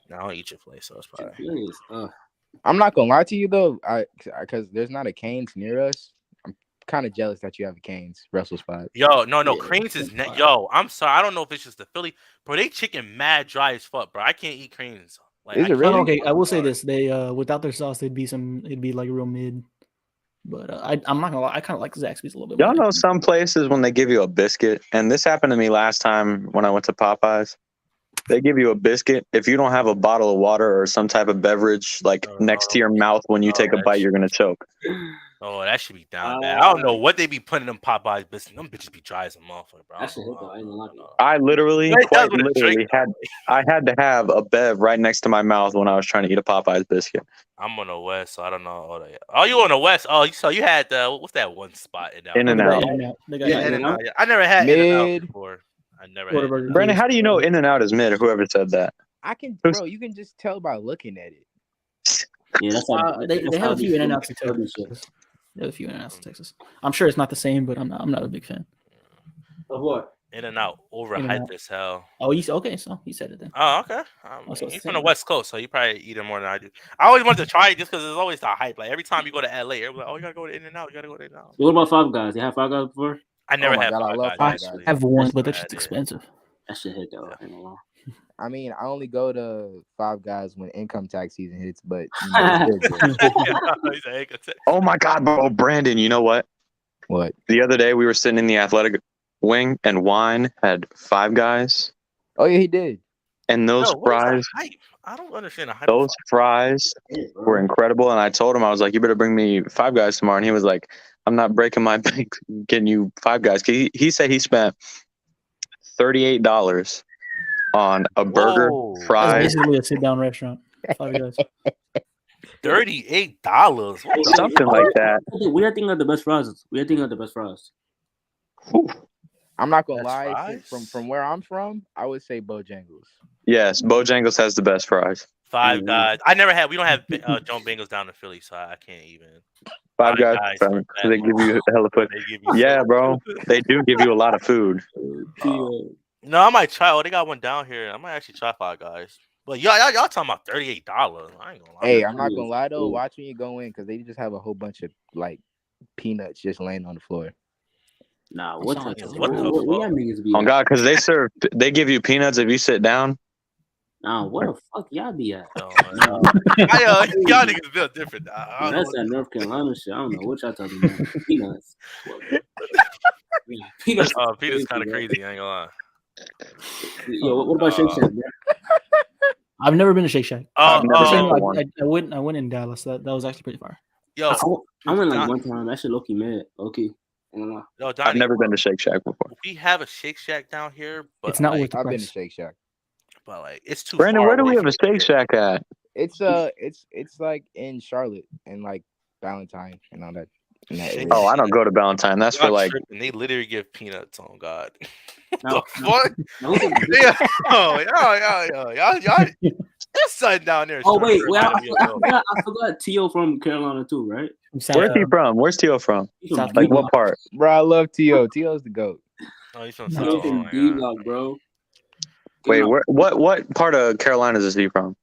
Speaker 2: No, I don't eat Chick-fil-A, so it's probably.
Speaker 4: I'm not gonna lie to you though, because there's not a Cane's near us. I'm kind of jealous that you have a Cane's Russell spot.
Speaker 2: Yo, no,
Speaker 1: Yeah,
Speaker 2: Cranes is
Speaker 1: that's fire.
Speaker 2: yo. I'm sorry, I don't know if it's just the Philly, bro. They chicken mad dry as fuck, bro. I can't eat Cranes. Like,
Speaker 4: Is
Speaker 2: I
Speaker 4: it
Speaker 2: can't.
Speaker 4: really?
Speaker 1: Okay, I will say
Speaker 2: Sorry.
Speaker 1: this: they without their sauce, it'd be like real mid. But I'm not gonna lie, I kind of like Zaxby's a little bit.
Speaker 5: Y'all
Speaker 1: more.
Speaker 5: know some places when they give you a biscuit, and this happened to me last time when I went to Popeyes. They give you a biscuit. If you don't have a bottle of water or some type of beverage like next to your mouth when you take a bite, you're gonna choke.
Speaker 2: Oh, that should be down bad. I don't know what they be putting in Popeyes biscuits. Them bitches be dry as a motherfucker, bro.
Speaker 3: That's a hit though. I ain't gonna lie to you.
Speaker 5: I literally,
Speaker 2: It does
Speaker 5: quite
Speaker 2: with a
Speaker 5: literally,
Speaker 2: drink,
Speaker 5: I had to have a bev right next to my mouth when I was trying to eat a Popeyes biscuit.
Speaker 2: I'm on the west, so I don't know all that. Oh, you on the west? Oh, so you had what's that one spot in there?
Speaker 5: In-N-Out.
Speaker 1: They got
Speaker 2: Yeah,
Speaker 1: In-N-Out.
Speaker 2: In-N-Out. Yeah. I never had In-N-Out
Speaker 4: Mid.
Speaker 2: before. I never had.
Speaker 1: Whataburger.
Speaker 5: Brandon, how do you know In-N-Out is mid, or whoever said that?
Speaker 4: Bro, you can just tell by looking at it.
Speaker 3: Yeah, that's how
Speaker 1: They have a few In-N-Outs in
Speaker 3: Texas.
Speaker 1: Texas. They have a few In-N-Outs in Texas. I'm sure it's not the same, but I'm not a big fan.
Speaker 3: Of what?
Speaker 2: In-N-Out overhyped
Speaker 1: In-N-Out.
Speaker 2: as hell.
Speaker 1: Oh, okay, so he said it then.
Speaker 2: Oh, okay.
Speaker 1: So
Speaker 2: He's from the West Coast, so you probably eat it more than I do. I always wanted to try it just because there's always the hype. Like every time you go to LA, everyone's like, "Oh, you gotta go to In-N-Out. You gotta go to In-N-Out."
Speaker 3: What about Five Guys? You have Five Guys before?
Speaker 2: I never
Speaker 4: my
Speaker 2: had
Speaker 4: God, I
Speaker 2: Five
Speaker 4: love
Speaker 2: Guys,
Speaker 4: Five
Speaker 2: actually.
Speaker 1: I have one, but they're
Speaker 2: That's
Speaker 1: just
Speaker 2: bad,
Speaker 1: expensive.
Speaker 3: That shit hit though. I ain't gonna lie.
Speaker 4: I mean, I only go to Five Guys when income tax season hits, but you know, it's still good.
Speaker 5: Oh my God, bro, Brandon, you know what?
Speaker 4: What?
Speaker 5: The other day we were sitting in the athletic wing, and Wine had Five Guys,
Speaker 4: Oh yeah, he did.
Speaker 5: and those
Speaker 2: Yo, what is the
Speaker 5: fries,
Speaker 2: hype? I don't understand the hype.
Speaker 5: those fries were incredible. And I told him, I was like, "You better bring me Five Guys tomorrow." And he was like, "I'm not breaking my bank getting you Five Guys." He said he spent $38 on a burger,
Speaker 2: Whoa.
Speaker 1: That's
Speaker 5: fries,
Speaker 1: basically a sit-down restaurant. Five Guys.
Speaker 2: $38.
Speaker 5: something like that.
Speaker 3: We are thinking of the best fries. We are thinking of the best fries.
Speaker 5: Whew.
Speaker 4: I'm not gonna
Speaker 2: That's
Speaker 4: lie.
Speaker 2: fries?
Speaker 4: From where I'm from, I would say Bojangles.
Speaker 5: Yes, Bojangles has the best fries.
Speaker 2: Five Guys. I never had. We don't have Joan Bengals down in Philly, so I can't even.
Speaker 5: Five Guys,
Speaker 2: Guys,
Speaker 5: they give you hella food.
Speaker 2: They give you
Speaker 5: Yeah, bro, they do give you a lot of food.
Speaker 2: No, I might try. Oh, they got one down here. I might actually try Five Guys. But y'all talking about $38. I ain't gonna lie.
Speaker 4: Hey, I'm not gonna lie though. Watch when you go in because they just have a whole bunch of like peanuts just laying on the floor.
Speaker 3: Nah, what
Speaker 1: What
Speaker 3: the
Speaker 1: the
Speaker 3: what y'all niggas be
Speaker 5: Oh
Speaker 3: at?
Speaker 5: God, because they give you peanuts if you sit down.
Speaker 3: Nah, what the fuck y'all be at?
Speaker 2: No, y'all niggas built different. I don't
Speaker 3: That's
Speaker 2: know
Speaker 3: that North Carolina shit. I don't know what y'all talking about. Peanuts. Yeah, peanuts.
Speaker 2: Peter's kind of crazy. I ain't gonna lie.
Speaker 3: Yo, what about Shake Shack, bro?
Speaker 1: I've never been to Shake Shack.
Speaker 5: I've never been to
Speaker 1: I
Speaker 5: one.
Speaker 1: I went in Dallas. That was actually pretty far.
Speaker 2: Yo,
Speaker 3: I went like one time. That shit low key mad. Okay.
Speaker 2: yo,
Speaker 5: I've
Speaker 2: Donnie,
Speaker 5: never been to Shake Shack before.
Speaker 2: we have a Shake Shack down here, but
Speaker 1: It's not
Speaker 2: like,
Speaker 1: worth the
Speaker 4: I've been to
Speaker 1: price.
Speaker 4: Shake Shack.
Speaker 2: but like it's too.
Speaker 5: Brandon,
Speaker 2: far
Speaker 5: where do we
Speaker 2: away
Speaker 5: have a
Speaker 2: from
Speaker 5: Shake Shack at?
Speaker 4: It's like in Charlotte and like Valentine and all that. In that area.
Speaker 5: Oh, I don't go to Valentine. That's for
Speaker 2: Y'all
Speaker 5: like.
Speaker 2: tripping. They literally give peanuts on God.
Speaker 3: No,
Speaker 2: What? Yeah. Oh, y'all. There's something down there.
Speaker 3: Oh wait,
Speaker 2: I
Speaker 3: I forgot Tio from Carolina too, right?
Speaker 5: Where's he from? Where's Tio from?
Speaker 3: He's from
Speaker 1: South
Speaker 5: Like
Speaker 3: D-Block.
Speaker 5: what part?
Speaker 4: Bro, I love T.O. T.O.'s the GOAT.
Speaker 2: Oh, he's from
Speaker 1: No,
Speaker 3: Tio
Speaker 2: South.
Speaker 3: from
Speaker 2: Oh, my God.
Speaker 3: D-Block, bro.
Speaker 5: Wait,
Speaker 3: D-Block.
Speaker 5: what part of Carolina is he from?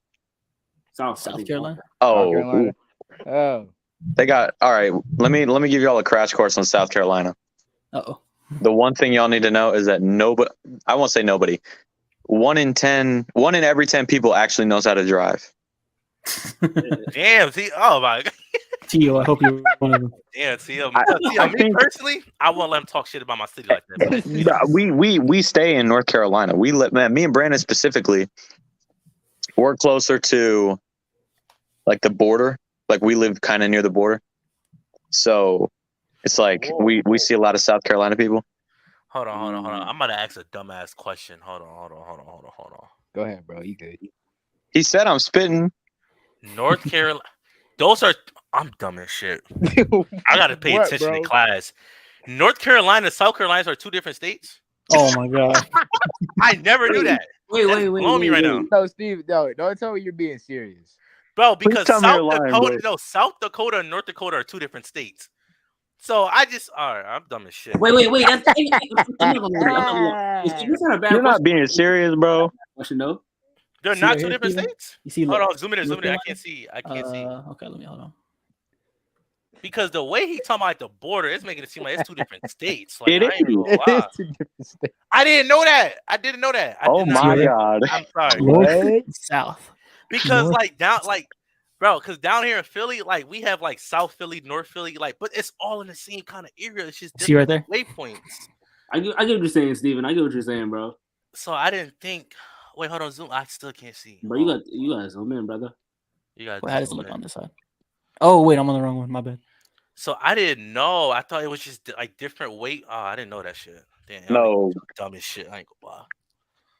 Speaker 3: South
Speaker 1: Carolina.
Speaker 4: South
Speaker 5: Oh,
Speaker 4: Carolina. Oh.
Speaker 5: they got all right. Let me give y'all a crash course on South Carolina.
Speaker 1: Oh.
Speaker 5: The one thing y'all need to know is that nobody. I won't say nobody. 1 in every 10 people actually knows how to drive.
Speaker 2: Damn, see, oh my God.
Speaker 1: Tio, I hope you're one of them.
Speaker 2: Damn, see,
Speaker 5: I
Speaker 2: me
Speaker 5: think-
Speaker 2: personally, I won't let him talk shit about my city like that.
Speaker 5: Yeah, we stay in North Carolina. Me and Brandon specifically, we're closer to like the border. Like we live kind of near the border. So It's like we see a lot of South Carolina people.
Speaker 2: Hold on. I'm about to ask a dumbass question. Hold on.
Speaker 4: Go ahead, bro. You good?
Speaker 5: He said I'm spitting.
Speaker 2: North Carolina. Those are. I'm dumb as shit. I gotta pay attention in class. North Carolina, South Carolina are two different states.
Speaker 1: Oh my god.
Speaker 2: I never knew that.
Speaker 3: Wait.
Speaker 2: Blow me right now.
Speaker 4: No, Steve. No, don't tell me you're being serious.
Speaker 2: Bro, because
Speaker 5: tell me
Speaker 2: South
Speaker 5: you're lying,
Speaker 2: Dakota,
Speaker 5: bro.
Speaker 2: South Dakota and North Dakota are two different states. So all right, I'm dumb as shit.
Speaker 3: Wait. That's I'm not gonna lie. This not a bad
Speaker 5: You're not
Speaker 3: question.
Speaker 5: being serious, bro.
Speaker 3: Question, though.
Speaker 2: They're
Speaker 1: See
Speaker 2: not
Speaker 1: right
Speaker 2: two
Speaker 1: here,
Speaker 2: different
Speaker 1: Steven?
Speaker 2: states?
Speaker 1: You see,
Speaker 2: Hold
Speaker 1: look.
Speaker 2: on, zoom in. I
Speaker 1: North
Speaker 2: can't see.
Speaker 1: Okay, let me hold on.
Speaker 2: Because the way he talking about the border, it's making it seem like it's two different states. Like,
Speaker 5: It
Speaker 2: I ain't even gonna lie.
Speaker 4: It's two different states.
Speaker 2: I didn't know that. I didn't know that.
Speaker 5: Oh my god.
Speaker 2: I'm sorry.
Speaker 1: North
Speaker 4: What?
Speaker 1: and South.
Speaker 2: Because
Speaker 1: North.
Speaker 2: because down here in Philly, like we have like South Philly, North Philly, like, but it's all in the same kind of area. It's just
Speaker 1: See right there?
Speaker 2: waypoints.
Speaker 3: I get what you're saying, Steven. I get what you're saying, bro.
Speaker 2: So I didn't think. Wait, hold on, zoom. I still can't see.
Speaker 3: Bro, you got zoom in, brother.
Speaker 2: You got.
Speaker 1: Wait, how does it look on this side? Oh wait, I'm on the wrong one. My bad.
Speaker 2: So I didn't know. I thought it was just like different weight. Oh, I didn't know that shit. Damn,
Speaker 5: No.
Speaker 2: dumb as shit. I ain't gonna lie.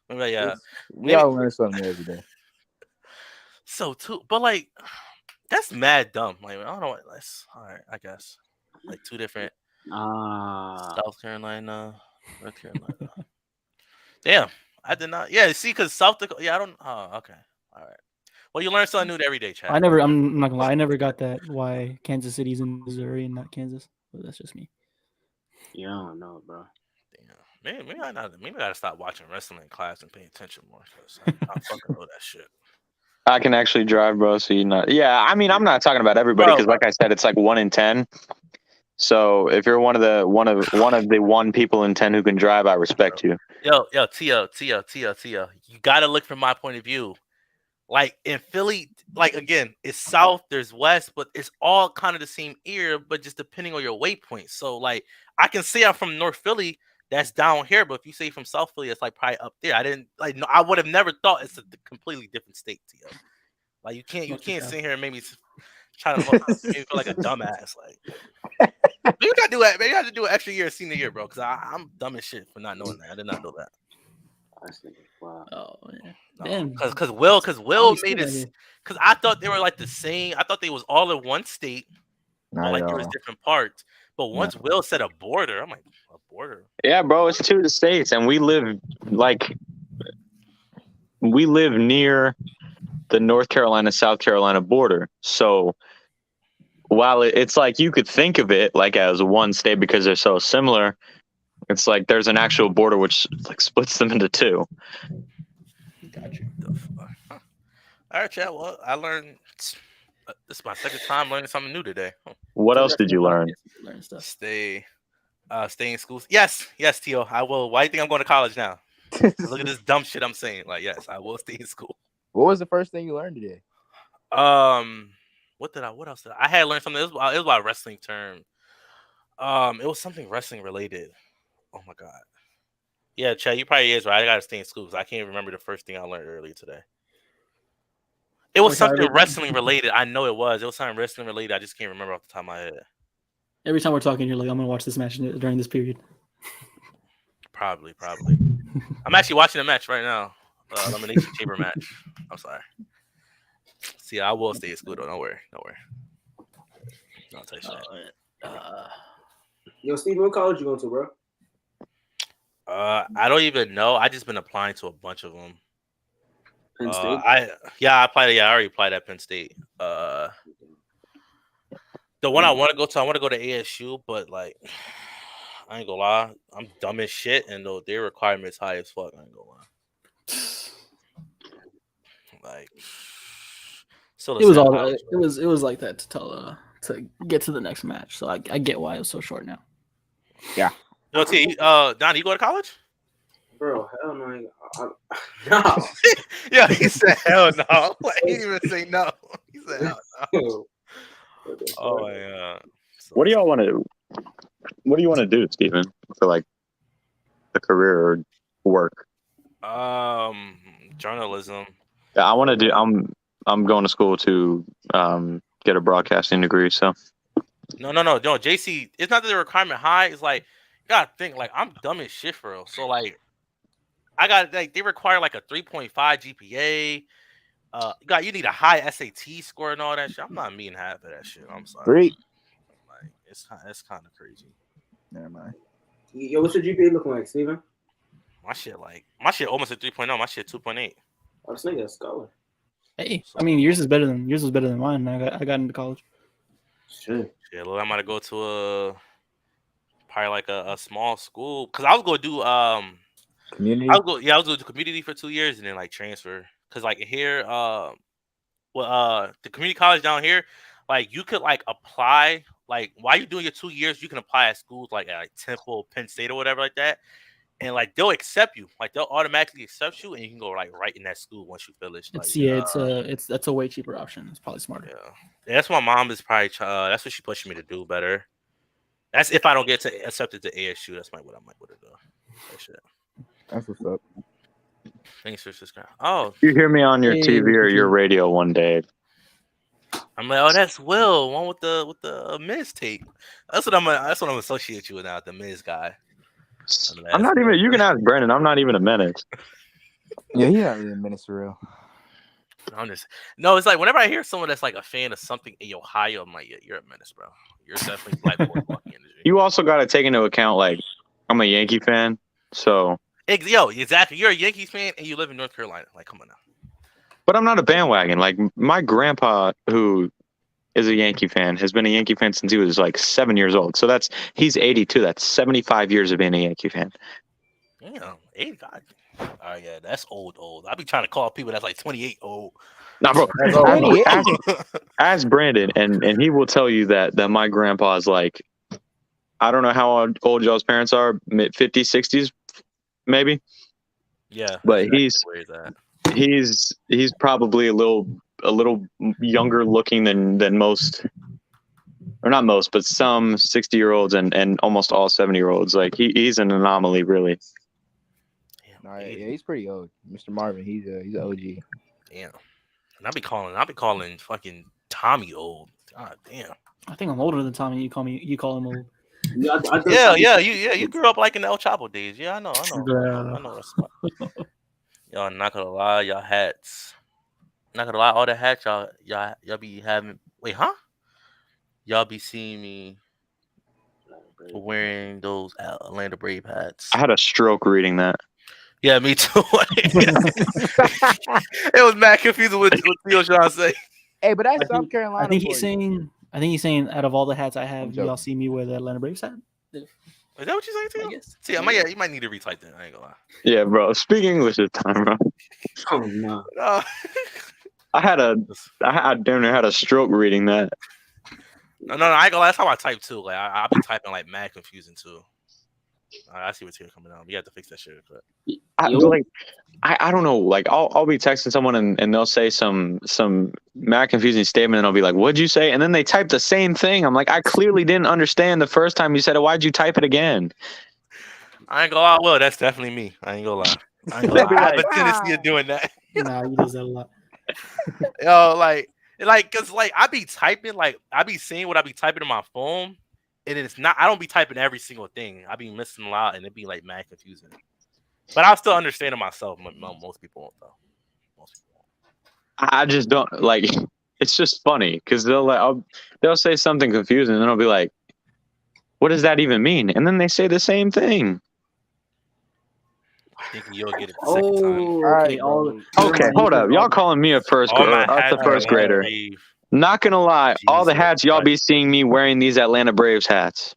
Speaker 2: Remember, yeah.
Speaker 4: We all learn something every day.
Speaker 2: So too, but like, that's mad dumb. Like, I don't know. That's all right. I guess like two different. South Carolina, North Carolina. Damn, I did not. Yeah, see, because South Dakota. Yeah, I don't. Oh, okay. All right. Well, you learn something new every day, Chad.
Speaker 1: I'm not gonna lie. I never got that why Kansas City's in Missouri and not Kansas. But that's just me.
Speaker 3: Yeah, I don't know, bro.
Speaker 2: Damn. Maybe I gotta stop watching wrestling in class and pay attention more. I fucking know that shit.
Speaker 5: I can actually drive, bro. So you not. Yeah, I mean, I'm not talking about everybody because, like I said, it's like 1 in 10. So if you're one of the one people in 10 who can drive, I respect you.
Speaker 2: Yo, Tia. You gotta look from my point of view. Like in Philly, like again, it's south, there's west, but it's all kind of the same area, but just depending on your waypoint. So like I can say I'm from North Philly, that's down here, but if you say from South Philly, it's like probably up there. I didn't like no, I would have never thought it's a completely different state, Tia. Like you can't sit here and maybe try to make me feel like a dumbass. Like you gotta do that. Maybe you have to do an extra year senior year, bro. Because I'm dumb as shit for not knowing that. I did not know that.
Speaker 3: Wow.
Speaker 1: Oh yeah. Damn.
Speaker 2: Because Will made it. Because I thought they were like the same. I thought they was all in one state.
Speaker 4: Not
Speaker 2: like
Speaker 4: at
Speaker 2: there was
Speaker 4: all.
Speaker 2: different parts. But once Will said a border, I'm like, a border?
Speaker 5: Yeah, bro. It's two of the states, and we live near the North Carolina South Carolina border. So while it's like you could think of it like as one state because they're so similar, it's like there's an actual border which like splits them into two.
Speaker 1: Got you.
Speaker 2: All right, Chad. Well, I learned. This is my second time learning something new today.
Speaker 5: What else did you learn?
Speaker 1: Learn stuff.
Speaker 2: Stay in school. Yes, Tio. I will. Why do you think I'm going to college now? Look at this dumb shit I'm saying. Like, yes, I will stay in school.
Speaker 4: What was the first thing you learned today?
Speaker 2: What else did I had learned something? It was about a wrestling term. It was something wrestling related. Oh my god. Yeah, Chad, you probably is right. I gotta stay in school because I can't remember the first thing I learned earlier today. It was something wrestling related. I know it was. It was something wrestling related. I just can't remember off the top of my head.
Speaker 1: Every time we're talking, you're like, I'm gonna watch this match during this period.
Speaker 2: Probably. I'm actually watching a match right now. Elimination Chamber match. I'm sorry. See, I will stay in school though. Don't worry. I'll tell you that.
Speaker 3: Yo, Steve, what college you going to, bro?
Speaker 2: I don't even know. I just been applying to a bunch of them.
Speaker 3: Penn State?
Speaker 2: I applied. Yeah, I already applied at Penn State. The one I want to go to ASU, but like, I ain't gonna lie, I'm dumb as shit, and though their requirements high as fuck, I ain't gonna lie. Like, so
Speaker 1: It was all. It was like that to get to the next match. So I get why it was so short now.
Speaker 4: Yeah.
Speaker 2: No, T. Don, you go to college?
Speaker 3: Bro, hell no. No.
Speaker 2: Yeah, he said hell no. Like, he didn't even say no. He said hell no. Oh my god.
Speaker 5: What do you want to do, Steven, for like a career or work?
Speaker 2: Journalism.
Speaker 5: Yeah, I want to do. I'm going to school to get a broadcasting degree, so
Speaker 2: No. JC, it's not that the requirement high. It's like you gotta think like I'm dumb as shit for real. So like I got like they require like a 3.5 GPA. You need a high SAT score and all that shit. I'm not meeting half of that shit. I'm sorry.
Speaker 4: Great.
Speaker 2: Like it's kind of crazy.
Speaker 4: Never mind.
Speaker 3: Yo, what's your GPA looking like, Steven?
Speaker 2: My shit almost a 3.0. My shit 2.8.
Speaker 3: Oh, this nigga a scholar.
Speaker 1: Hey, I mean, yours was better than mine. I got into college.
Speaker 3: Sure.
Speaker 2: Yeah, look, I'm gonna go to probably like a small school because I was gonna do
Speaker 4: Community.
Speaker 2: I was going to do community for 2 years and then like transfer because like here the community college down here like you could like apply like while you're doing your 2 years you can apply at schools like at Temple, Penn State or whatever like that. And like they'll accept you, like they'll automatically accept you, and you can go like right in that school once you finish. Like,
Speaker 1: That's a way cheaper option. It's probably smarter.
Speaker 2: Yeah, that's what my mom is probably. That's what she pushing me to do better. That's if I don't get accepted to ASU. That's what I might would have done. That shit.
Speaker 4: That's what's up.
Speaker 2: Thanks for subscribing. Oh,
Speaker 5: You hear me on your TV or your radio one day.
Speaker 2: I'm like, oh, that's Will, one with the Miz tape. That's what I'm associate you with now, the Miz guy.
Speaker 5: I'm not even. You can ask Brandon. I'm not even a menace.
Speaker 4: Yeah, he's not really a menace for real.
Speaker 2: No, it's like whenever I hear someone that's like a fan of something in Ohio, I'm like, yeah, you're a menace, bro. You're definitely like fucking energy.
Speaker 5: You also got to take into account like I'm a Yankee fan, so.
Speaker 2: Exactly. You're a Yankees fan and you live in North Carolina. Like, come on now.
Speaker 5: But I'm not a bandwagon. Like my grandpa, who is a Yankee fan, has been a Yankee fan since he was like 7 years old. So he's 82. That's 75 years of being a Yankee fan.
Speaker 2: Damn, 85. Oh yeah, that's old. I be trying to call people that's like 28 old.
Speaker 5: Nah, bro. Ask Brandon, and he will tell you that my grandpa is like, I don't know how old y'all's parents are, mid 50s, 60s, maybe.
Speaker 2: Yeah,
Speaker 5: but he's probably a little younger looking than most, or not most, but some 60-year-olds and almost all 70-year-olds. Like he's an anomaly, really.
Speaker 4: Yeah, he's pretty old. Mr. Marvin, he's an OG.
Speaker 2: Damn. And I be calling fucking Tommy old. God damn.
Speaker 1: I think I'm older than Tommy. You call him old.
Speaker 2: Yeah. You grew up like in the El Chapo days. Yeah, I know. I know. Y'all not gonna lie, y'all hats. Not gonna lie, all the hats y'all be having. Wait, huh? Y'all be seeing me wearing those Atlanta Brave hats.
Speaker 5: I had a stroke reading that.
Speaker 2: Yeah, me too. It was mad confusing what Theo Sean say.
Speaker 4: Hey, but that's South Carolina.
Speaker 1: I think he's saying out of all the hats I have, y'all see me wear the Atlanta Braves hat.
Speaker 2: Is that what you saying, Theo?
Speaker 1: Yes.
Speaker 2: See, you might need to retype that. I ain't gonna lie.
Speaker 5: Yeah, bro. Speak English this time, bro.
Speaker 3: Oh no.
Speaker 5: I damn near had a stroke reading that.
Speaker 2: No, I ain't gonna lie. That's how I type too. Like I be typing like mad confusing too. I see what's here coming out. You have to fix that shit. But
Speaker 5: I don't know. Like I'll be texting someone and they'll say some mad confusing statement and I'll be like, "What'd you say?" And then they type the same thing. I'm like, I clearly didn't understand the first time you said it. Why'd you type it again?
Speaker 2: I ain't gonna lie. Well, that's definitely me. I ain't gonna lie. I have a tendency of doing that.
Speaker 1: Nah, he does that a lot.
Speaker 2: Yo, cause I be typing, I be seeing what I be typing on my phone, and it's not. I don't be typing every single thing. I be missing a lot, and it be like mad confusing. But I still understand it myself. Most people won't though. Most people won't.
Speaker 5: I just don't like. It's just funny because they'll say something confusing, and then I'll be like, "What does that even mean?" And then they say the same thing.
Speaker 2: I think you'll get it the second time.
Speaker 5: Okay, hold up. Y'all calling me a first grader? Not gonna lie, all the hats y'all be seeing me wearing these Atlanta Braves hats.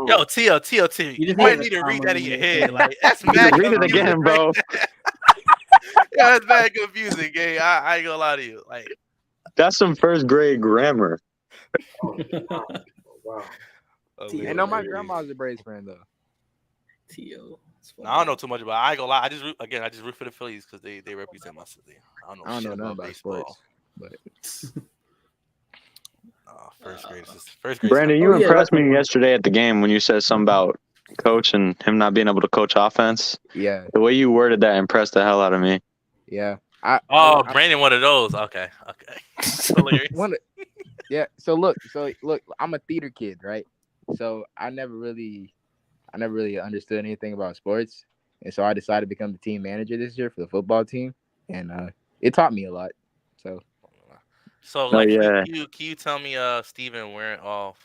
Speaker 2: Yo, T.O. You might need to read that in your head. Like that's mad.
Speaker 5: Read it again, bro.
Speaker 2: Yeah, that's mad confusing, gang. I ain't gonna lie to you. Like
Speaker 5: that's some first grade grammar.
Speaker 3: Wow.
Speaker 4: I know my grandma's a Braves fan though.
Speaker 1: T.O.
Speaker 2: I don't know too much about it. I ain't gonna lie. I just root for the Phillies because they represent my city. I don't know nothing about baseball. Sports, but first grade.
Speaker 5: Brandon, you impressed me yesterday at the game when you said something about coach and him not being able to coach offense.
Speaker 4: Yeah.
Speaker 5: The way you worded that impressed the hell out of me.
Speaker 4: Yeah.
Speaker 2: Brandon, one of those. Okay. Hilarious.
Speaker 4: Yeah. So look, I'm a theater kid, right? So I never really understood anything about sports, and so I decided to become the team manager this year for the football team, and it taught me a lot. So
Speaker 2: So
Speaker 5: Oh
Speaker 2: like,
Speaker 5: yeah.
Speaker 2: can you tell me, Steven wearing off?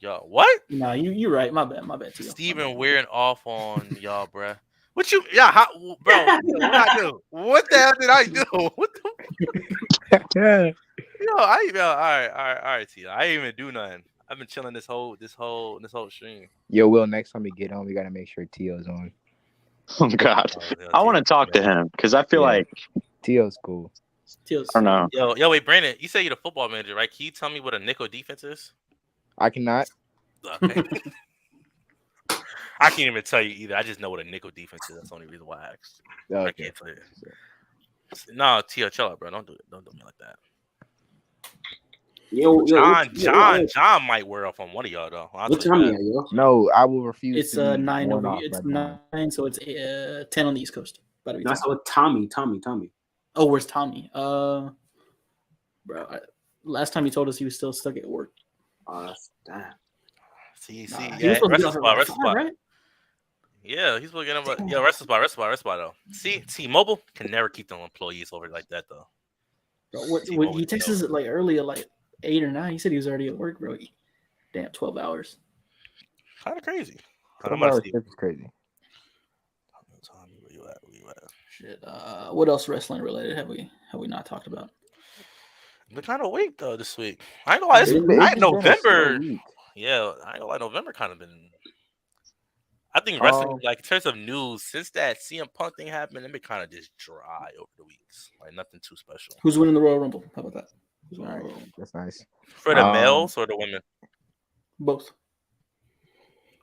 Speaker 2: Y'all, what?
Speaker 1: Nah, you're right. My bad, Tio. My
Speaker 2: Steven
Speaker 1: bad.
Speaker 2: wearing off on y'all, bruh. What you? Yeah, how, bro? What I do? What the hell did I do? What the?
Speaker 4: yeah.
Speaker 2: Yo, I even all right, Tio. I didn't even do nothing. I've been chilling this whole stream.
Speaker 4: Yo, Will, next time we get on, we gotta make sure Tio's on.
Speaker 5: Oh God.
Speaker 2: Oh, yeah,
Speaker 5: I want to
Speaker 2: Tio,
Speaker 5: talk to
Speaker 2: man.
Speaker 5: him because I feel
Speaker 4: Yeah.
Speaker 5: like
Speaker 4: Tio's cool.
Speaker 1: Tio's
Speaker 5: I don't know.
Speaker 2: Yo, wait, Brandon. You say you're the football manager, right? Can you tell me what a nickel defense is?
Speaker 4: I cannot.
Speaker 2: Okay. I can't even tell you either. I just know what a nickel defense is. That's the only reason why I asked. I
Speaker 4: Okay.
Speaker 2: can't tell you. No, Tio, chill out, bro. Don't do me like that. John might wear off on one of y'all though.
Speaker 3: What time you at, yo?
Speaker 4: No, I will refuse.
Speaker 1: It's
Speaker 4: to be
Speaker 1: 9
Speaker 4: worn
Speaker 1: over.
Speaker 4: off
Speaker 1: It's
Speaker 4: right now.
Speaker 1: 9, so it's 10 on the East Coast. About to be
Speaker 3: That's
Speaker 1: 10.
Speaker 3: what Tommy.
Speaker 1: Oh, where's Tommy? Bro, last time he told us he was still stuck at work.
Speaker 3: That's damn.
Speaker 2: See,
Speaker 1: He was
Speaker 2: yeah,
Speaker 1: supposed to
Speaker 2: rest
Speaker 1: be
Speaker 2: of
Speaker 1: off
Speaker 2: spot,
Speaker 1: at
Speaker 2: rest of
Speaker 1: 5,
Speaker 2: spot.
Speaker 1: right?
Speaker 2: Yeah, he's supposed to get him. Yeah, rest of spot though. See, T-Mobile can never keep them employees over like that though.
Speaker 1: Bro, what
Speaker 2: T-Mobile
Speaker 1: he texted us at like early at like 8 or 9. He said he was already at work, bro. Damn, 12 hours.
Speaker 2: Kind of crazy. I'm
Speaker 4: 12
Speaker 2: about
Speaker 4: hours
Speaker 2: to see.
Speaker 4: shift is crazy.
Speaker 2: Tommy, where you at?
Speaker 1: Shit. What else wrestling related have we not talked about?
Speaker 2: Been kind of weak though this week. I ain't gonna lie.
Speaker 4: It's just been a slow
Speaker 2: November.
Speaker 4: week.
Speaker 2: Yeah, I ain't gonna lie. November kind of been. I think wrestling, like in terms of news, since that CM Punk thing happened, it been kind of just dry over the weeks. Like nothing too special.
Speaker 1: Who's winning the Royal Rumble? How about that? Who's winning the Royal Rumble?
Speaker 4: That's nice.
Speaker 2: For the males or the women?
Speaker 1: Both.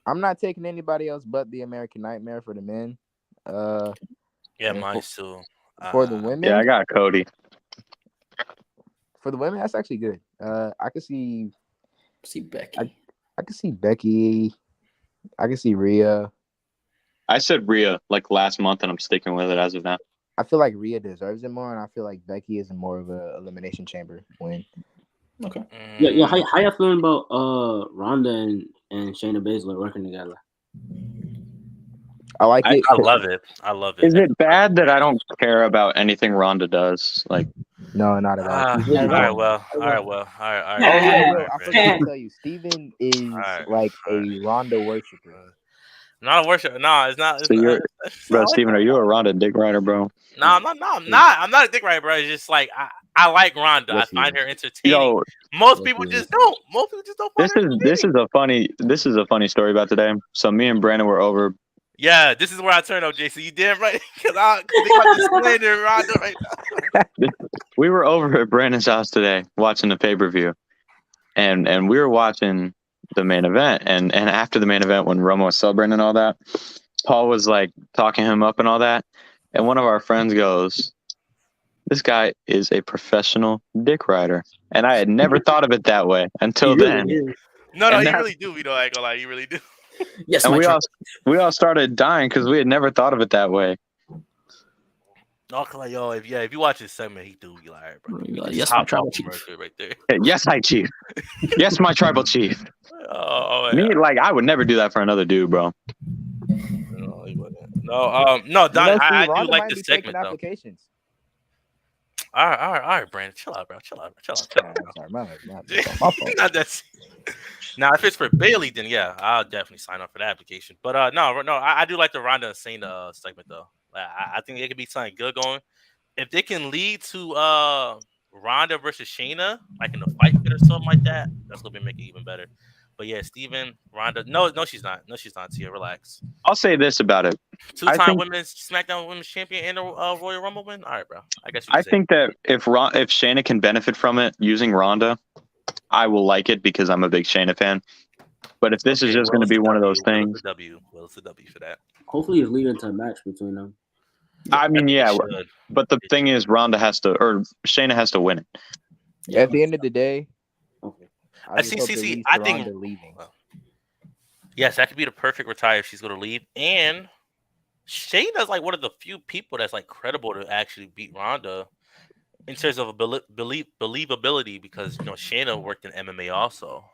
Speaker 4: I'm not taking anybody else but the American Nightmare for the men.
Speaker 2: Yeah,
Speaker 4: and
Speaker 2: mine too.
Speaker 4: For the women,
Speaker 5: Yeah, I got Cody.
Speaker 4: For the women, that's actually good. I could see
Speaker 1: Becky.
Speaker 4: I could see Becky. I could see Rhea.
Speaker 5: I said Rhea like last month, and I'm sticking with it as of now.
Speaker 4: I feel like Rhea deserves it more, and I feel like Becky is more of a elimination chamber win.
Speaker 1: Okay.
Speaker 3: Yeah. How y'all feeling about Ronda and Shayna Baszler working together?
Speaker 4: I like it.
Speaker 2: I love it.
Speaker 5: Is it bad that I don't care about anything Ronda does? Like,
Speaker 4: no, not at all.
Speaker 2: All right. Well.
Speaker 4: Oh yeah, Will, I forgot to tell you, Steven is like a Ronda worshiper.
Speaker 2: Not a worship. No, it's not.
Speaker 5: so you're, bro, Steven, are you a Ronda dick rider, bro?
Speaker 2: No, I'm not. No, I'm not. I'm not a dick rider, bro. It's just like I like Ronda.
Speaker 4: Yes,
Speaker 2: I find her entertaining.
Speaker 5: Yo,
Speaker 2: Most people just don't. Most people just don't find her entertaining.
Speaker 5: This is a funny story about today. So me and Brandon were over.
Speaker 2: Yeah, this is where I turn up, Jason. You damn right. Because they got this slander Ronda right now.
Speaker 5: We were over at Brandon's house today watching the pay-per-view. And we were watching the main event. And after the main event, when Romo was celebrating and all that, Paul was like talking him up and all that. And one of our friends goes, "This guy is a professional dick rider." And I had never thought of it that way until then.
Speaker 2: No, you really do. You know, I ain't gonna lie, you really do.
Speaker 1: Yes,
Speaker 5: and we all started dying because we had never thought of it that way.
Speaker 2: No, like, yo, if you watch this segment, he do be like, bro.
Speaker 1: Yes, my tribal chief.
Speaker 2: Right there.
Speaker 5: Yes, hi, chief. Yes, my tribal chief.
Speaker 2: Oh,
Speaker 5: Me, like, I would never do that for another dude, bro.
Speaker 2: No, he wouldn't. No, Don, I do like this segment though.
Speaker 4: Applications.
Speaker 2: All right, Brandon, chill out, bro. Sorry,
Speaker 4: my
Speaker 2: Not that. Now, if it's for Bailey, then yeah, I'll definitely sign up for that application. But no, I do like the Ronda and Cena segment though. I think it could be something good going. If they can lead to Ronda versus Shayna, like in a fight fit or something like that, that's gonna make it even better. But yeah, Steven, Ronda, no, she's not. No, she's not. Tia, relax.
Speaker 5: I'll say this about it.
Speaker 2: Two-time women's SmackDown Women's Champion and a Royal Rumble win. All right, bro. I guess.
Speaker 5: I think that if Shayna can benefit from it using Ronda, I will like it because I'm a big Shayna fan. But if this is just going to be one of those things,
Speaker 2: well, it's a W for that.
Speaker 3: Hopefully, it's leading to a match between them.
Speaker 5: I mean, yeah, but the thing is, Shayna has to win it.
Speaker 4: Yeah, at the end of the day,
Speaker 3: okay.
Speaker 2: I think
Speaker 4: leaving.
Speaker 2: Yes, that could be the perfect retire if she's going to leave. And Shayna's like one of the few people that's like credible to actually beat Ronda. in terms of believability, because Shayna worked in MMA also.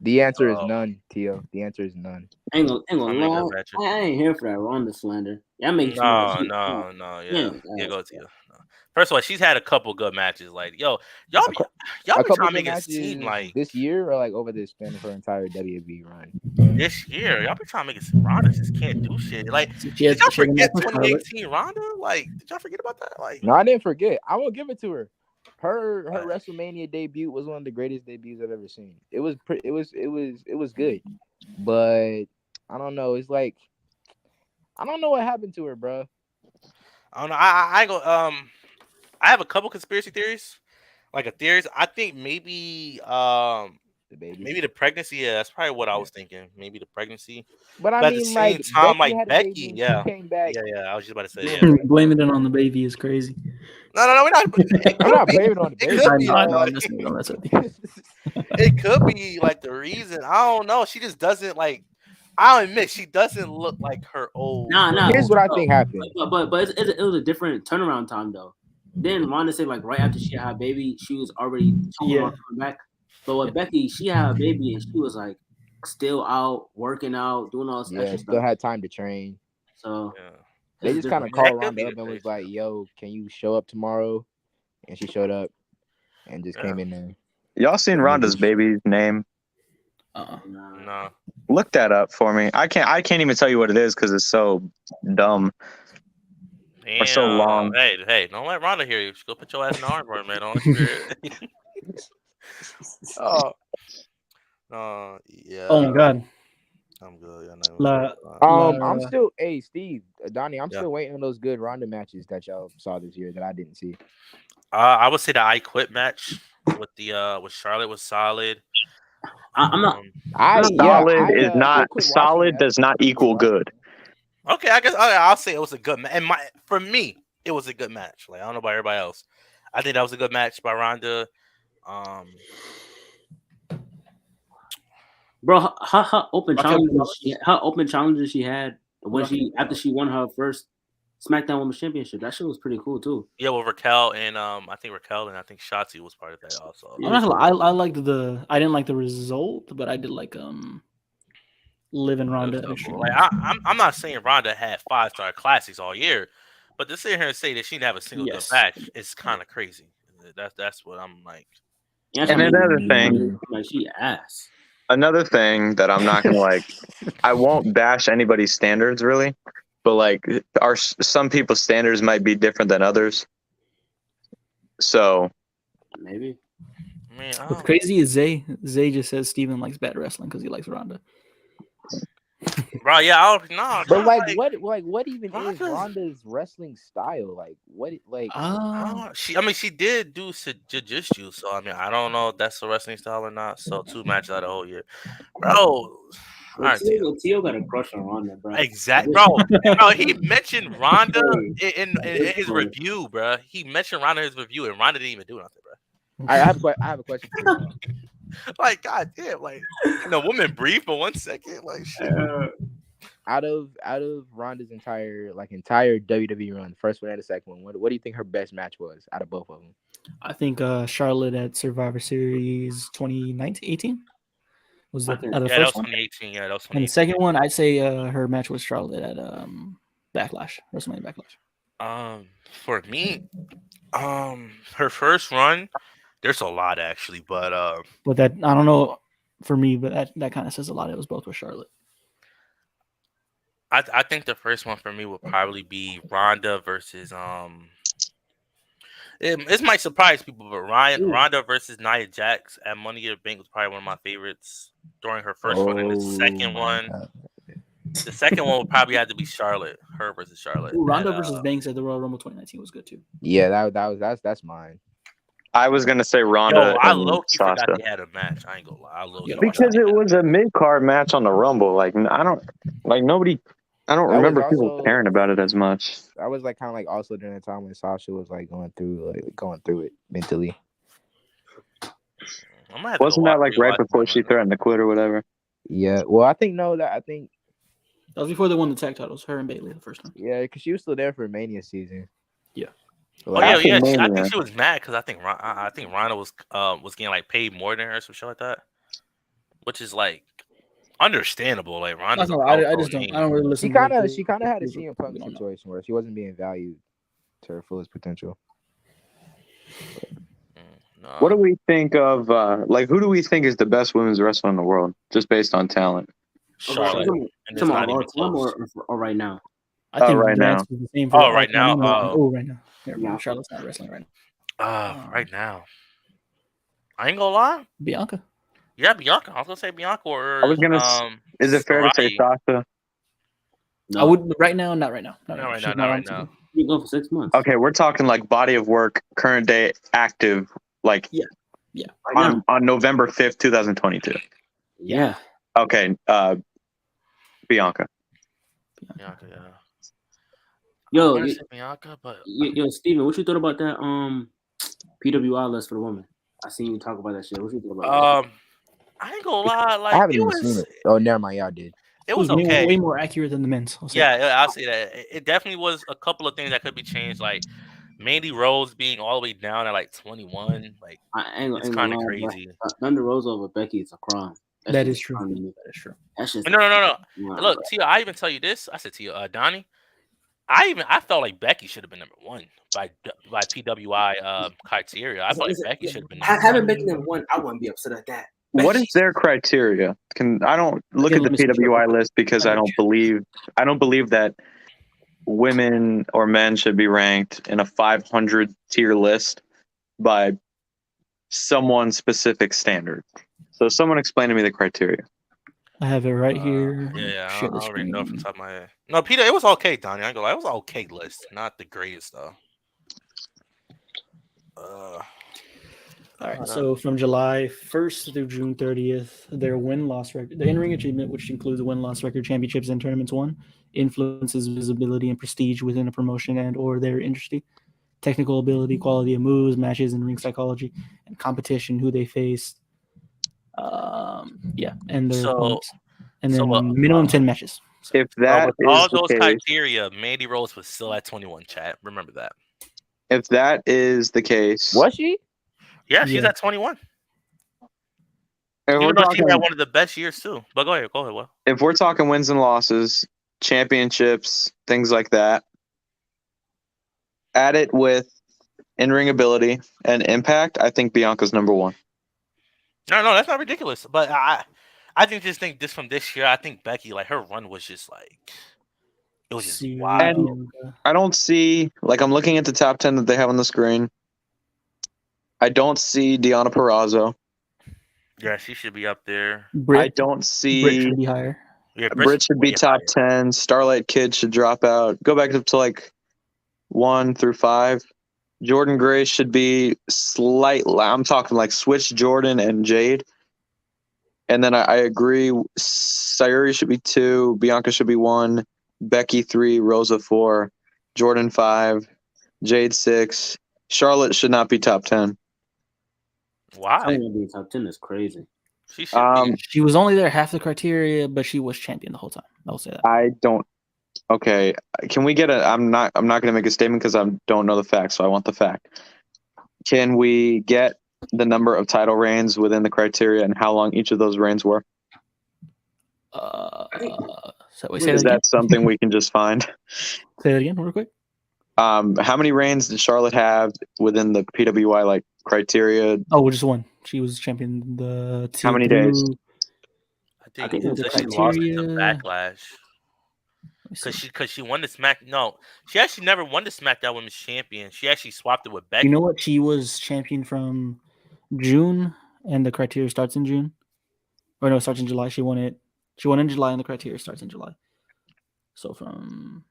Speaker 4: The answer is none, Tio. The answer is none.
Speaker 3: Ain't gonna
Speaker 2: Some nigga
Speaker 3: lie.
Speaker 2: ratchet.
Speaker 3: I ain't here for that Ronda slander. Y'all make
Speaker 2: No,
Speaker 3: Yeah,
Speaker 2: yeah, go to you. No. First of all, she's had a couple good matches. Like, y'all be
Speaker 4: A couple
Speaker 2: trying to
Speaker 4: good
Speaker 2: make it seem
Speaker 4: matches
Speaker 2: like
Speaker 4: this year, or like over the span of her entire WWE run.
Speaker 2: this year, y'all be trying to make it seem Ronda just can't do shit. Like,
Speaker 1: She had
Speaker 2: did y'all
Speaker 1: a match
Speaker 2: forget
Speaker 1: with Charlotte.
Speaker 2: 2018 Ronda? Like, did y'all forget about that? Like,
Speaker 4: No, I didn't forget. I won't give it to her. Her
Speaker 2: Right.
Speaker 4: WrestleMania debut was one of the greatest debuts I've ever seen. It was good, but I don't know. It's like I don't know what happened to her, bro.
Speaker 2: I don't know. I go. I have a couple conspiracy theories. Like a theories. I think maybe
Speaker 4: The baby.
Speaker 2: maybe the pregnancy. Yeah, that's probably what I was thinking. Maybe the pregnancy.
Speaker 4: But I
Speaker 2: But at the
Speaker 4: mean,
Speaker 2: same
Speaker 4: like
Speaker 2: time,
Speaker 4: Becky
Speaker 2: like
Speaker 4: had a
Speaker 2: Becky,
Speaker 4: baby and
Speaker 2: yeah.
Speaker 4: she came back.
Speaker 2: Yeah. I was just about to say,
Speaker 4: doing
Speaker 2: yeah.
Speaker 4: great.
Speaker 1: Blaming it on the baby is crazy.
Speaker 2: No, we're not. It
Speaker 4: I'm
Speaker 2: could
Speaker 4: not
Speaker 2: be.
Speaker 4: blaming it on the
Speaker 2: It
Speaker 4: baby.
Speaker 2: could
Speaker 1: I
Speaker 2: be.
Speaker 1: know, I'm
Speaker 2: Like,
Speaker 1: messing with you. That's okay.
Speaker 2: it could be like the reason. I don't know. She just doesn't like. I'll admit she doesn't look like her old.
Speaker 3: Nah.
Speaker 4: Here's what I think happened.
Speaker 3: But it was a different turnaround time though. Then Ronda said like right after she had her baby, she was already talking about coming back. But with Becky, she had a baby and she was like still out working out, doing all this extra
Speaker 4: Still
Speaker 3: stuff.
Speaker 4: had time to train.
Speaker 3: So
Speaker 2: Yeah.
Speaker 4: They just kind of
Speaker 2: That
Speaker 4: called
Speaker 2: could be
Speaker 4: Ronda
Speaker 2: the
Speaker 4: up and was
Speaker 2: case.
Speaker 4: like, "Yo, can you show up tomorrow?" And she showed up and just
Speaker 2: Yeah.
Speaker 4: came in there.
Speaker 5: Y'all seen Rhonda's baby's name?
Speaker 2: No.
Speaker 5: Look that up for me. I can't even tell you what it is because it's so dumb.
Speaker 2: Damn.
Speaker 5: Or so long.
Speaker 2: Hey, don't let Ronda hear you. Just go put your ass in the armbar, man. Don't let you hear it. Yeah.
Speaker 1: Oh my god.
Speaker 2: I'm good. Yeah,
Speaker 4: I'm still, hey Steve, Donnie, I'm
Speaker 2: Yeah.
Speaker 4: still waiting on those good Ronda matches that y'all saw this year that I didn't see.
Speaker 2: I would say the I Quit match with the with Charlotte was solid.
Speaker 3: I'm not.
Speaker 5: Solid is not
Speaker 4: quit watching
Speaker 5: solid.
Speaker 4: that.
Speaker 5: Does not equal good.
Speaker 2: Okay, I guess I'll say it was a good match. And for me, it was a good match. Like I don't know about everybody else. I think that was a good match by Ronda.
Speaker 3: Bro, how open challenges she had when after she won her first SmackDown Women's Championship. That shit was pretty cool too.
Speaker 2: Yeah, with Raquel and I think Shotzi was part of that also.
Speaker 1: I'm not gonna lie, I liked I didn't like the result, but I did like Liv and Ronda.
Speaker 2: Like I'm not saying Ronda had 5-star classics all year, but to sit here and say that she didn't have a single good match is kind of crazy. That's what I'm like.
Speaker 5: And another thing,
Speaker 3: like she ass.
Speaker 5: Another thing that I'm not gonna like, I won't bash anybody's standards really, but like some people's standards might be different than others. So
Speaker 3: maybe.
Speaker 2: Man,
Speaker 1: what's crazy is Zay just says Steven likes bad wrestling because he likes Ronda.
Speaker 2: Bro, yeah, no.
Speaker 4: But what even is Ronda's wrestling style? Like what? Like
Speaker 2: she did do jiu-jitsu, so I mean, I don't know if that's a wrestling style or not. So 2 matches out of the whole year, bro.
Speaker 3: Tio got a crush on Ronda, bro.
Speaker 2: Exactly, bro. He mentioned Ronda in his review, bro. He mentioned Ronda in his review, and Ronda didn't even do nothing, bro.
Speaker 4: I have a question for you.
Speaker 2: Like, god damn, like, woman breathe for 1 second, like, shit.
Speaker 4: Out of Ronda's entire WWE run, first one and the second one, what do you think her best match was out of both of them?
Speaker 1: I think Charlotte at Survivor Series 2018 was that the
Speaker 2: that
Speaker 1: first
Speaker 2: was
Speaker 1: one.
Speaker 2: 2018. Yeah, that was 2018.
Speaker 1: And the second one, I'd say her match with Charlotte at Backlash, WrestleMania Backlash.
Speaker 2: For me, her first run, there's a lot actually, but
Speaker 1: that I don't know for me, but that kind of says a lot. It was both with Charlotte.
Speaker 2: I think the first one for me would probably be Ronda versus This might surprise people, but Ronda versus Nia Jax at Money in the Bank was probably one of my favorites during her first one. And the second one would probably have to be Charlotte. Her versus Charlotte.
Speaker 1: Ronda versus Banks at the Royal Rumble 2019 was good too.
Speaker 4: Yeah, that's mine.
Speaker 5: I was gonna say Ronda.
Speaker 2: I low-key forgot they had a match. I ain't gonna lie.
Speaker 5: Because it was a mid-card match on the Rumble. Like I don't remember people caring about it as much.
Speaker 4: I was like kind of like also during the time when Sasha was like going through it mentally.
Speaker 5: Wasn't that like right before she threatened to quit or whatever?
Speaker 4: Yeah. Well, I think
Speaker 1: that was before they won the tag titles. Her and Bayley the first time.
Speaker 4: Yeah, because she was still there for Mania season.
Speaker 1: Yeah.
Speaker 2: Oh yeah,
Speaker 5: After
Speaker 2: yeah. I
Speaker 5: Mania.
Speaker 2: think she was mad because I think Ronda was getting like paid more than her, some shit like that, which is like understandable. Like Ronda's a
Speaker 1: I
Speaker 2: household
Speaker 1: just don't.
Speaker 2: name.
Speaker 1: I don't really listen.
Speaker 4: She
Speaker 1: to, like,
Speaker 4: kind of
Speaker 1: the
Speaker 4: had a
Speaker 1: people
Speaker 4: CM Punk
Speaker 1: we don't know.
Speaker 4: situation where she wasn't being valued to her fullest potential.
Speaker 2: No.
Speaker 5: What do we think of like who do we think is the best women's wrestler in the world, just based on talent?
Speaker 2: Charlotte, and it's
Speaker 3: Come
Speaker 2: not
Speaker 3: on,
Speaker 2: even close.
Speaker 3: or right now.
Speaker 1: I think
Speaker 5: right
Speaker 1: the
Speaker 5: now.
Speaker 1: answer is the same for
Speaker 2: Oh, right now?
Speaker 1: right now. Never mind.
Speaker 3: Yeah.
Speaker 1: Charlotte's not wrestling right now.
Speaker 2: Right now, I ain't gonna lie.
Speaker 1: Bianca.
Speaker 2: Yeah, Bianca. I was gonna say Bianca or
Speaker 5: I was gonna. Is it fair to say
Speaker 2: Saraya.
Speaker 5: Sasha?
Speaker 3: No.
Speaker 1: I would right now, not right now.
Speaker 2: Not right
Speaker 1: She's
Speaker 2: now. Not
Speaker 1: on
Speaker 2: right
Speaker 1: TV.
Speaker 2: now.
Speaker 3: You go for 6 months.
Speaker 5: Okay, we're talking like body of work, current day, active, like
Speaker 3: Right
Speaker 5: on November 5th, 2022.
Speaker 3: Yeah.
Speaker 5: Okay, Bianca.
Speaker 2: Bianca, yeah.
Speaker 3: Yo,
Speaker 2: I wanna say Bianca, but
Speaker 3: yo, Steven, what you thought about that PWI list for the woman? I seen you talk about that shit. What you thought about that?
Speaker 2: I ain't gonna lie. Like
Speaker 4: I haven't
Speaker 2: it
Speaker 4: even
Speaker 2: was,
Speaker 4: seen it. Oh, never mind. Yeah, I did.
Speaker 2: it was
Speaker 1: way,
Speaker 2: okay.
Speaker 1: way more accurate than the men's. I'll say.
Speaker 2: Yeah, I'll say that. It definitely was a couple of things that could be changed, like Mandy Rose being all the way down at like 21. Like it's kind of crazy.
Speaker 3: Thunder Rose over Becky is a crime.
Speaker 1: That is true.
Speaker 3: That
Speaker 1: That is true.
Speaker 3: That's just
Speaker 2: No.
Speaker 3: Wow,
Speaker 2: Look,
Speaker 3: bro.
Speaker 2: Tia, I even tell you this. I said to you, Donnie, I felt like Becky should have been number one by PWI criteria. I felt like Becky should have been number
Speaker 3: having
Speaker 2: one.
Speaker 3: Becky number one, I wouldn't be upset at that.
Speaker 5: What is their criteria? I don't look at the PWI list because I don't believe that women or men should be ranked in a 500 tier list by someone's specific standard. So someone explain to me the criteria.
Speaker 1: I have it right here.
Speaker 2: Yeah,
Speaker 1: Share the
Speaker 2: I already know from
Speaker 1: screen.
Speaker 2: the top of my head. No, Peter, it was okay, Donnie. I ain't gonna lie, it was an okay list, not the greatest though.
Speaker 1: All right, so from July 1st through June 30th, their win-loss record, the in-ring achievement, which includes win-loss record, championships, and tournaments won, influences visibility and prestige within a promotion and or their industry, technical ability, quality of moves, matches, and ring psychology, and competition, who they face, and their opponents. And then minimum 10 matches. So,
Speaker 5: If that
Speaker 2: with
Speaker 5: is
Speaker 2: all
Speaker 5: the
Speaker 2: those
Speaker 5: case,
Speaker 2: criteria, Mandy Rose was still at 21. Chat, remember that.
Speaker 5: if that is the case,
Speaker 4: Was she?
Speaker 2: Yeah, she's
Speaker 1: Yeah.
Speaker 2: at 21.
Speaker 5: if we're
Speaker 2: Even though she
Speaker 5: talking,
Speaker 2: had one of the best years too. But go ahead, Will.
Speaker 5: if we're talking wins and losses, championships, things like that, add it with in-ring ability and impact, I think Bianca's number one.
Speaker 2: No, that's not ridiculous. But I think this from this year, I think Becky, like her run was just like it was just wild.
Speaker 5: And I don't see, like, I'm looking at the top 10 that they have on the screen. I don't see Deonna Purrazzo.
Speaker 2: Yeah, she should be up there.
Speaker 5: I don't see
Speaker 1: Britt should be higher.
Speaker 2: Yeah,
Speaker 5: Britt should be
Speaker 2: way
Speaker 5: top
Speaker 2: higher.
Speaker 5: 10. Starlight Kid should drop out. Go back up to like 1 through 5. Jordan Grace should be slightly. I'm talking like switch Jordan and Jade. And then I agree. Sayuri should be 2. Bianca should be 1. Becky 3. Rosa 4. Jordan 5. Jade 6. Charlotte should not be top 10.
Speaker 2: Wow.
Speaker 3: I think being top 10 is crazy.
Speaker 2: She should be.
Speaker 1: She was only there half the criteria, but she was champion the whole time. I'll say that.
Speaker 5: I don't. Okay, can we get a? I'm not going to make a statement because I don't know the facts, so I want the fact. Can we get the number of title reigns within the criteria and how long each of those reigns were? Is that something we can just find?
Speaker 1: Say that again, real quick.
Speaker 5: How many reigns did Charlotte have within the PWI like criteria?
Speaker 1: Oh, just one. She was champion the.
Speaker 5: How many days?
Speaker 2: I think it was she lost it to Backlash. Because she won the Smack. No, she actually never won the SmackDown Women's Champion. She actually swapped it with Becky.
Speaker 1: You know what? She was champion from June, and the criteria starts in June. Or no, it starts in July. She won it. She won in July, and the criteria starts in July. So from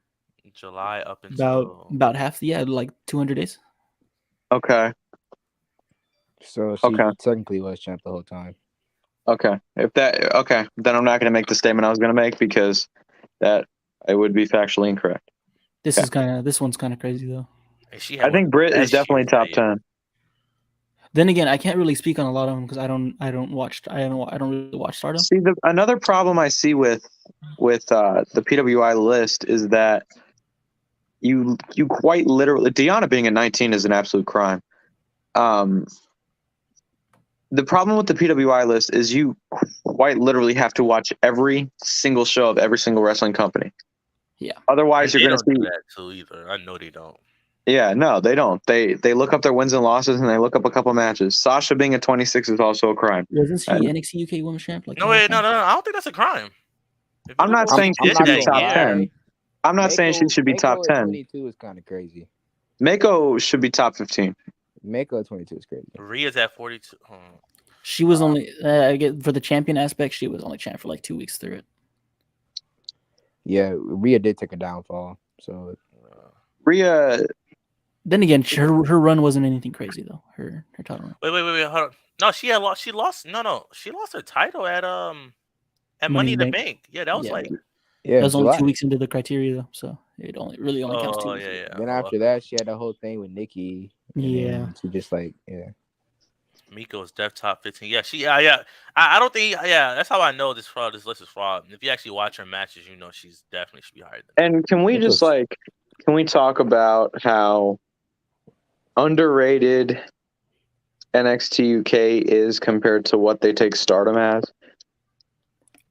Speaker 2: July up until
Speaker 1: about half, like 200 days.
Speaker 5: Okay.
Speaker 4: So she technically was champ the whole time.
Speaker 5: Okay. Then I'm not going to make the statement I was going to make because that it would be factually incorrect.
Speaker 1: This one's kind of crazy though.
Speaker 5: I think Britt is definitely top 10.
Speaker 1: Then again, I can't really speak on a lot of them because I don't really watch Stardom.
Speaker 5: See, another problem I see with the PWI list is that you quite literally, Deanna being a 19 is an absolute crime. The problem with the PWI list is you quite literally have to watch every single show of every single wrestling company.
Speaker 1: Yeah.
Speaker 5: Otherwise,
Speaker 2: And
Speaker 5: you're
Speaker 2: they
Speaker 5: going to
Speaker 2: don't
Speaker 5: see
Speaker 2: do that too either. I know they don't.
Speaker 5: Yeah, no, they don't. They look up their wins and losses and they look up a couple matches. Sasha being a 26 is also a crime.
Speaker 1: Wasn't she
Speaker 5: And
Speaker 1: NXT UK Women's Champ? Like
Speaker 2: No, wait, no. I don't think that's a crime. If
Speaker 5: I'm
Speaker 2: you
Speaker 5: not
Speaker 2: look at what
Speaker 5: saying
Speaker 2: she
Speaker 5: she
Speaker 2: did
Speaker 5: should be
Speaker 2: that
Speaker 5: top
Speaker 2: year,
Speaker 5: 10. I'm not saying she should be top
Speaker 4: Mako at
Speaker 5: 10.
Speaker 4: 22 is kind of crazy.
Speaker 5: Mako should be top 15.
Speaker 4: Mako at 22 is crazy.
Speaker 2: Rhea's at 42.
Speaker 1: She was only I get for the champion aspect. She was only champ for like 2 weeks through it.
Speaker 4: Yeah, Rhea did take a downfall. So
Speaker 5: Rhea,
Speaker 1: Then again, her run wasn't anything crazy though. Her title run.
Speaker 2: Wait, hold on. No, she had lost. She lost. No, she lost her title at Money in the Bank. Yeah, that was like.
Speaker 4: yeah,
Speaker 1: That was only
Speaker 4: July.
Speaker 1: 2 weeks into the criteria though, so it only counts 2 weeks.
Speaker 2: Yeah.
Speaker 4: Then after that, she had the whole thing with Nikki. And
Speaker 1: Yeah.
Speaker 4: then she just
Speaker 2: Miko's def top 15. Yeah, yeah. I don't think. Yeah, that's how I know this list is fraud. If you actually watch her matches, you know she's definitely should be higher than.
Speaker 5: and can we just can we talk about how underrated NXT UK is compared to what they take Stardom as?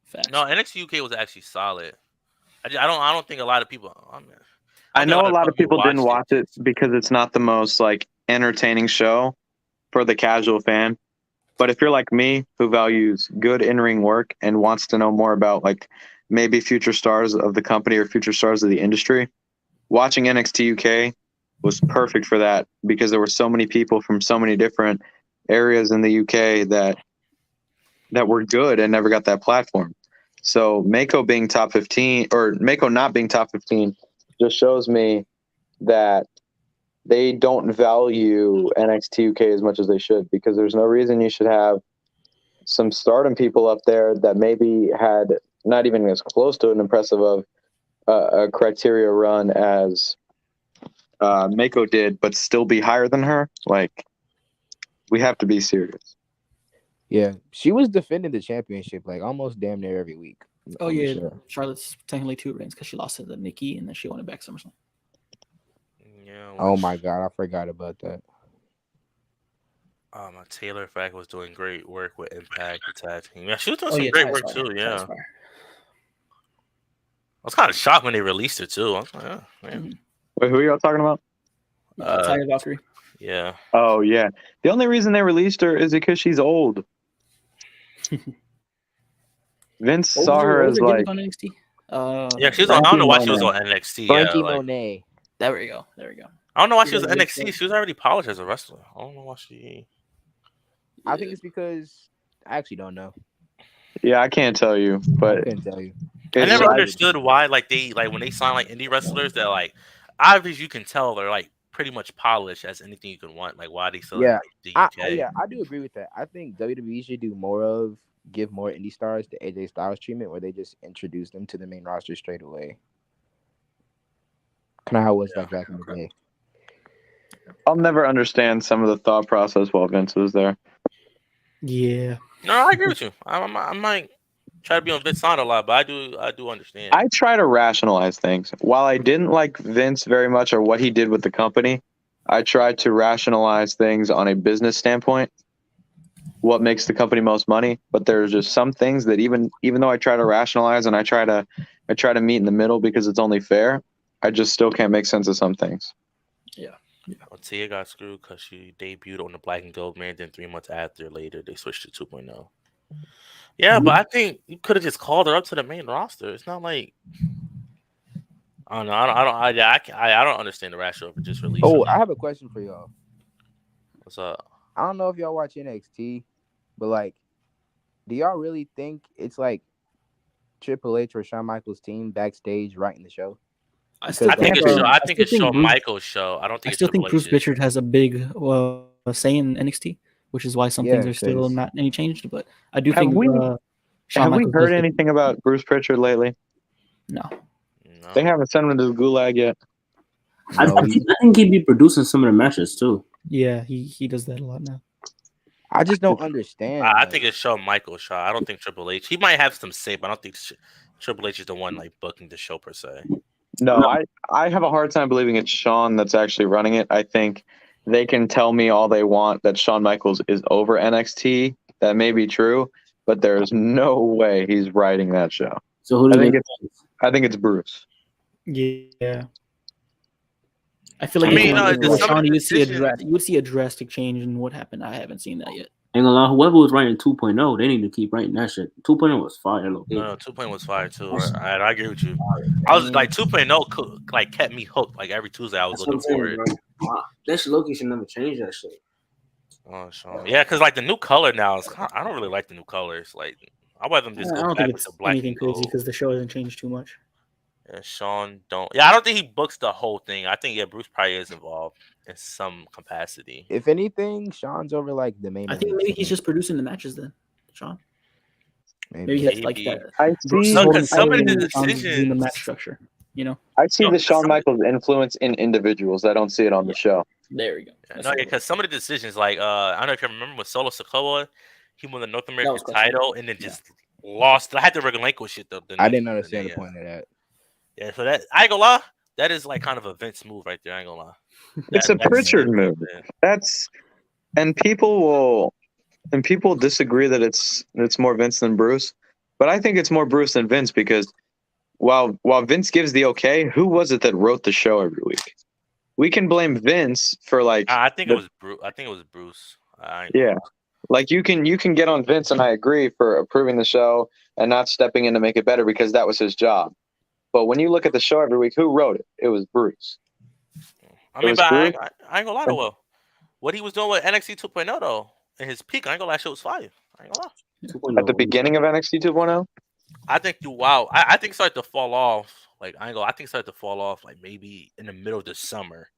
Speaker 1: Facts.
Speaker 2: No, NXT UK was actually solid. I don't think a lot of people.
Speaker 5: I know a lot of people didn't watch it because it's not the most like entertaining show for the casual fan. But if you're like me, who values good in-ring work and wants to know more about like maybe future stars of the company or future stars of the industry, watching NXT UK was perfect for that because there were so many people from so many different areas in the UK that were good and never got that platform. So Mako being top 15 or Mako not being top 15 just shows me that they don't value NXT UK as much as they should, because there's no reason you should have some Stardom people up there that maybe had not even as close to an impressive of a criteria run as Mako did, but still be higher than her. Like, we have to be serious.
Speaker 4: Yeah, she was defending the championship like almost damn near every week.
Speaker 1: Oh yeah, Charlotte's technically 2 reigns because she lost to the Nikki and then she won it back SummerSlam.
Speaker 2: Yeah.
Speaker 4: Oh my god, I forgot about that.
Speaker 2: Taylor Fack was doing great work with Impact tag team. Yeah, she was doing some great work too. Yeah. I was kind of shocked when they released her too. I was like, oh, man.
Speaker 5: Wait, who are y'all talking about?
Speaker 1: Taya Valkyrie.
Speaker 2: Yeah.
Speaker 5: Oh yeah. The only reason they released her is because she's old. Vince saw her as like
Speaker 1: on NXT.
Speaker 2: Yeah, she's on. I don't know why she was on NXT.
Speaker 4: Frankie
Speaker 2: Yeah,
Speaker 4: Monet.
Speaker 1: There we go.
Speaker 2: I don't know why she was on NXT. She was already polished as a wrestler. I don't know why she.
Speaker 4: I think it's because I actually don't know.
Speaker 5: Yeah, I can't tell you, but
Speaker 4: I couldn't tell you.
Speaker 2: I never understood why, like when they sign like indie wrestlers, they're like, obviously you can tell they're like pretty much polished as anything you can want. Like why they still like the UK.
Speaker 4: I do agree with that. I think WWE should do give more indie stars the AJ Styles treatment, where they just introduce them to the main roster straight away. Kind of how it was like back in the day.
Speaker 5: I'll never understand some of the thought process while Vince was there.
Speaker 1: Yeah.
Speaker 2: No, I agree with you. I might try to be on Vince side a lot, but I do understand.
Speaker 5: I try to rationalize things. While I didn't like Vince very much or what he did with the company, I tried to rationalize things on a business standpoint. What makes the company most money? But there's just some things that even though I try to rationalize and I try to meet in the middle because it's only fair, I just still can't make sense of some things.
Speaker 1: Yeah.
Speaker 2: Well, Tia got screwed because she debuted on the Black and Gold man. Then 3 months later, they switched to 2.0. Yeah, but I think you could have just called her up to the main roster. It's not like I don't know. I don't understand the rationale for just releasing.
Speaker 4: Oh, I have a question for y'all.
Speaker 2: What's up?
Speaker 4: I don't know if y'all watch NXT, but like, do y'all really think it's like Triple H or Shawn Michaels' team backstage writing the show?
Speaker 2: I think it's Shawn Michaels' show. I don't think.
Speaker 1: I still think Bruce Pritchard has a big say in NXT, which is why some things are still not any changed. But I do think.
Speaker 5: Have we heard anything about Bruce Pritchard lately?
Speaker 1: No.
Speaker 5: They haven't sent him to the gulag yet.
Speaker 3: I think he'd be producing some of the matches too.
Speaker 1: Yeah, he does that a lot now.
Speaker 4: I just don't understand.
Speaker 2: I think it's Shawn Michaels' show. I don't think Triple H. He might have some say, but I don't think Triple H is the one like booking the show per se.
Speaker 5: No, I have a hard time believing it's Shawn that's actually running it. I think they can tell me all they want that Shawn Michaels is over NXT. That may be true, but there's no way he's writing that show.
Speaker 3: So who do you think?
Speaker 5: I think it's Bruce.
Speaker 1: Yeah. I feel like
Speaker 2: I mean,
Speaker 1: with
Speaker 2: some
Speaker 1: Shawn,
Speaker 2: of the
Speaker 1: you would see a drastic change in what happened. I haven't seen that yet.
Speaker 3: Ain't gonna lie, whoever was writing 2.0, they need to keep writing that shit. 2.0 was fire.
Speaker 2: No, 2.0 was fire too. I agree with you. I was like 2.0 like kept me hooked. Like every Tuesday, I was looking for it.
Speaker 3: That shit, Loki should never change that shit.
Speaker 2: Oh, Shawn. Yeah, because like the new color now is I don't really like the new colors. Like I want them just
Speaker 1: I
Speaker 2: go
Speaker 1: don't
Speaker 2: back
Speaker 1: think
Speaker 2: with
Speaker 1: it's
Speaker 2: the black
Speaker 1: anything
Speaker 2: and
Speaker 1: crazy
Speaker 2: gold.
Speaker 1: because the show hasn't changed too much.
Speaker 2: Yeah, Shawn don't. Yeah, I don't think he books the whole thing. I think Bruce probably is involved in some capacity.
Speaker 4: If anything, Sean's over like the main.
Speaker 1: I think maybe he's just producing the matches then, Shawn.
Speaker 4: Maybe
Speaker 1: Maybe that's like that.
Speaker 5: I
Speaker 1: Bruce
Speaker 5: see.
Speaker 1: is holding
Speaker 2: some of
Speaker 1: title
Speaker 2: the
Speaker 1: and Shawn's doing the match
Speaker 2: decisions.
Speaker 1: structure. You know.
Speaker 5: I see
Speaker 2: No,
Speaker 5: the Shawn
Speaker 2: some-
Speaker 5: Michaels influence in individuals. I don't see it on the show.
Speaker 1: There we go.
Speaker 2: No, because some of the decisions, like I don't know if you remember with Solo Sikoa, he won the North American
Speaker 1: was questionable.
Speaker 2: title and then just lost. I had to relinquish it though.
Speaker 4: I didn't understand the point of that.
Speaker 2: Yeah, so that I ain't gonna lie, that is like kind of a Vince move right there. I ain't gonna lie.
Speaker 5: It's a Pritchard move. And people disagree that it's more Vince than Bruce, but I think it's more Bruce than Vince because while Vince gives the okay, who was it that wrote the show every week? We can blame Vince for like.
Speaker 2: I think it was Bruce. I think it was Bruce.
Speaker 5: Yeah, like you can get on Vince, and I agree for approving the show and not stepping in to make it better because that was his job. But when you look at the show every week, who wrote it? It was Bruce.
Speaker 2: I mean, but I ain't gonna lie though. Will. What he was doing with NXT 2.0 though, in his peak, I ain't gonna lie, shit was fire. I ain't gonna lie.
Speaker 5: At the beginning of NXT 2.0?
Speaker 2: I think I think it started to fall off. Like I think it started to fall off like maybe in the middle of the summer.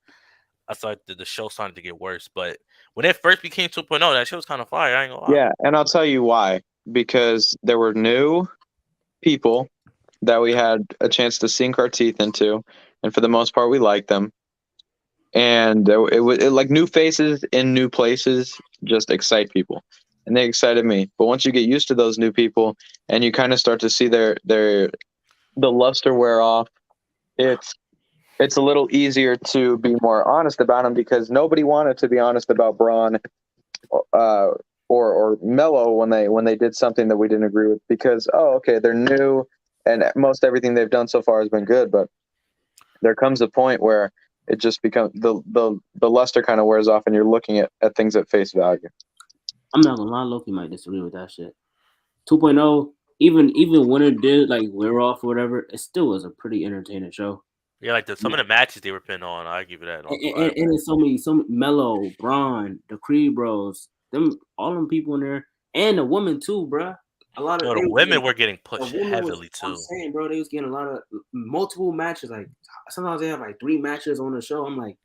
Speaker 2: I started the show started to get worse. But when it first became 2.0, that shit was kind of fire. I ain't gonna lie.
Speaker 5: Yeah, and I'll tell you why. Because there were new people that we had a chance to sink our teeth into, and for the most part, we liked them. And it like new faces in new places just excite people, and they excited me. But once you get used to those new people, and you kind of start to see the luster wear off, it's a little easier to be more honest about them because nobody wanted to be honest about Braun or Mello when they did something that we didn't agree with because they're new and most everything they've done so far has been good, but there comes a point where it just becomes the luster kind of wears off and you're looking at things at face value.
Speaker 3: I'm not gonna lie, Loki might disagree with that shit. 2.0, even when it did like wear off or whatever, it still was a pretty entertaining show.
Speaker 2: Yeah, like some of the matches they were putting on, I give it that.
Speaker 3: And there's so many Mello, Braun, the Creed Bros, all them people in there, and the women too, bruh. A lot of
Speaker 2: the women were getting pushed heavily too.
Speaker 3: I'm saying, bro, they was getting a lot of multiple matches. Like sometimes they have like 3 matches on the show. I'm like,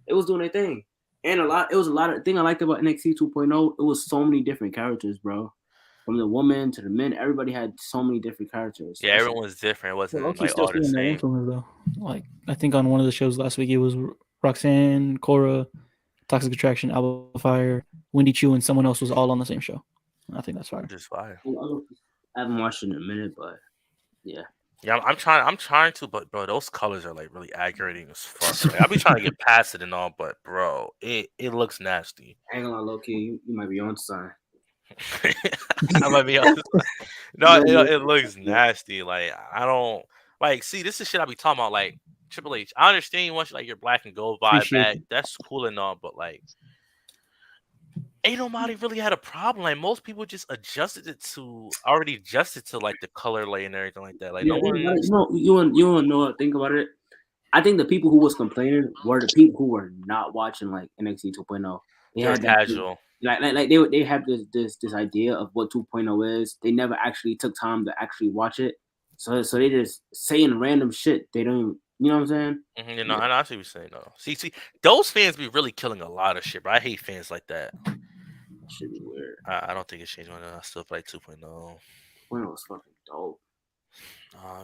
Speaker 3: it was doing their thing, and it was a lot of thing I liked about NXT 2.0. It was so many different characters, bro. From the woman to the men, everybody had so many different characters.
Speaker 2: Yeah, everyone was different. It wasn't like all the same.
Speaker 1: Though. Like I think on one of the shows last week, it was Roxanne, Cora, Toxic Attraction, Alba Fire, Wendy Chu, and someone else was all on the same show. I think that's fire.
Speaker 2: Just fire.
Speaker 3: I haven't watched it in a minute, but yeah.
Speaker 2: Yeah, I'm trying to, but bro, those colors are like really aggravating as fuck. Like, I'll be trying to get past it and all, but bro, it looks nasty.
Speaker 3: Hang on, low-key, you might be on sign.
Speaker 2: I might be honest. No, it looks nasty. Like I don't like. See, this is shit I be talking about. Like Triple H, I understand you want like your black and gold vibe back. That's cool and all, but like, ain't nobody really had a problem. Like most people just already adjusted to like the color lay and everything like that. Like
Speaker 3: you don't know. Think about it. I think the people who was complaining were the people who were not watching like NXT 2.0. They had
Speaker 2: casual.
Speaker 3: Like they have this idea of what 2.0 is. They never actually took time to actually watch it. So they just saying random shit. They don't even, you know what I'm saying?
Speaker 2: Mm-hmm, and I see what you're saying. No, see, those fans be really killing a lot of shit. But I hate fans like that.
Speaker 3: Should be weird.
Speaker 2: I don't think it's changed. I still play 2.0.
Speaker 3: 2.0 was fucking dope.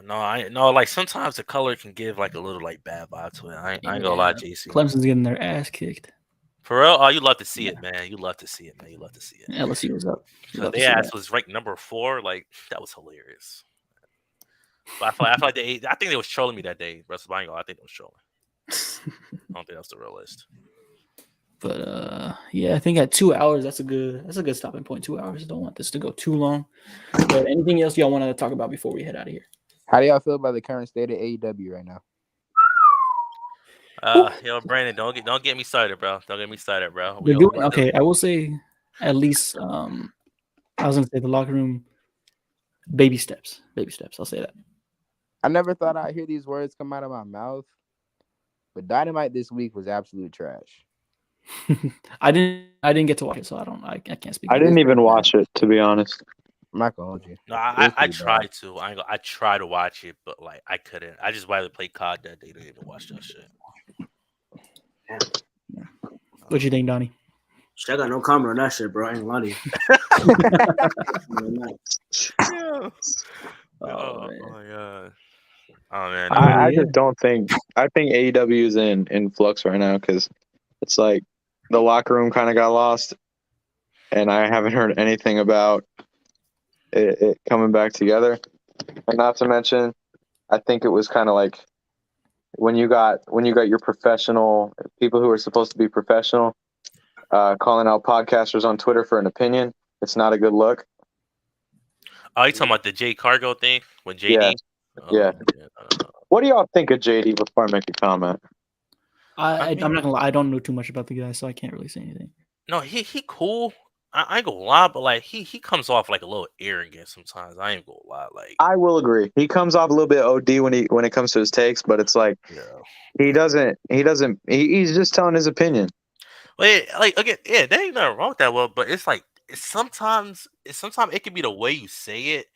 Speaker 2: No. Like sometimes the color can give like a little like bad vibe to it. I ain't gonna lie, JC.
Speaker 1: Clemson's getting their ass kicked.
Speaker 2: For real? Oh, you love to see it, man. You love to see it, man. You love to see it.
Speaker 1: LSU was up.
Speaker 2: So their ass was ranked number 4. Like that was hilarious. But I feel like I think they was trolling me that day. WrestleMania, I think they was trolling. I don't think that's the real list.
Speaker 1: But yeah, I think at 2 hours, that's a good stopping point. 2 hours. Don't want this to go too long. But anything else y'all want to talk about before we head out of here?
Speaker 4: How do y'all feel about the current state of AEW right now?
Speaker 2: Brandon, don't get me started, bro. Don't get me started, bro.
Speaker 1: They're doing okay. I will say, at least I was gonna say the locker room. Baby steps. I'll say that.
Speaker 4: I never thought I'd hear these words come out of my mouth, but Dynamite this week was absolute trash.
Speaker 1: I didn't get to watch it, so I can't speak.
Speaker 5: I didn't even watch it, to be honest.
Speaker 4: I'm not gonna hold you.
Speaker 2: No, I tried to. I tried to watch it, but like I couldn't. I just rather play COD that day than even watch that shit.
Speaker 1: What you think, Donnie?
Speaker 3: I got no comment on that shit, bro. I ain't lying.
Speaker 2: Oh my god. Oh man.
Speaker 5: I just don't think. I think AEW is in flux right now because it's like the locker room kind of got lost, and I haven't heard anything about it coming back together. And not to mention, I think it was kind of like when you got your professional people who are supposed to be professional calling out podcasters on Twitter for an opinion. It's not a good look.
Speaker 2: Oh, you talking about the Jay Cargo thing with JD?
Speaker 5: Yeah. What do y'all think of JD before I make a comment?
Speaker 1: I'm not gonna lie. I don't know too much about the guy, so I can't really say anything.
Speaker 2: No, he cool. I ain't gonna lie, but like he comes off like a little arrogant sometimes. I ain't gonna lie. Like
Speaker 5: I will agree. He comes off a little bit OD when it comes to his takes, but it's like he's just telling his opinion.
Speaker 2: Like again, yeah, there ain't nothing wrong with that. Well, but it's like sometimes it can be the way you say it,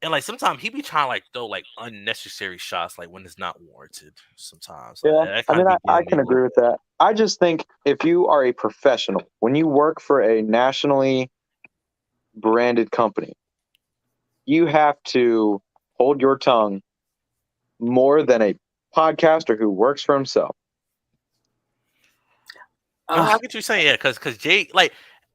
Speaker 2: and like sometimes he be trying to like throw like unnecessary shots, like when it's not warranted. Sometimes,
Speaker 5: Yeah, I mean, I can agree with that. I just think if you are a professional, when you work for a nationally branded company, you have to hold your tongue more than a podcaster who works for himself.
Speaker 2: No, I get what you're saying, yeah, because Jay, like,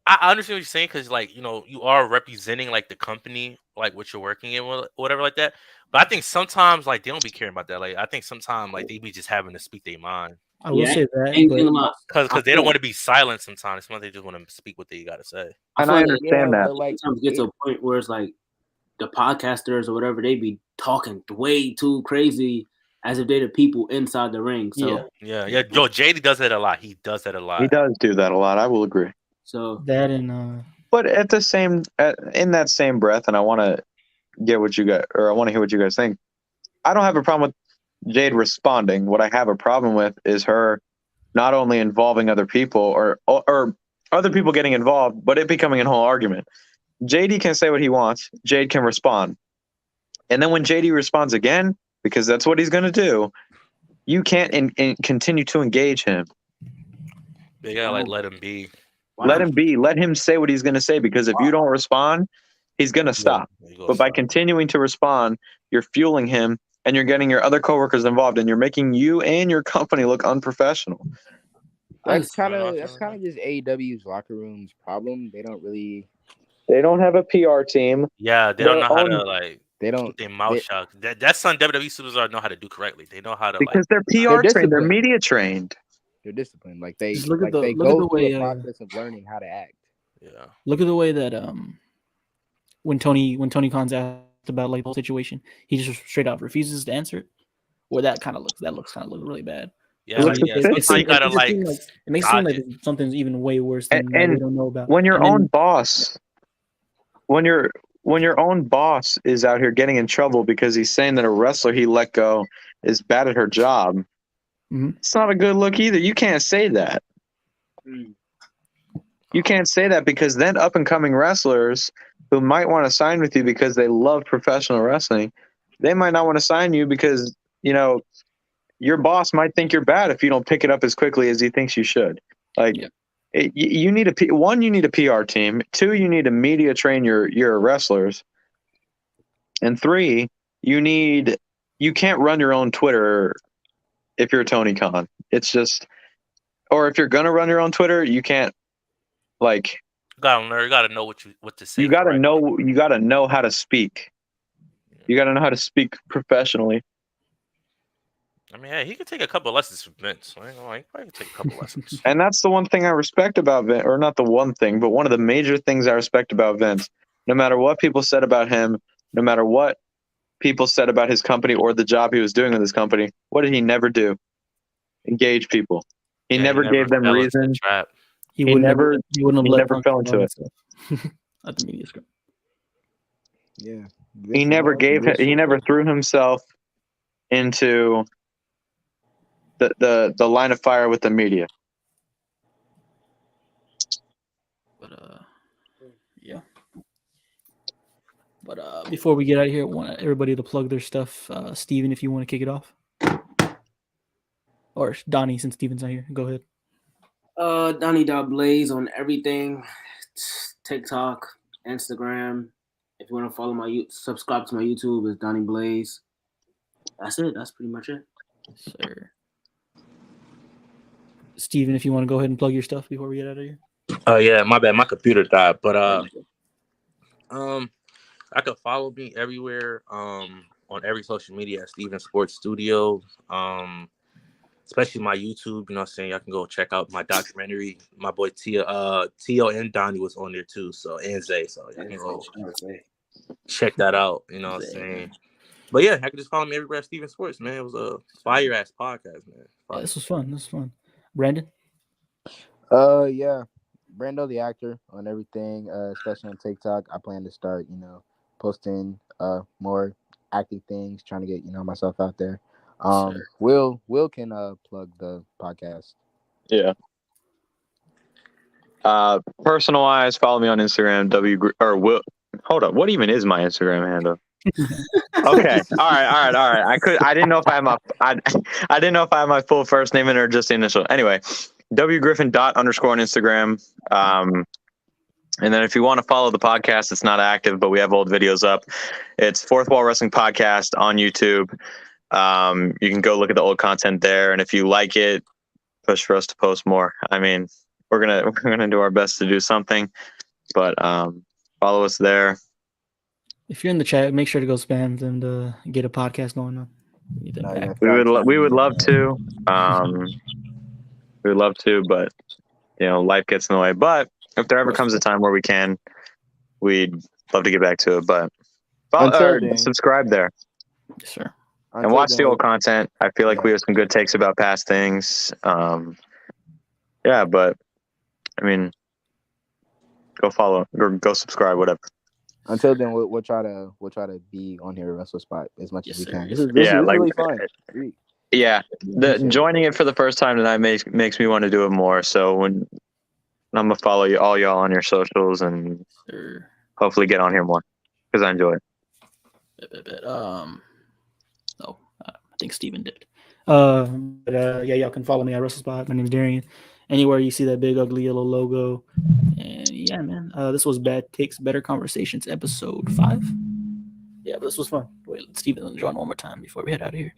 Speaker 2: I understand what you're saying, because like you are representing like the company, like what you're working in, whatever like that. But I think sometimes like they don't be caring about that. Like I think sometimes like they be just having to speak their mind.
Speaker 1: I will say that,
Speaker 2: because they don't want to be silent. Sometimes they just want to speak what they got to say.
Speaker 5: And I understand that.
Speaker 3: But like sometimes get to a point where it's like the podcasters or whatever, they be talking way too crazy, as if they're the people inside the ring. So
Speaker 2: yeah. Yo, JD does that a lot. He does that a lot.
Speaker 5: He does do that a lot. I will agree.
Speaker 3: So
Speaker 1: that and
Speaker 5: but in that same breath, and I want to hear what you guys think. I don't have a problem with Jade responding. What I have a problem with is her not only involving other people or other people getting involved, but it becoming a whole argument. JD can say what he wants. Jade can respond. And then when JD responds again, because that's what he's going to do, you can't continue to engage him.
Speaker 2: They gotta like let him be.
Speaker 5: Let him be. Let him say what he's going to say, because if you don't respond, he's going to stop. But by continuing to respond, you're fueling him, and you're getting your other coworkers involved, and you're making you and your company look unprofessional.
Speaker 4: That's kind of just AEW's locker room's problem. They don't
Speaker 5: have a PR team.
Speaker 2: Yeah, they don't know how to like.
Speaker 4: They don't.
Speaker 2: Keep their mouth shut. That's something WWE superstars know how to do correctly. They know how to
Speaker 5: because they're PR trained. They're media trained.
Speaker 4: They're disciplined. Like they
Speaker 1: go through
Speaker 4: the process of learning how to act.
Speaker 2: Yeah.
Speaker 1: Look at the way that when Tony Khan's asked about like the whole situation, he just straight out refuses to answer it. Well, that looks kind of really bad.
Speaker 2: Yeah, it makes it seem like
Speaker 1: something's even way worse than we don't know about.
Speaker 5: When your own boss is out here getting in trouble because he's saying that a wrestler he let go is bad at her job, it's not a good look either. You can't say that. You can't say that, because then up and coming wrestlers who might want to sign with you because they love professional wrestling, they might not want to sign you because your boss might think you're bad if you don't pick it up as quickly as he thinks you should. Like. Yeah. You need a PR team. 2, you need to media train your wrestlers. And 3, you can't run your own Twitter if you're Tony Khan. It's just, or if you're gonna run your own Twitter, you can't you
Speaker 2: gotta know what to say.
Speaker 5: You gotta know how to speak. You got to know how to speak professionally.
Speaker 2: I mean, hey, he could take a couple lessons from Vince. I ain't gonna lie, he probably could take a couple lessons.
Speaker 5: And that's the one thing I respect about Vince, or not the one thing, but one of the major things I respect about Vince. No matter what people said about him, no matter what people said about his company or the job he was doing with his company, what did he never do? Engage people. He never gave them
Speaker 2: fell into the
Speaker 5: reason.
Speaker 2: trap.
Speaker 1: He
Speaker 5: He
Speaker 1: wouldn't
Speaker 5: never-
Speaker 1: have. He wouldn't have
Speaker 5: he
Speaker 1: let
Speaker 5: never
Speaker 1: Punk
Speaker 5: fell
Speaker 1: do
Speaker 5: into
Speaker 1: all
Speaker 5: it.
Speaker 1: that stuff at the media scrum.
Speaker 4: Yeah.
Speaker 5: He never threw himself into the line of fire with the media.
Speaker 1: But yeah. But before we get out of here, I want everybody to plug their stuff. Steven, if you want to kick it off, or Donnie, since Steven's not here, go ahead.
Speaker 3: Donnie.Blaze on everything, TikTok, Instagram. If you want to follow subscribe to my YouTube, it's Donnie Blaze. That's it. That's pretty much it.
Speaker 1: Sir. Steven, if you want to go ahead and plug your stuff before we get out of here.
Speaker 2: Oh yeah, my bad. My computer died, but I could follow me everywhere. On every social media at Steven Sports Studio. Especially my YouTube. You know what I'm saying? Y'all can go check out my documentary. My boy Tio and Donnie was on there too. So and Zay. So y'all can go check that out. You know what I'm saying? But yeah, I can just follow me everywhere at Steven Sports, man. It was a fire ass podcast, man.
Speaker 1: Yeah, this was fun. Brandon?
Speaker 4: Yeah. Brando the actor on everything, especially on TikTok. I plan to start, posting more acting things, trying to get, myself out there.
Speaker 1: Sure.
Speaker 4: Will can plug the podcast.
Speaker 5: Yeah. Personal wise, follow me on Instagram. Will. Hold up. What even is my Instagram handle? Okay. All right. I didn't know if I didn't know if I have my full first name in or just the initial. Anyway, WGriffin._ on Instagram. And then if you want to follow the podcast, it's not active, but we have old videos up. It's Fourth Wall Wrestling Podcast on YouTube. You can go look at the old content there, and if you like it, push for us to post more. I mean, we're gonna do our best to do something, but follow us there.
Speaker 1: If you're in the chat, make sure to go spam and get a podcast going on.
Speaker 5: We would love to. We would love to, but life gets in the way. But if there ever comes a time where we can, we'd love to get back to it. But subscribe there.
Speaker 1: Yes, sir.
Speaker 5: And watch the old content. I feel like we have some good takes about past things. Yeah, but I mean, go follow or go subscribe, whatever.
Speaker 4: Until then, we'll try to be on here at WrestleSpot as much as we can. This is
Speaker 5: like,
Speaker 4: really fun.
Speaker 5: Yeah, joining it for the first time tonight makes me want to do it more. So when I'm gonna follow all y'all on your socials and hopefully get on here more because I enjoy it.
Speaker 1: No, I think Steven did. Yeah, y'all can follow me at WrestleSpot. My name is Darian. Anywhere you see that big ugly yellow logo. And yeah, man, this was Bad Takes, Better Conversations, episode 5. Yeah, but this was fun. Wait, Steven, join one more time before we head out of here.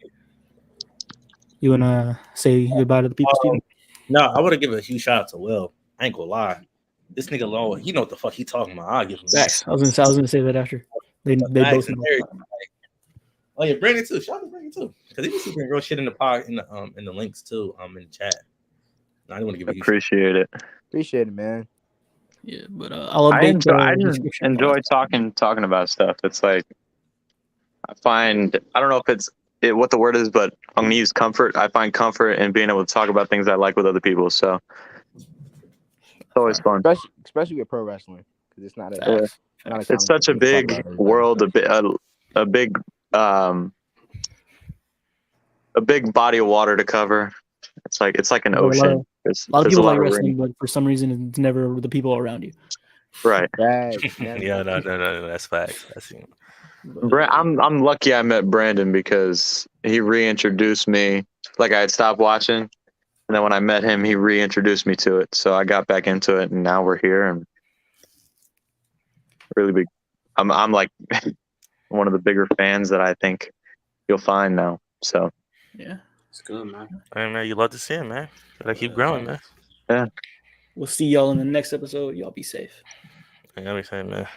Speaker 1: You wanna say goodbye to the people, Steven?
Speaker 2: No, I want to give a huge shout out to Will. I ain't gonna lie. This nigga Low, he know what the fuck he talking about. I'll give him that.
Speaker 1: I was gonna say that after. They both know.
Speaker 2: Oh yeah, Brandon too. Shout out to Brandon too. Because he used to bring real shit in the links too, in the chat. I didn't want to give you
Speaker 5: Appreciate it,
Speaker 4: man.
Speaker 1: Yeah, but I'll update.
Speaker 5: I just enjoy talking about stuff. It's like I don't know if it's what the word is, but I'm gonna use comfort. I find comfort in being able to talk about things I like with other people. So it's always fun,
Speaker 4: especially with pro wrestling, because it's not
Speaker 5: it's such a big world, a big body of water to cover. It's like an ocean.
Speaker 1: A lot of people like wrestling, but for some reason, it's never the people around you.
Speaker 5: Right.
Speaker 2: Yeah, no, that's facts.
Speaker 5: I'm lucky I met Brandon because he reintroduced me. Like I had stopped watching, and then when I met him, he reintroduced me to it. So I got back into it, and now we're here. And really big. I'm like one of the bigger fans that I think you'll find now. So
Speaker 1: yeah.
Speaker 3: It's good, man.
Speaker 2: Hey, man, you love to see him, man. Gotta keep growing, man.
Speaker 5: Yeah.
Speaker 1: We'll see y'all in the next episode. Y'all be safe.
Speaker 2: Everything, man.